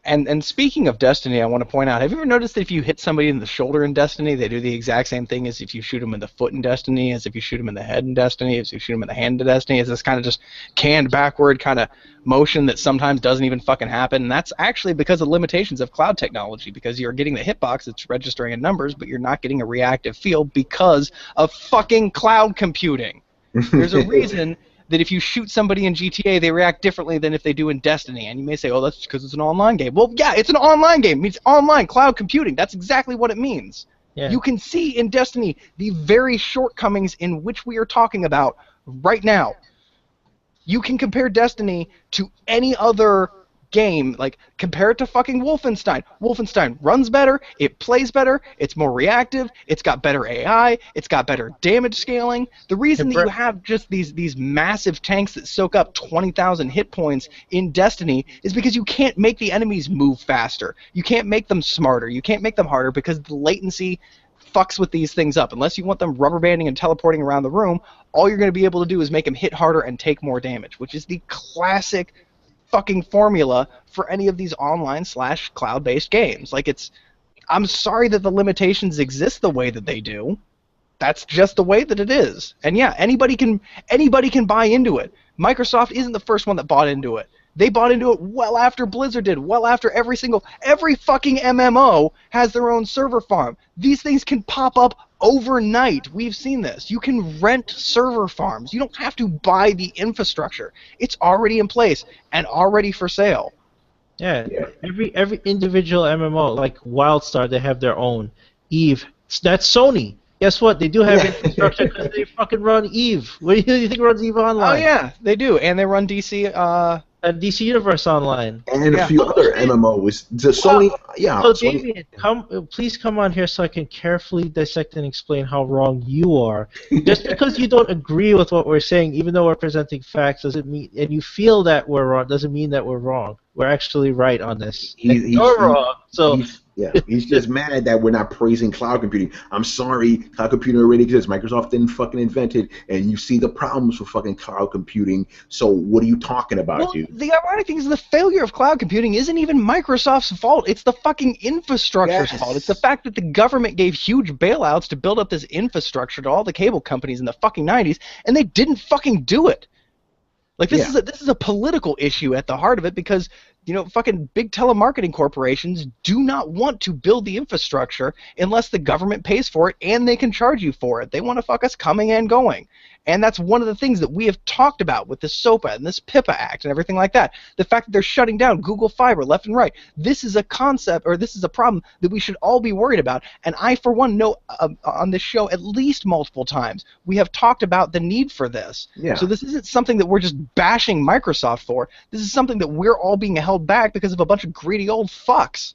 And speaking of Destiny, I want to point out, have you ever noticed that if you hit somebody in the shoulder in Destiny, they do the exact same thing as if you shoot them in the foot in Destiny, as if you shoot them in the head in Destiny, as if you shoot them in the hand in Destiny? It's this kind of just canned backward kind of motion that sometimes doesn't even fucking happen. And that's actually because of limitations of cloud technology, because you're getting the hitbox that's registering in numbers, but you're not getting a reactive field because of fucking cloud computing. There's a reason that if you shoot somebody in GTA, they react differently than if they do in Destiny. And you may say, oh, that's because it's an online game. Well, yeah, it's an online game. It means online cloud computing. That's exactly what it means. Yeah. You can see in Destiny the very shortcomings in which we are talking about right now. You can compare Destiny to any other game, like compare it to fucking Wolfenstein. Wolfenstein runs better, it plays better, it's more reactive, it's got better AI, it's got better damage scaling. The reason that you have just these massive tanks that soak up 20,000 hit points in Destiny is because you can't make the enemies move faster. You can't make them smarter. You can't make them harder because the latency fucks with these things up. Unless you want them rubber banding and teleporting around the room, all you're going to be able to do is make them hit harder and take more damage, which is the classic fucking formula for any of these online / cloud-based games. Like, I'm sorry that the limitations exist the way that they do. That's just the way that it is. And yeah, anybody can buy into it. Microsoft isn't the first one that bought into it. They bought into it well after Blizzard did, well after every fucking MMO has their own server farm. These things can pop up overnight. We've seen this. You can rent server farms. You don't have to buy the infrastructure. It's already in place and already for sale. Yeah. Every individual MMO, like WildStar, they have their own. Eve, that's Sony. Guess what? They do have infrastructure because they fucking run Eve. What do you think runs Eve Online? Oh yeah, they do, and they run DC DC Universe Online. And a few other MMOs. The Sony, So, Sony. Damien, please come on here so I can carefully dissect and explain how wrong you are. Just because you don't agree with what we're saying, even though we're presenting facts, doesn't mean, and you feel that we're wrong, doesn't mean that we're wrong. We're actually right on this. You're wrong. So. He's just mad that we're not praising cloud computing. I'm sorry, cloud computing already exists. Microsoft didn't fucking invent it, and you see the problems with fucking cloud computing. So what are you talking about, dude? The ironic thing is the failure of cloud computing isn't even Microsoft's fault. It's the fucking infrastructure's fault. It's the fact that the government gave huge bailouts to build up this infrastructure to all the cable companies in the fucking 90s, and they didn't fucking do it. Like, this is a political issue at the heart of it, because fucking big telemarketing corporations do not want to build the infrastructure unless the government pays for it and they can charge you for it. They want to fuck us coming and going. And that's one of the things that we have talked about with this SOPA and this PIPA Act and everything like that. The fact that they're shutting down Google Fiber left and right. This is a concept, or this is a problem that we should all be worried about. And I, for one, know on this show at least multiple times we have talked about the need for this. Yeah. So this isn't something that we're just bashing Microsoft for. This is something that we're all being held back because of a bunch of greedy old fucks.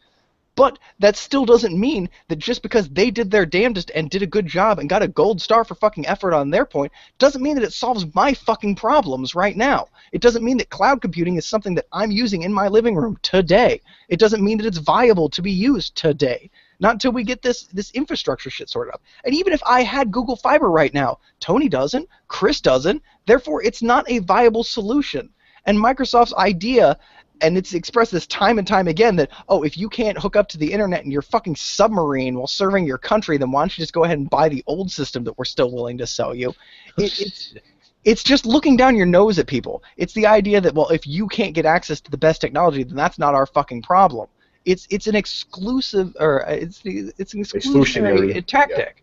But that still doesn't mean that just because they did their damnedest and did a good job and got a gold star for fucking effort on their point, doesn't mean that it solves my fucking problems right now. It doesn't mean that cloud computing is something that I'm using in my living room today. It doesn't mean that it's viable to be used today. Not until we get this infrastructure shit sorted out. And even if I had Google Fiber right now, Tony doesn't, Chris doesn't, therefore it's not a viable solution. And Microsoft's idea, and it's expressed this time and time again, that, if you can't hook up to the internet in your fucking submarine while serving your country, then why don't you just go ahead and buy the old system that we're still willing to sell you? It's just looking down your nose at people. It's the idea that, if you can't get access to the best technology, then that's not our fucking problem. It's an exclusive, or it's an exclusionary tactic.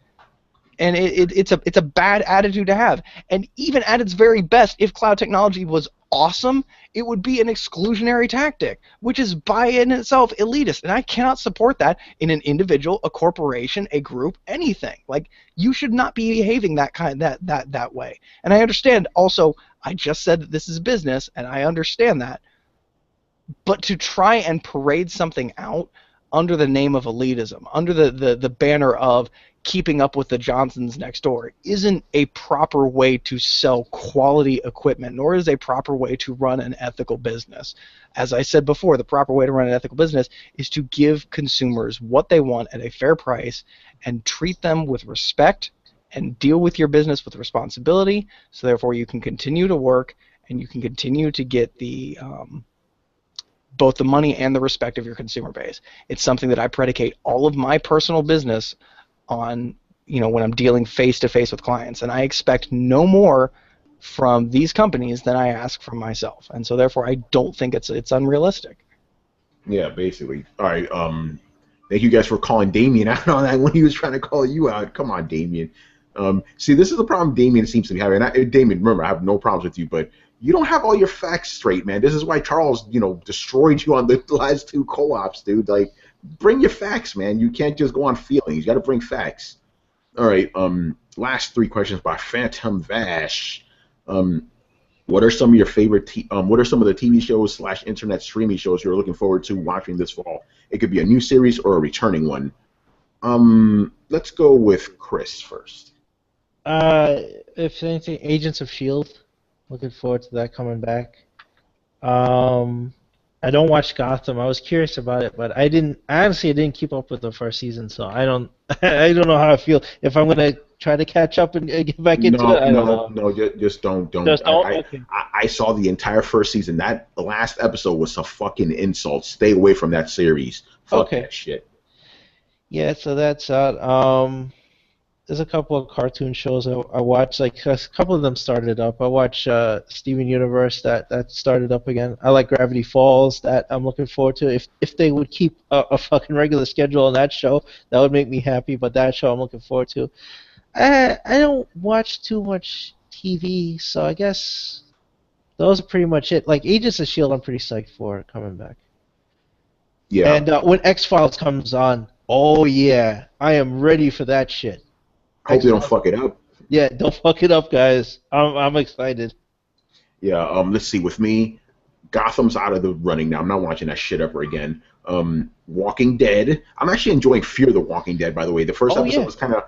And it's a bad attitude to have. And even at its very best, if cloud technology was awesome, it would be an exclusionary tactic, which is by in itself elitist. And I cannot support that in an individual, a corporation, a group, anything. Like, you should not be behaving that way. And I understand also, I just said that this is business, and I understand that. But to try and parade something out under the name of elitism, under the banner of keeping up with the Johnsons next door, isn't a proper way to sell quality equipment, nor is a proper way to run an ethical business. As I said before, the proper way to run an ethical business is to give consumers what they want at a fair price and treat them with respect and deal with your business with responsibility, so therefore you can continue to work and you can continue to get the both the money and the respect of your consumer base. It's something that I predicate all of my personal business on, when I'm dealing face-to-face with clients. And I expect no more from these companies than I ask from myself. And so therefore I don't think it's unrealistic. Yeah, basically. All right, thank you guys for calling Damien out on that when he was trying to call you out. Come on, Damien. See, this is the problem Damien seems to be having. Damien, remember, I have no problems with you, but you don't have all your facts straight, man. This is why Charles, destroyed you on the last two co-ops, dude. Like, bring your facts, man. You can't just go on feelings. You got to bring facts. All right. Last three questions by Phantom Vash. What are some of your favorite? What are some of the TV shows / internet streaming shows you're looking forward to watching this fall? It could be a new series or a returning one. Let's go with Chris first. If anything, Agents of S.H.I.E.L.D. Looking forward to that coming back. I don't watch Gotham. I was curious about it, but I didn't keep up with the first season, so I don't know how I feel. If I'm gonna try to catch up and get back into it, I don't know. No, just don't. Just don't. Okay. I saw the entire first season. That last episode was a fucking insult. Stay away from that series. Fuck that shit. Yeah, so that's out. There's a couple of cartoon shows I watch. Like, a couple of them started up. I watch Steven Universe that started up again. I like Gravity Falls. That I'm looking forward to. If they would keep a fucking regular schedule on that show, that would make me happy. But that show I'm looking forward to. I don't watch too much TV, so I guess those are pretty much it. Like, Agents of S.H.I.E.L.D. I'm pretty psyched for it coming back. Yeah. And when X-Files comes on, oh yeah, I am ready for that shit. Hope they don't fuck it up. Yeah, don't fuck it up, guys. I'm excited. Yeah. Let's see. With me, Gotham's out of the running now. I'm not watching that shit ever again. Walking Dead. I'm actually enjoying Fear the Walking Dead, by the way. The first episode was kind of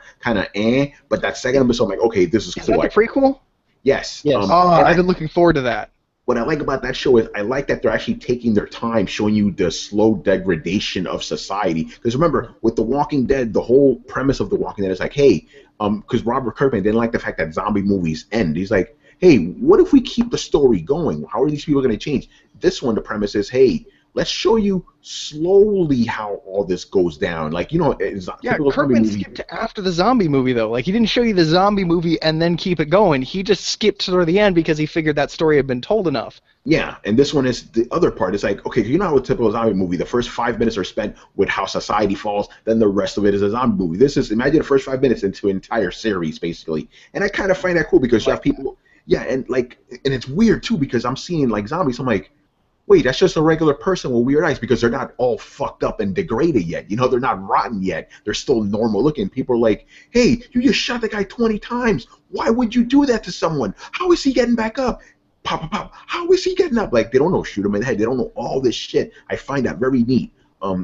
but that second episode, I'm like, okay, this is cool. Is that the prequel? Yes. Yes. I've been looking forward to that. What I like about that show is I like that they're actually taking their time showing you the slow degradation of society. Because remember, with The Walking Dead, the whole premise of The Walking Dead is like, hey, because Robert Kirkman didn't like the fact that zombie movies end. He's like, hey, what if we keep the story going? How are these people going to change? This one, the premise is, hey, let's show you slowly how all this goes down. Like, you know, Kirkman skipped after the zombie movie, though. Like, he didn't show you the zombie movie and then keep it going. He just skipped to the end because he figured that story had been told enough. Yeah, and this one is the other part. It's like, okay, you know how a typical zombie movie, the first 5 minutes are spent with how society falls, then the rest of it is a zombie movie. This is, imagine the first 5 minutes into an entire series, basically. And I kind of find that cool because you have people, and it's weird, too, because I'm seeing, like, zombies, I'm like, wait, that's just a regular person with weird eyes because they're not all fucked up and degraded yet. You know, they're not rotten yet. They're still normal looking. People are like, hey, you just shot the guy 20 times. Why would you do that to someone? How is he getting back up? Pop, pop, pop. How is he getting up? Like, they don't know, shoot him in the head. They don't know all this shit. I find that very neat.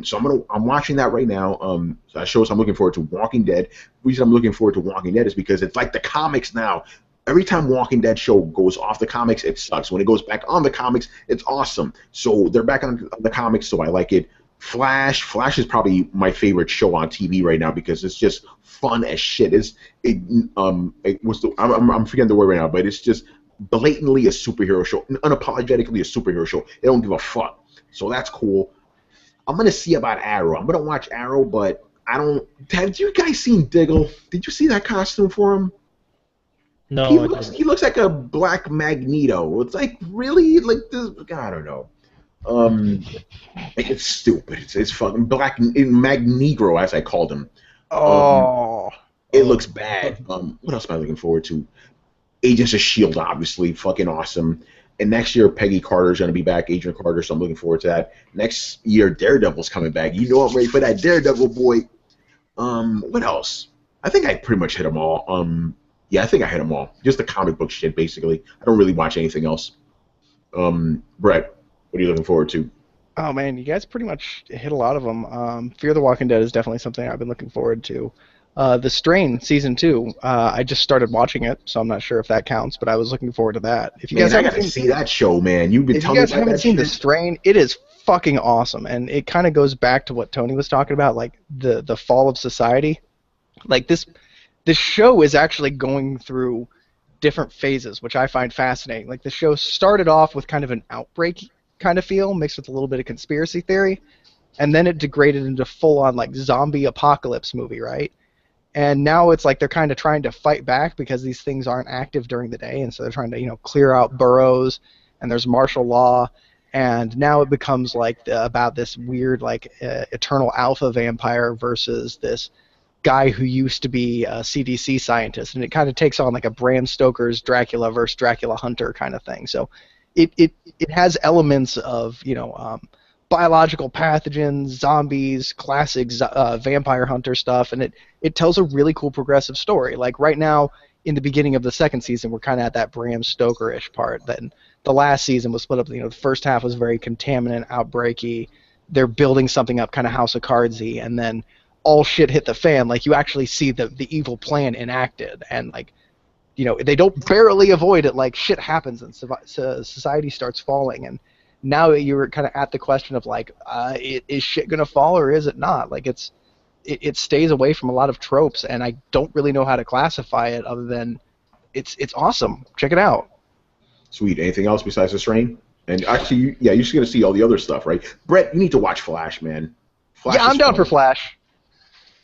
So I'm watching that right now. So that shows I'm looking forward to Walking Dead. The reason I'm looking forward to Walking Dead is because it's like the comics now. Every time Walking Dead show goes off the comics, it sucks. When it goes back on the comics, it's awesome. So they're back on the comics, so I like it. Flash is probably my favorite show on TV right now because it's just fun as shit. I'm forgetting the word right now, but it's just blatantly a superhero show, unapologetically a superhero show. They don't give a fuck. So that's cool. I'm gonna see about Arrow. I'm gonna watch Arrow, but I don't. Have you guys seen Diggle? Did you see that costume for him? No, he looks like a black Magneto. It's like, really, like this. I don't know. It's stupid. It's fucking black Magnegro, as I called him. It looks bad. What else am I looking forward to? Agents of S.H.I.E.L.D., obviously, fucking awesome. And next year, Peggy Carter's going to be back, Agent Carter, so I'm looking forward to that. Next year, Daredevil's coming back. You know I'm ready for that Daredevil, boy. What else? I think I pretty much hit them all. Yeah, I think I hit them all. Just the comic book shit, basically. I don't really watch anything else. Brett, what are you looking forward to? Oh, man, you guys pretty much hit a lot of them. Fear the Walking Dead is definitely something I've been looking forward to. The Strain Season 2, I just started watching it, so I'm not sure if that counts, but I was looking forward to that. If you guys I got to see that show, man. You've been telling me about that. If you guys haven't seen The Strain, it is fucking awesome, and it kind of goes back to what Tony was talking about, like the fall of society. Like this show is actually going through different phases, which I find fascinating. Like the show started off with kind of an outbreak kind of feel, mixed with a little bit of conspiracy theory, and then it degraded into full-on like zombie apocalypse movie, right? And now it's like they're kind of trying to fight back because these things aren't active during the day, and so they're trying to, clear out boroughs, and there's martial law, and now it becomes like about this weird like eternal alpha vampire versus this guy who used to be a CDC scientist, and it kind of takes on like a Bram Stoker's Dracula versus Dracula Hunter kind of thing. So it has elements of biological pathogens, zombies, classic vampire hunter stuff, and it tells a really cool progressive story. Like right now, in the beginning of the second season, we're kind of at that Bram Stoker-ish part. Then the last season was split up. The first half was very contaminant, outbreaky. They're building something up, kind of House of Cardsy, and then all shit hit the fan. Like you actually see the evil plan enacted, and like they don't barely avoid it. Like shit happens, and society starts falling, and now you're kind of at the question of like, is shit gonna fall or is it not? Like it stays away from a lot of tropes, and I don't really know how to classify it other than it's awesome. Check it out. Sweet. Anything else besides The Strain? And actually, you're just gonna see all the other stuff, right? Brett, you need to watch Flash, man. Flash I'm down for Flash.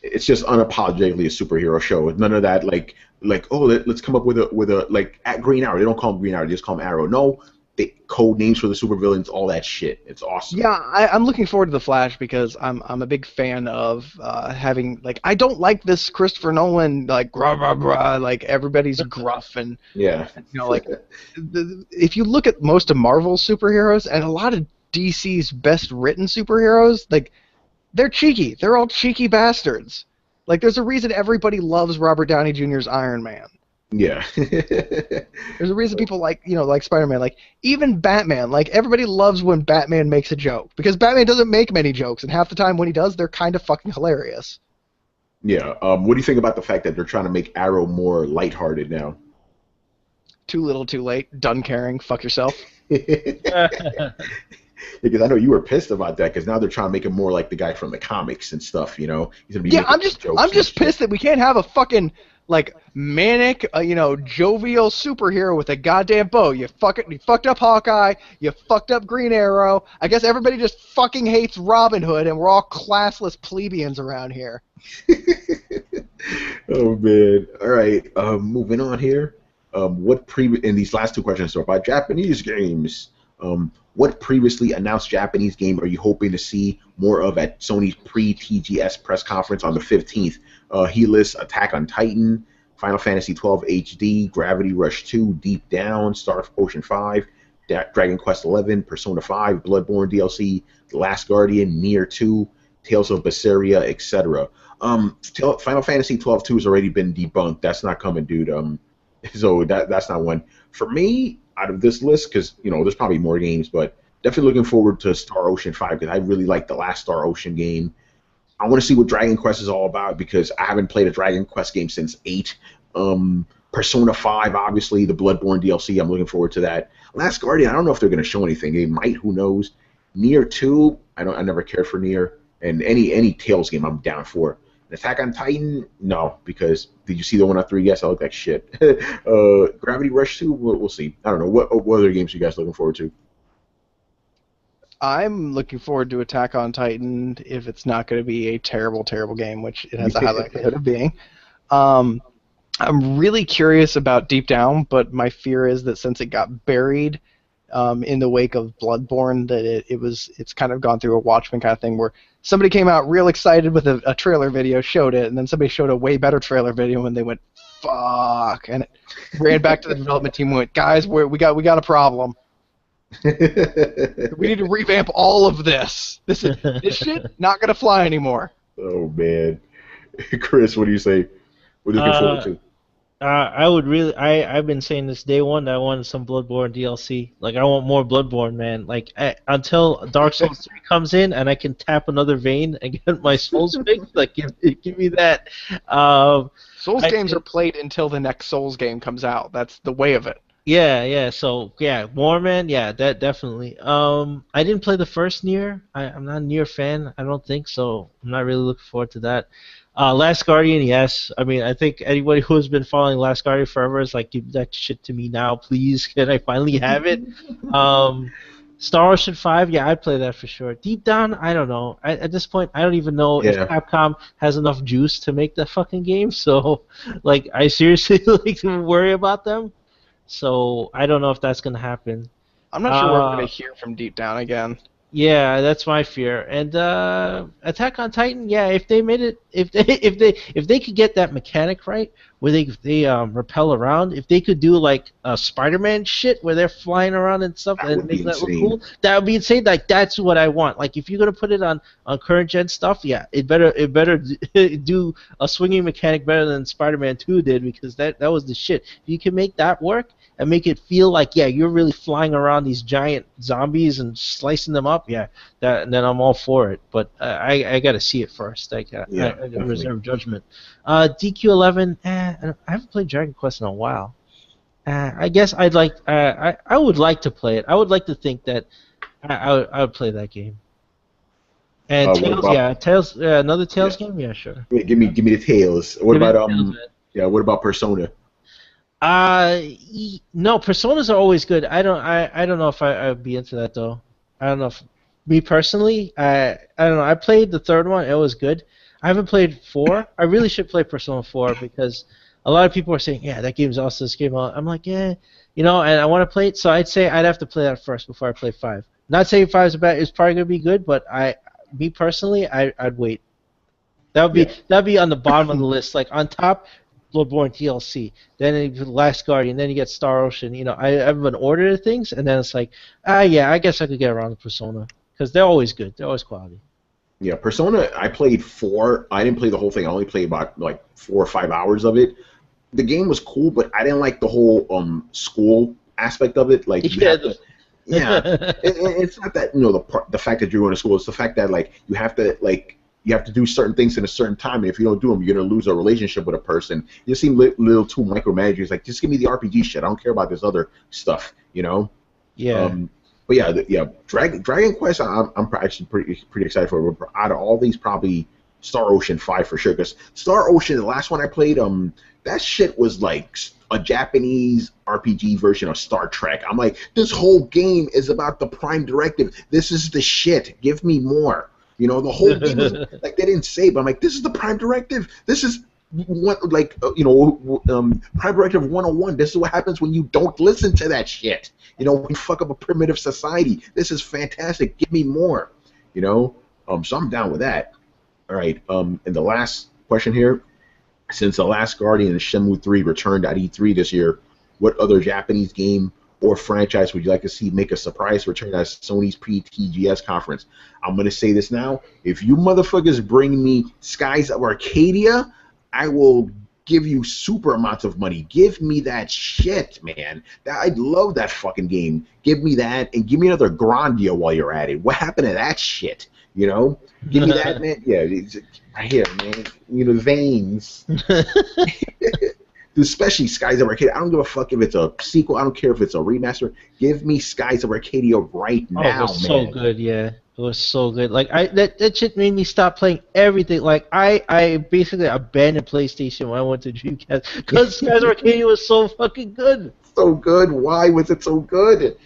It's just unapologetically a superhero show. None of that like let's come up with a like at Green Arrow. They don't call him Green Arrow, they just call him Arrow. No, they code names for the supervillains, all that shit. It's awesome. Yeah, I'm looking forward to The Flash because I'm a big fan of having like I don't like this Christopher Nolan like rah rah rah like everybody's gruff and if you look at most of Marvel's superheroes and a lot of DC's best written superheroes, like they're cheeky. They're all cheeky bastards. Like, there's a reason everybody loves Robert Downey Jr.'s Iron Man. Yeah. There's a reason people like, like Spider-Man, like even Batman. Like everybody loves when Batman makes a joke because Batman doesn't make many jokes, and half the time when he does, they're kind of fucking hilarious. Yeah. What do you think about the fact that they're trying to make Arrow more lighthearted now? Too little, too late. Done caring. Fuck yourself. Because I know you were pissed about that. Because now they're trying to make him more like the guy from the comics and stuff. You know, he's gonna be Yeah, making jokes. I'm just pissed that we can't have a fucking like manic, jovial superhero with a goddamn bow. You fucked up Hawkeye. You fucked up Green Arrow. I guess everybody just fucking hates Robin Hood, and we're all classless plebeians around here. Oh man! All right, moving on here. In these last two questions are about Japanese games. What previously announced Japanese game are you hoping to see more of at Sony's pre-TGS press conference on the 15th? He lists Attack on Titan, Final Fantasy XII HD, Gravity Rush 2, Deep Down, Star Ocean 5, Dragon Quest XI, Persona 5, Bloodborne DLC, The Last Guardian, Nier 2, Tales of Berseria, etc. Final Fantasy 12-2 has already been debunked. That's not coming, dude. So that's not one. For me, out of this list, because there's probably more games, but definitely looking forward to Star Ocean 5 because I really like the last Star Ocean game. I want to see what Dragon Quest is all about because I haven't played a Dragon Quest game since 8. Persona 5, obviously, the Bloodborne DLC, I'm looking forward to that. Last Guardian, I don't know if they're going to show anything. They might, who knows. Nier 2, I never cared for Nier. And any Tales game I'm down for. Attack on Titan, no, because did you see the one on 3DS? I look like shit. Gravity Rush 2, we'll see. I don't know. What other games are you guys looking forward to? I'm looking forward to Attack on Titan if it's not going to be a terrible, terrible game, which it has a high likelihood of being. I'm really curious about Deep Down, but my fear is that since it got buried in the wake of Bloodborne, that it's kind of gone through a Watchmen kind of thing where somebody came out real excited with a trailer video, showed it, and then somebody showed a way better trailer video, and they went, "Fuck!" and it ran back to the development team and went, "Guys, we got a problem. We need to revamp all of this. This shit not gonna fly anymore." Oh man, Chris, what do you say? What are you looking forward to? I would really. I've been saying this day one that I wanted some Bloodborne DLC. Like I want more Bloodborne, man. Like until Dark Souls 3 comes in and I can tap another vein and get my souls fixed. Like give me that. Souls games are played until the next Souls game comes out. That's the way of it. Yeah. So yeah, more man. Yeah, that definitely. I didn't play the first Nier. I'm not a Nier fan. I don't think so. I'm not really looking forward to that. Last Guardian, yes. I mean, I think anybody who has been following Last Guardian forever is like, give that shit to me now, please. Can I finally have it? Star Ocean 5, yeah, I'd play that for sure. Deep Down, I don't know. At this point, I don't even know if Capcom has enough juice to make that fucking game. So, like, I seriously like to worry about them. So, I don't know if that's gonna happen. I'm not sure we're gonna hear from Deep Down again. Yeah, that's my fear. And Attack on Titan, yeah, if they made it, if they could get that mechanic right, where they rappel around, if they could do like Spider-Man shit where they're flying around and stuff and make that look cool, that would be insane. Like that's what I want. Like if you're gonna put it on current gen stuff, yeah, it better do a swinging mechanic better than Spider-Man 2 did because that was the shit. If you can make that work and make it feel like, yeah, you're really flying around these giant zombies and slicing them up, yeah, then I'm all for it. But I got to see it first. I got to reserve judgment. DQ11, I haven't played Dragon Quest in a while. I guess I'd like. I would like to play it. I would like to think that I would play that game. And Tales, another Tales game, yeah, sure. Wait, give me the Tales. What about What about Persona? No, Personas are always good. I don't know if I'd be into that though. I don't know if me personally. I don't know. I played the third one. It was good. I haven't played 4. I really should play Persona 4 because a lot of people are saying, yeah, that game's awesome. This game, I'm like, yeah, and I want to play it. So I'd say I'd have to play that first before I play 5. Not saying 5 is bad. It's probably gonna be good, but me personally, I'd wait. That'd be on the bottom of the list. Like on top, Bloodborne DLC, then Last Guardian, then you get Star Ocean. I have an order of things, and then it's like, yeah, I guess I could get around to Persona because they're always good. They're always quality. Yeah, Persona, I played 4. I didn't play the whole thing. I only played about like 4 or 5 hours of it. the game was cool, but I didn't like the whole school aspect of it. Like, you have to, yeah, it's not that the fact that you're going to school. It's the fact that like you have to do certain things in a certain time, and if you don't do them, you're gonna lose a relationship with a person. You seem little too micromanaging. It's like, just give me the RPG shit. I don't care about this other stuff, Yeah. But yeah, Dragon Quest, I'm actually pretty excited for it. But out of all these, probably Star Ocean 5 for sure. Because Star Ocean, the last one I played, that shit was like a Japanese RPG version of Star Trek. I'm like, this whole game is about the Prime Directive. This is the shit. Give me more. The whole game was like, they didn't say, but I'm like, this is the Prime Directive. This is what, like, Prime Directive 101. This is what happens when you don't listen to that shit. When you fuck up a primitive society. This is fantastic. Give me more. So I'm down with that. All right. And the last question here: since The Last Guardian and Shenmue 3 returned at E3 this year, what other Japanese game or franchise would you like to see make a surprise return at Sony's pre-TGS conference? I'm going to say this now. If you motherfuckers bring me Skies of Arcadia, I will give you super amounts of money. Give me that shit, man. I love that fucking game. Give me that, and give me another Grandia while you're at it. What happened to that shit? Give me that, man. Yeah, it's right here, man. The veins. Especially Skies of Arcadia. I don't give a fuck if it's a sequel. I don't care if it's a remaster. Give me Skies of Arcadia right now, man. It was so good, yeah. It was so good. Like, that shit made me stop playing everything. Like, I basically abandoned PlayStation when I went to Dreamcast because Skies of Arcadia was so fucking good. So good. Why was it so good?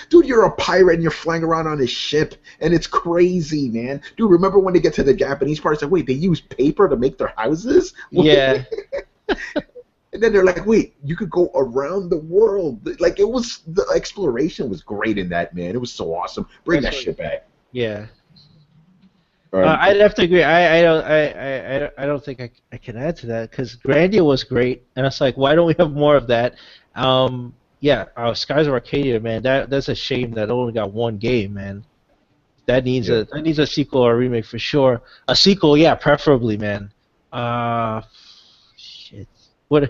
Dude, you're a pirate and you're flying around on a ship, and it's crazy, man. Dude, remember when they get to the Japanese part? It's like, wait, they use paper to make their houses? Yeah. And then they're like, wait, you could go around the world. Like, the exploration was great in that, man. It was so awesome. Bring that shit back. Yeah. Right. I'd have to agree. I don't think I can add to that because Grandia was great, and it's like, why don't we have more of that? Skies of Arcadia, man. That's a shame that only got one game, man. That needs a sequel or a remake for sure. A sequel, yeah, preferably, man. Shit. We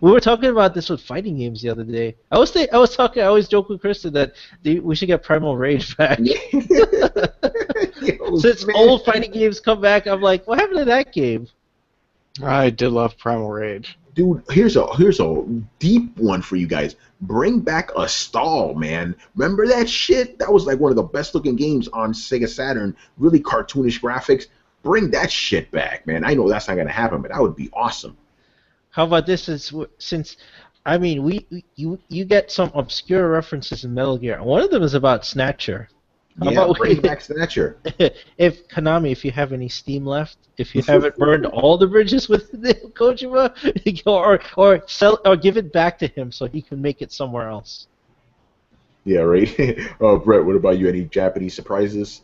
were talking about this with fighting games the other day. I always joke with Kristen that we should get Primal Rage back. Since old fighting games come back, I'm like, what happened to that game? I did love Primal Rage. Dude, here's a deep one for you guys. Bring back a stall, man. Remember that shit? That was like one of the best looking games on Sega Saturn. Really cartoonish graphics. Bring that shit back, man. I know that's not gonna happen, but that would be awesome. How about this? Since I mean, you get some obscure references in Metal Gear. One of them is about Snatcher. Bring back Snatcher. If Konami, if you have any steam left, if you haven't burned all the bridges with Kojima, or give it back to him so he can make it somewhere else. Yeah, right. Brett, what about you? Any Japanese surprises?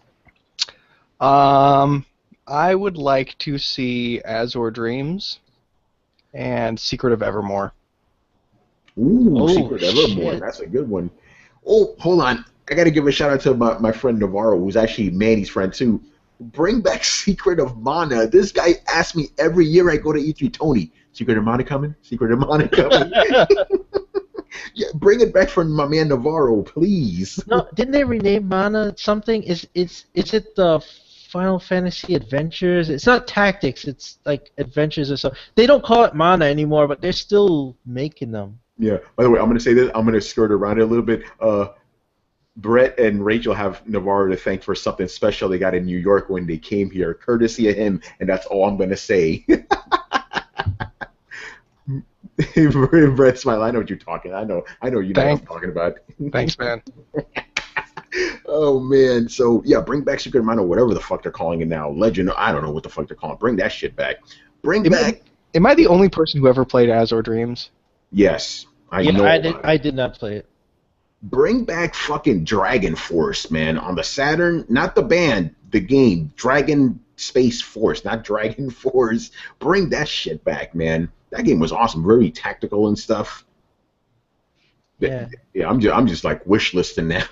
I would like to see Azure Dreams and Secret of Evermore. Ooh, Secret of Evermore. That's a good one. Oh, hold on. I got to give a shout out to my friend Navarro, who's actually Manny's friend too. Bring back Secret of Mana. This guy asks me every year I go to E3, Tony, Secret of Mana coming? Secret of Mana coming? Yeah, bring it back from my man Navarro, please. No, didn't they rename Mana something? Is it the Final Fantasy Adventures? It's not Tactics. It's like Adventures or something. They don't call it Mana anymore, but they're still making them. Yeah. By the way, I'm going to say this. I'm going to skirt around it a little bit. Brett and Rachel have Navarro to thank for something special they got in New York when they came here, courtesy of him, and that's all I'm going to say. Brett, smile. I know what you're talking. I know you know what I'm talking about. Thanks, man. Oh man, so yeah, bring back Secret of Mana, whatever the fuck they're calling it now. Legend, I don't know what the fuck they're calling it. Bring that shit back. Am I the only person who ever played Azure Dreams? Yes, I know. I did not play it. Bring back fucking Dragon Force, man, on the Saturn. Not the band, the game. Dragon Space Force, not Dragon Force. Bring that shit back, man. That game was awesome, very tactical and stuff. Yeah. Yeah, I'm just like wish listing now.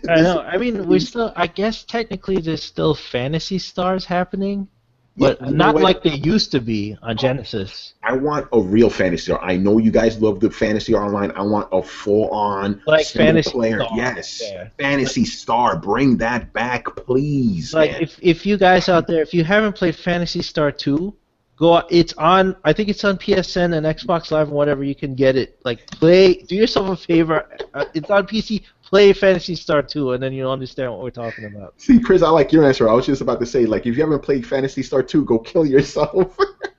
I know. I mean, I guess technically there's still Phantasy Stars happening. but you know not what? like they used to be on Genesis. I want a real Fantasy Star. I know you guys love the Fantasy Online. I want a full-on Like single Fantasy player. Star. Yes, Yeah. Fantasy Star. Bring that back, please, Like man. if you guys out there, if you haven't played Phantasy Star 2, go. It's on. I think it's on PSN and Xbox Live and whatever. You can get it. Like do yourself a favor. It's on PC. Play Phantasy Star 2, and then you'll understand what we're talking about. See, Chris, I like your answer. I was just about to say, like, if you haven't played Fantasy Star 2, go kill yourself.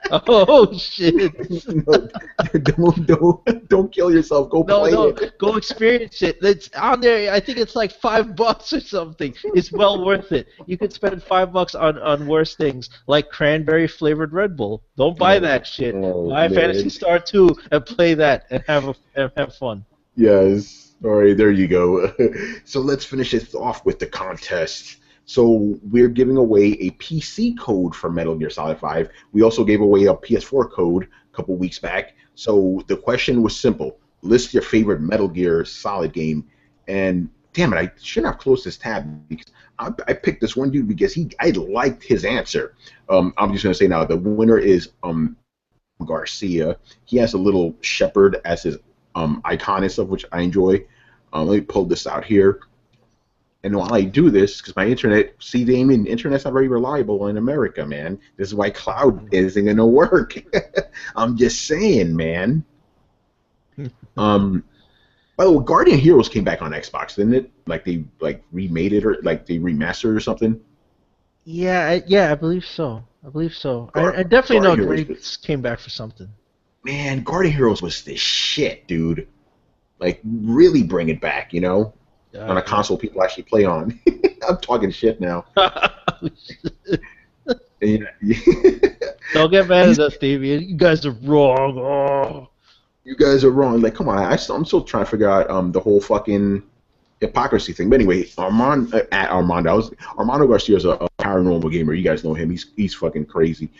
Oh shit! No, don't kill yourself. Go play it. Go experience it. It's on there. I think it's like $5 or something. It's well worth it. You could spend $5 on worse things like cranberry flavored Red Bull. Don't buy that shit. Buy man. Phantasy Star 2 and play that and have fun. Yes. All right, there you go. So let's finish this off with the contest. So we're giving away a PC code for Metal Gear Solid 5. We also gave away a PS4 code a couple weeks back. So the question was simple. List your favorite Metal Gear Solid game. And damn it, I shouldn't have closed this tab because I picked this one dude because I liked his answer. I'm just going to say now, the winner is Garcia. He has a little shepherd as his icon and stuff, which I enjoy. Let me pull this out here. And while I do this, because my internet, see, Damien, internet's not very reliable in America, man. This is why cloud isn't going to work. I'm just saying, man. By the way, Guardian Heroes came back on Xbox, didn't it? Like they remade it or like they remastered or something? Yeah, I believe so. I definitely know Graves came back for something. Man, Guardian Heroes was the shit, dude. Like, really bring it back, you know? On a console people actually play on. I'm talking shit now. Yeah. Don't get mad at us, David. You guys are wrong. Oh. You guys are wrong. Like, come on. I'm still trying to figure out the whole fucking hypocrisy thing. But anyway, Armando Garcia is a paranormal gamer. You guys know him. He's fucking crazy.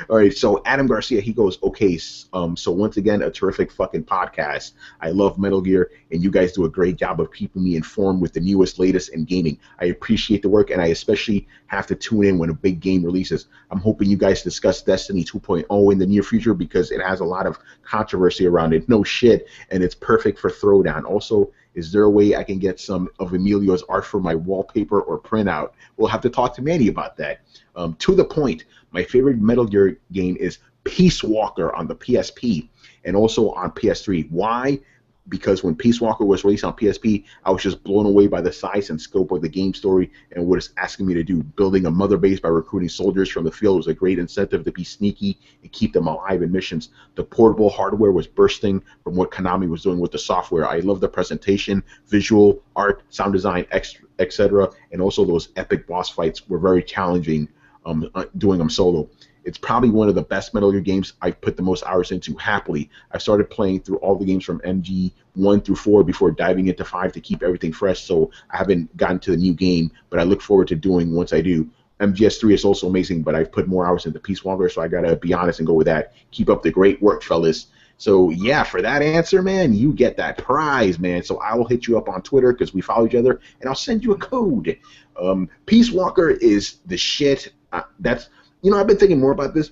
All right, so Adam Garcia, he goes, okay, so once again, a terrific fucking podcast. I love Metal Gear, and you guys do a great job of keeping me informed with the newest, latest in gaming. I appreciate the work, and I especially have to tune in when a big game releases. I'm hoping you guys discuss Destiny 2.0 in the near future because it has a lot of controversy around it. No shit, and it's perfect for Throwdown. Also, is there a way I can get some of Emilio's art for my wallpaper or printout? We'll have to talk to Manny about that. To the point, my favorite Metal Gear game is Peace Walker on the PSP and also on PS3. Why? Because when Peace Walker was released on PSP, I was just blown away by the size and scope of the game story and what it's asking me to do. Building a mother base by recruiting soldiers from the field was a great incentive to be sneaky and keep them alive in missions. The portable hardware was bursting from what Konami was doing with the software. I love the presentation, visual, art, sound design, etc. And also those epic boss fights were very challenging doing them solo. It's probably one of the best Metal Gear games I've put the most hours into happily. I started playing through all the games from MG 1 through 4 before diving into 5 to keep everything fresh, so I haven't gotten to the new game, but I look forward to doing once I do. MGS3 is also amazing, but I've put more hours into Peace Walker, so I gotta be honest and go with that. Keep up the great work, fellas. So, yeah, for that answer, man, you get that prize, man. So I will hit you up on Twitter because we follow each other, and I'll send you a code. Peace Walker is the shit. I've been thinking more about this.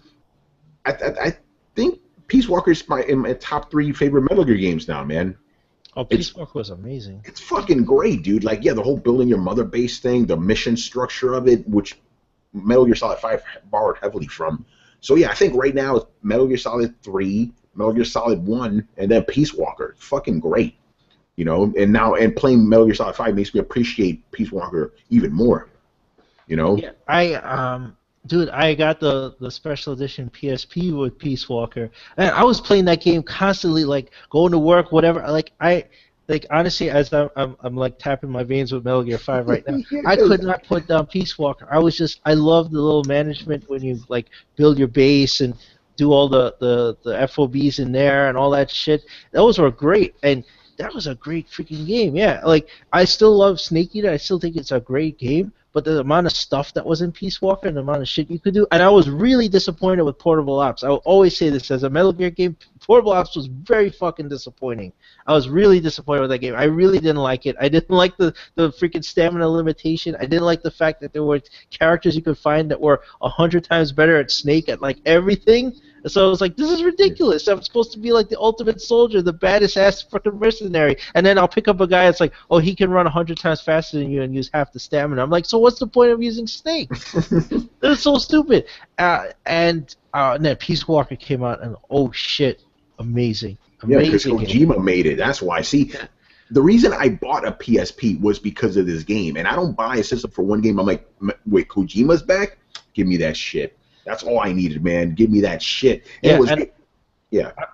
I think Peace Walker is in my top 3 favorite Metal Gear games now, man. Oh, Peace Walker was amazing. It's fucking great, dude. Like, yeah, the whole building your mother base thing, the mission structure of it, which Metal Gear Solid 5 borrowed heavily from. So, yeah, I think right now it's Metal Gear Solid 3, Metal Gear Solid 1, and then Peace Walker. It's fucking great. You know, and playing Metal Gear Solid 5 makes me appreciate Peace Walker even more. You know? Yeah, dude, I got the special edition PSP with Peace Walker, and I was playing that game constantly, like going to work, whatever. Honestly, as I'm like tapping my veins with Metal Gear 5 right now, I could not put down Peace Walker. I love the little management when you like build your base and do all the FOBs in there and all that shit. Those were great, and that was a great freaking game. Yeah, like I still love Snake Eater. I still think it's a great game. but the amount of stuff that was in Peace Walker and the amount of shit you could do, and I was really disappointed with Portable Ops. I will always say this as a Metal Gear game, Portable Ops was very fucking disappointing. I was really disappointed with that game. I really didn't like it. I didn't like the freaking stamina limitation. I didn't like the fact that there were characters you could find that were 100 times better at Snake at like everything. So I was like, this is ridiculous. I'm supposed to be like the ultimate soldier, the baddest ass fucking mercenary. And then I'll pick up a guy that's like, oh, he can run 100 times faster than you and use half the stamina. I'm like, so what's the point of using Snake? It's so stupid. And then Peace Walker came out, and oh shit, amazing. Yeah, because Kojima made it. That's why. See, the reason I bought a PSP was because of this game. And I don't buy a system for one game. I'm like, wait, Kojima's back? Give me that shit. That's all I needed, man. Give me that shit. And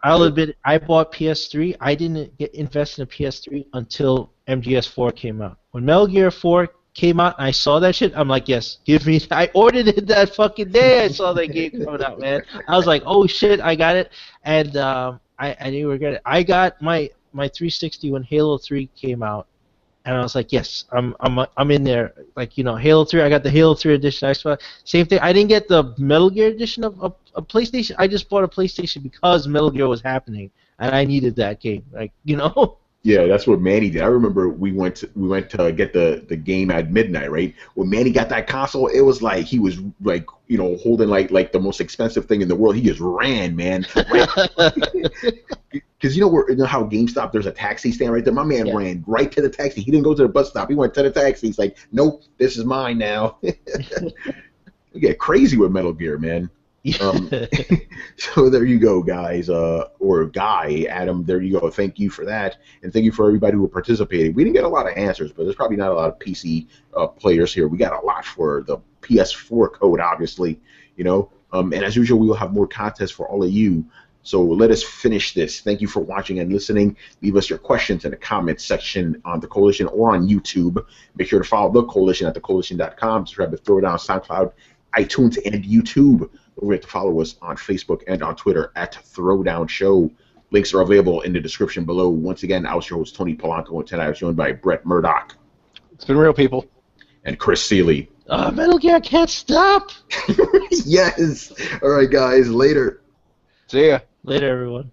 I'll admit, I bought PS3. I didn't invest in a PS3 until MGS4 came out. When Metal Gear 4 came out, and I saw that shit. I'm like, yes, give me. I ordered it that fucking day. I saw that game coming out, man. I was like, oh shit, I got it, and I didn't regret it. I got my 360 when Halo 3 came out. And I was like, yes, I'm in there. Like, you know, Halo 3, I got the Halo 3 edition. Same thing. I didn't get the Metal Gear edition of PlayStation. I just bought a PlayStation because Metal Gear was happening, and I needed that game. Like, you know. Yeah, that's what Manny did. I remember we went to get the game at midnight, right? When Manny got that console, it was like he was like, you know, holding like the most expensive thing in the world. He just ran, man. Because you know how GameStop, there's a taxi stand right there. My man ran right to the taxi. He didn't go to the bus stop. He went to the taxi. He's like, nope, this is mine now. You get crazy with Metal Gear, man. So there you go, guys, or Guy, Adam, there you go. Thank you for that, and thank you for everybody who participated. We didn't get a lot of answers, but there's probably not a lot of PC players here. We got a lot for the PS4 code, obviously, you know, and as usual, we will have more contests for all of you. So let us finish this. Thank you for watching and listening. Leave us your questions in the comments section on the Coalition or on YouTube. Make sure to follow the Coalition at thecoalition.com. Subscribe to Throwdown, SoundCloud, iTunes, and YouTube. Don't forget to follow us on Facebook and on Twitter at Throwdown Show. Links are available in the description below. Once again, I was your host, Tony Polanco, and tonight I was joined by Brett Murdoch. It's been real, people. And Chris Seeley. Metal Gear can't stop! Yes! All right, guys, later. See ya. Later, everyone.